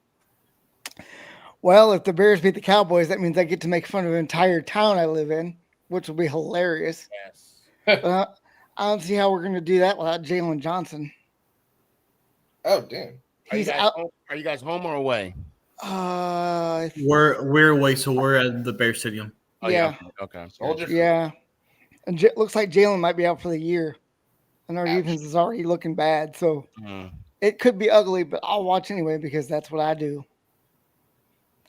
Well, if the Bears beat the Cowboys, that means I get to make fun of an entire town I live in, which will be hilarious. Yes. I don't see how we're going to do that without Jalen Johnson. Oh, damn. He's out. Are you guys home or away? We're away, so we're at the Bear Stadium. Oh, yeah. Okay. Yeah. And looks like Jalen might be out for the year. And our defense is already looking bad. So it could be ugly, but I'll watch anyway because that's what I do.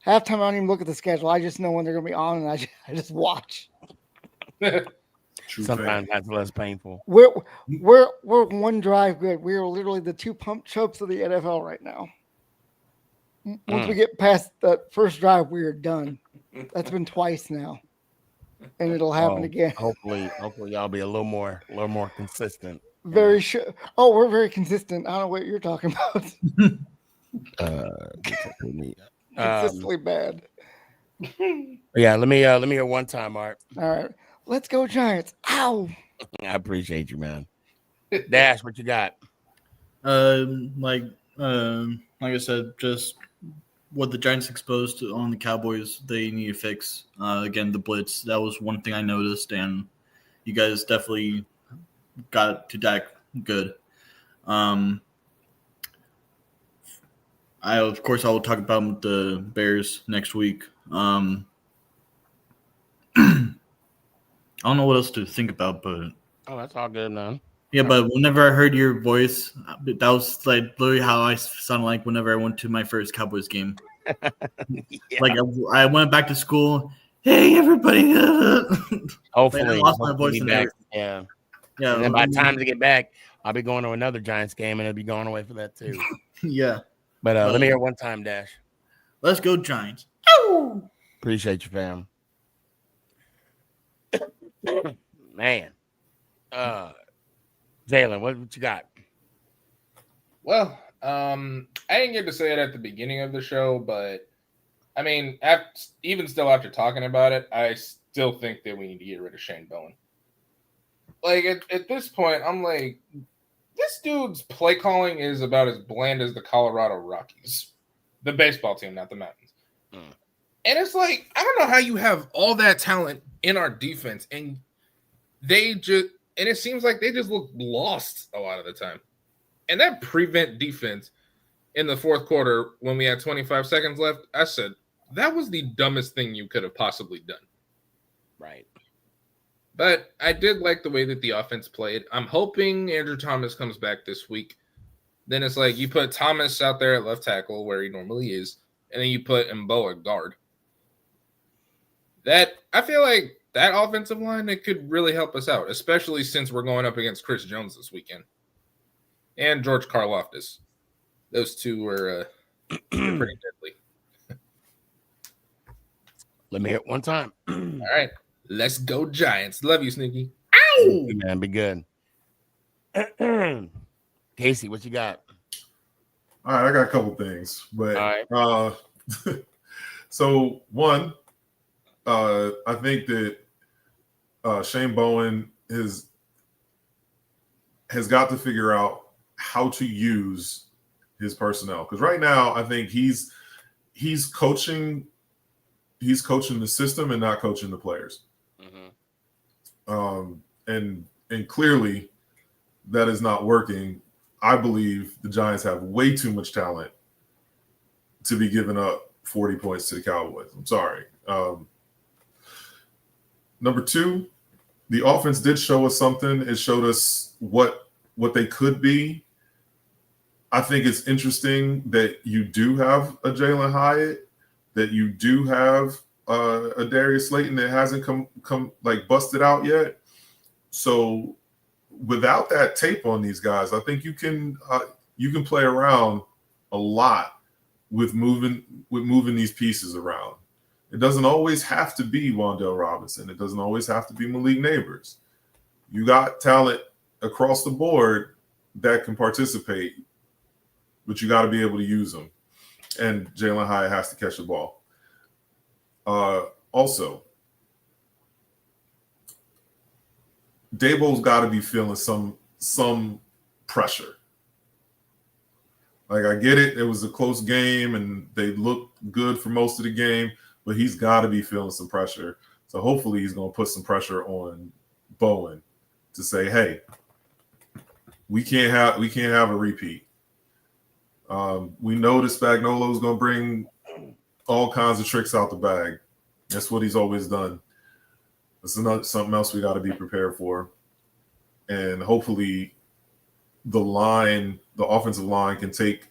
Halftime, I don't even look at the schedule. I just know when they're going to be on, and I just watch. Sometimes that's less painful. We're one drive good. We are literally the two pump chokes of the NFL right now. Once we get past that first drive, we are done. That's been twice now, and it'll happen again. Hopefully, y'all be a little more consistent. Very sure. Oh, we're very consistent. I don't know what you're talking about. Consistently bad. Yeah, let me hear one time, Art. All right, let's go Giants. Ow! I appreciate you, man. Dash, what you got? Like I said, just what the Giants exposed on the Cowboys, they need to fix. Again, the blitz, that was one thing I noticed, and you guys definitely got to Dak good. I will talk about the Bears next week. I don't know what else to think about, but that's all good, man. Yeah, but whenever I heard your voice, that was like literally how I sounded like whenever I went to my first Cowboys game. Like I went back to school. Hey, everybody! Hopefully, I lost my voice and back. everything. Yeah. And then by the time to get back, I'll be going to another Giants game, and I'll be going away for that too. Yeah. But let me hear one time, Dash. Let's go Giants. Appreciate you, fam. Man. Jalen, what you got? Well, I didn't get to say it at the beginning of the show, but I mean, even still after talking about it, I still think that we need to get rid of Shane Bowen. Like at this point, I'm like, this dude's play calling is about as bland as the Colorado Rockies, the baseball team, not the Mountains. And it's like, I don't know how you have all that talent in our defense, and it seems like they just look lost a lot of the time. And that prevent defense in the fourth quarter when we had 25 seconds left, I said, that was the dumbest thing you could have possibly done. Right. But I did like the way that the offense played. I'm hoping Andrew Thomas comes back this week. Then it's like you put Thomas out there at left tackle where he normally is, and then you put Mboa at guard. I feel like that offensive line, it could really help us out, especially since we're going up against Chris Jones this weekend. And George Karlaftis. Those two were pretty deadly. Let me hit one time. All right. Let's go Giants. Love you, Sneaky. Ow! Man, be good. Casey, what you got? All right, I got a couple things. But so one, I think that Shane Bowen has got to figure out how to use his personnel, because right now I think he's coaching the system and not coaching the players. And clearly that is not working. I believe the Giants have way too much talent to be giving up 40 points to the Cowboys. I'm sorry. Number two, the offense did show us something. It showed us what they could be. I think it's interesting that you do have a Jalen Hyatt that you do have a Darius Slayton that hasn't come like busted out yet. So without that tape on these guys, I think you can play around a lot with moving these pieces around. It doesn't always have to be Wan'Dale Robinson. It doesn't always have to be Malik Neighbors. You got talent across the board that can participate, but you got to be able to use them. And Jalen Hyatt has to catch the ball. Also, Dabo's got to be feeling some pressure. Like, I get it. It was a close game, and they looked good for most of the game, but he's got to be feeling some pressure. So hopefully he's going to put some pressure on Bowen to say, hey, we can't have a repeat. We know that Spagnuolo is going to bring all kinds of tricks out the bag. That's what he's always done. That's something else we got to be prepared for. And hopefully the offensive line can take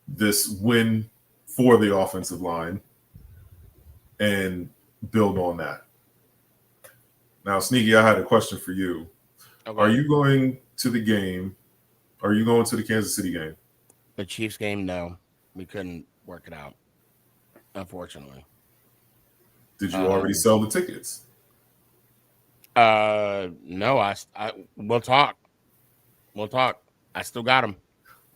this win for the offensive line and build on that. Now, Sneaky, I had a question for you. Okay. Are you going to the game? Are you going to the Kansas City game? The Chiefs game, no. We couldn't work it out, unfortunately. Did you already sell the tickets? No, I we'll talk. We'll talk. I still got them.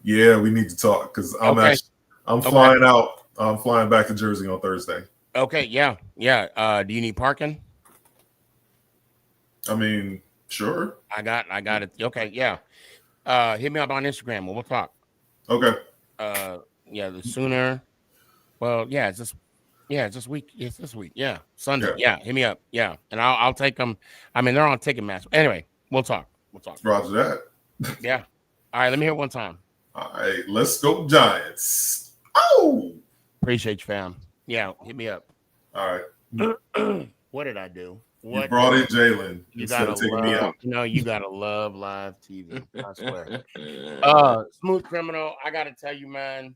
Yeah, we need to talk because I'm flying out. I'm flying back to Jersey on Thursday. Okay, yeah. Do you need parking? I mean, sure. I got it. Okay, yeah. Hit me up on Instagram. We'll talk. Okay. Yeah, the sooner. Well, yeah, it's this week. It's this week. Yeah, Sunday. Yeah, hit me up. Yeah, and I'll take them. I mean, they're on Ticketmaster. Anyway, we'll talk. Roger that. Yeah. All right, let me hear it one time. All right, let's go Giants. Oh, appreciate you, fam. Yeah, hit me up. All right. What did I do? You brought in Jalen instead of taking me out. You gotta love live TV. I swear. Smooth Criminal, I gotta tell you, man,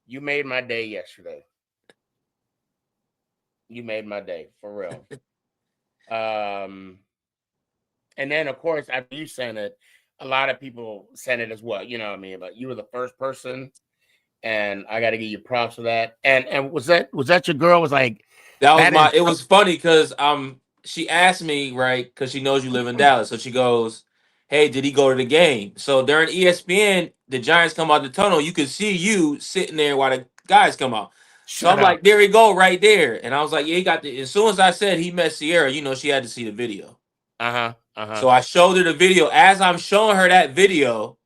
you made my day yesterday. You made my day for real. And then of course after you sent it, a lot of people sent it as well. You know what I mean? But you were the first person, and I got to give you props for that. And was that your girl? Was like that was it was funny because she asked me, right, because she knows you live in Dallas, so she goes, hey, did he go to the game? So during ESPN, the Giants come out the tunnel, you could see you sitting there while the guys come out. So I'm like, there he go right there. And I was like, yeah, he got the, as soon as I said he met Sierra, she had to see the video. So I showed her the video. As I'm showing her that video,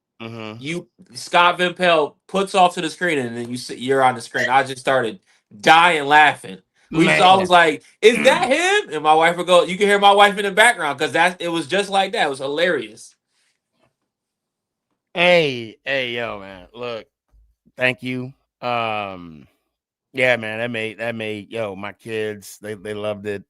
Scott Vimpel puts off to the screen, and then you're on the screen. I just started dying laughing. I was like, is that him? And my wife would go, you can hear my wife in the background because it was just like that. It was hilarious. Hey, yo, man. Look, thank you. Yeah, man, that made my kids, they loved it.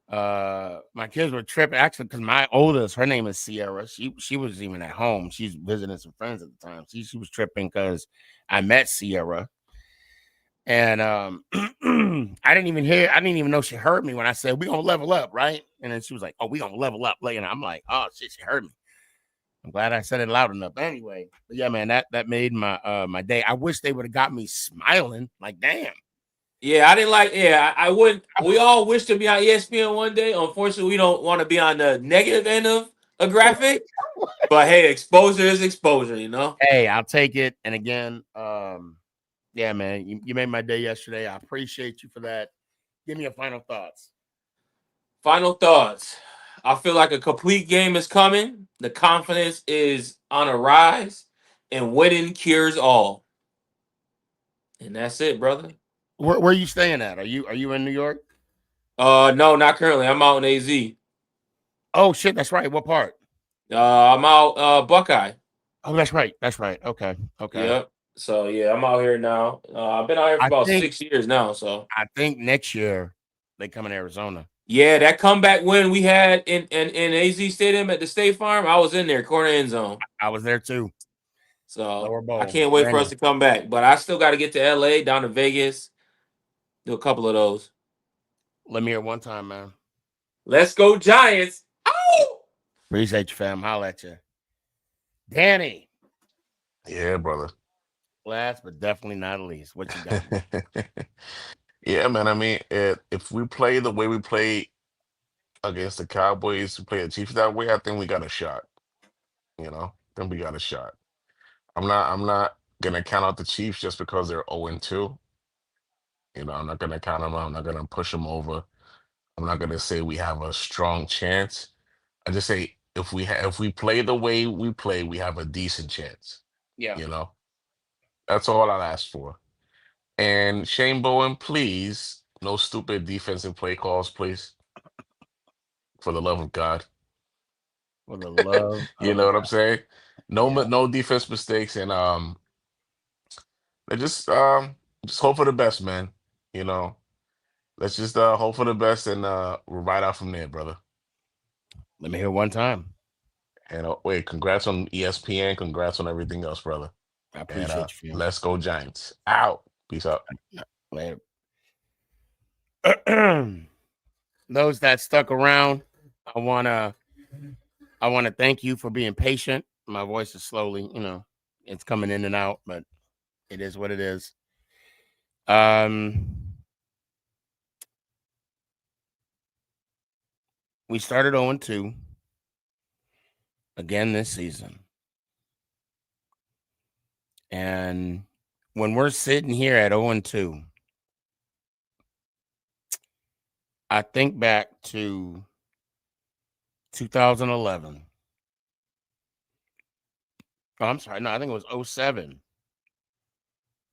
My kids were tripping actually because my oldest, her name is Sierra. She was even at home. She's visiting some friends at the time. She was tripping because I met Sierra. And I didn't even know she heard me when I said we're gonna level up, right? And then she was like, oh, we're gonna level up later. And I'm like, oh shit, she heard me. I'm glad I said it loud enough. Anyway, but yeah, man, that made my my day. I wish they would have got me smiling. Like, damn. Yeah, I didn't like. Yeah, I wouldn't. We all wish to be on ESPN one day. Unfortunately, we don't want to be on the negative end of a graphic. But hey, exposure is exposure, Hey, I'll take it. And again, yeah, man, you made my day yesterday. I appreciate you for that. Give me your final thoughts. Final thoughts. I feel like a complete game is coming. The confidence is on a rise, and winning cures all. And that's it, brother. Where are you staying at? Are you in New York? No, not currently. I'm out in AZ. Oh shit, that's right. What part? I'm out Buckeye. Oh, that's right. Okay. Yep. So yeah, I'm out here now. I've been out here for about 6 years now. So I think next year they come in Arizona. Yeah, that comeback win we had in AZ Stadium at the State Farm, I was in there, corner end zone. I was there too. So Lower bowl. I can't wait for us to come back. But I still got to get to LA, down to Vegas, do a couple of those. Let me hear one time, man. Let's go Giants. Ow! Appreciate you, fam. Holla at you. Danny. Yeah, brother. Last but definitely not least. What you got? Yeah, man. I mean, if we play the way we play against the Cowboys, we play the Chiefs that way, I think we got a shot. You know, I think we got a shot. I'm not gonna count out the Chiefs just because they're 0-2. You know, I'm not gonna count them out. I'm not gonna push them over. I'm not gonna say we have a strong chance. I just say if we play the way we play, we have a decent chance. Yeah. You know, that's all I'll ask for. And Shane Bowen, please, no stupid defensive play calls, please. For the love of God. For the love You of know what I'm God. saying? No, Yeah. no defense mistakes, and just hope for the best, man. You know, let's just hope for the best, and we'll ride out from there, brother. Let me hear one time. And wait, congrats on ESPN, congrats on everything else, brother. I And appreciate you, fam. let's go Giants. Out. Peace out. Later. Those that stuck around, I wanna thank you for being patient. My voice is slowly, it's coming in and out, but it is what it is. We started 0-2 again this season. And when we're sitting here at 0-2, I think back to 2011. Oh, I'm sorry. No, I think it was 2007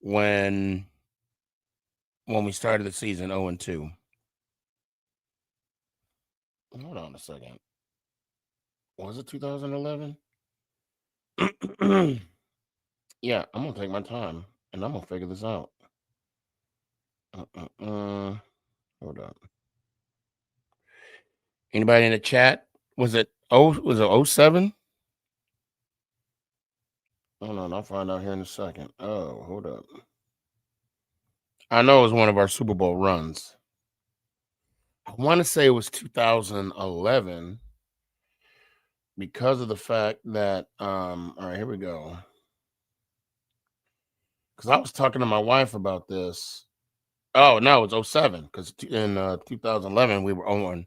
when we started the season 0-2. Hold on a second. Was it 2011? Yeah, I'm gonna take my time and I'm gonna figure this out. Hold up. Anybody in the chat? Was it 07? Hold on, I'll find out here in a second. Oh, hold up. I know it was one of our Super Bowl runs. I want to say it was 2011 because of the fact that all right, here we go. Because I was talking to my wife about this. Oh no, it's 07 because in 2011 we were 0-1.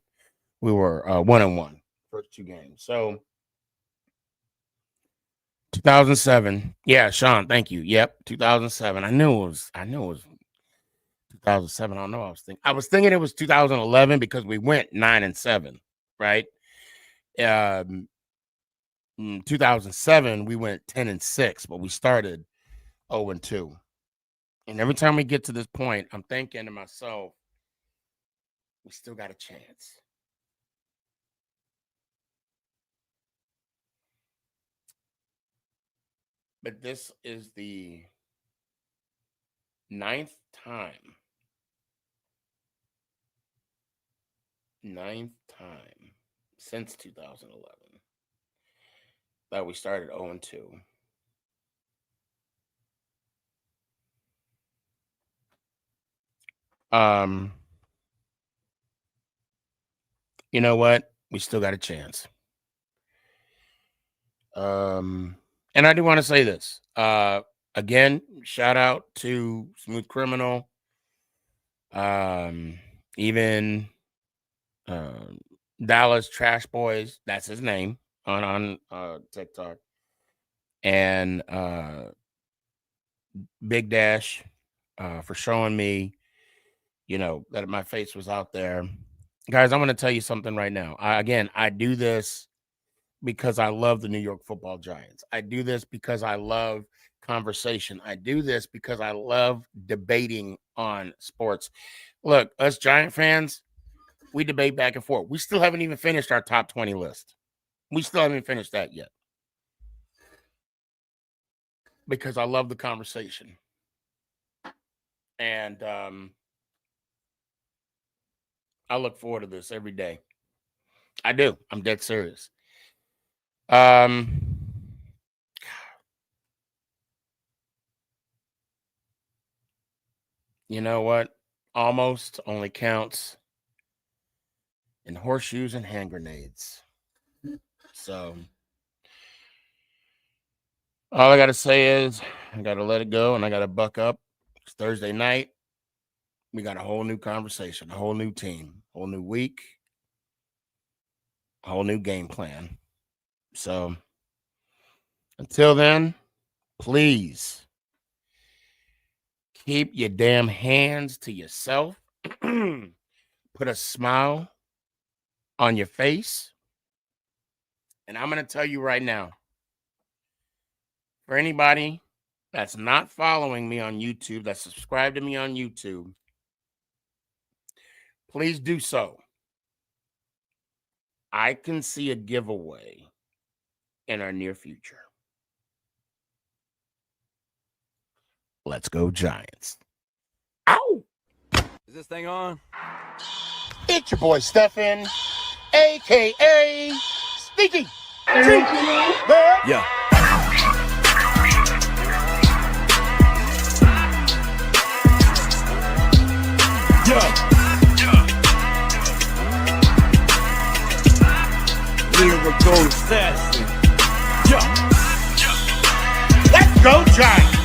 We were 1-1 first two games. So 2007. Yeah, Sean, thank you. Yep, 2007. I knew it was 2007. I don't know. I was thinking it was 2011 because we went 9-7, right? 2007 we went 10-6, but we started 0-2. And every time we get to this point, I'm thinking to myself, we still got a chance. But this is the 9th time since 2011 that we started 0-2. You know what? We still got a chance. And I do want to say this. Again, shout out to Smooth Criminal. Even Dallas Trash Boys, that's his name on TikTok. And Big Dash for showing me, that my face was out there. Guys, I'm going to tell you something right now. I do this because I love the New York Football Giants. I do this because I love conversation. I do this because I love debating on sports. Look, us Giant fans, we debate back and forth. We still haven't even finished our top 20 list. We still haven't finished that yet. Because I love the conversation. And I look forward to this every day. I do. I'm dead serious. you know what? Almost only counts in horseshoes and hand grenades. So all I got to say is I got to let it go and I got to buck up. It's Thursday night. We got a whole new conversation, a whole new team, a whole new week, a whole new game plan. So until then, please keep your damn hands to yourself. Put a smile on your face. And I'm going to tell you right now, for anybody that's not following me on YouTube, that's subscribed to me on YouTube, please do so. I can see a giveaway in our near future. Let's go, Giants. Ow! Is this thing on? It's your boy Stefan, a.k.a. Sneaky. Yeah. Lyrical assassin. Let's go, Giants.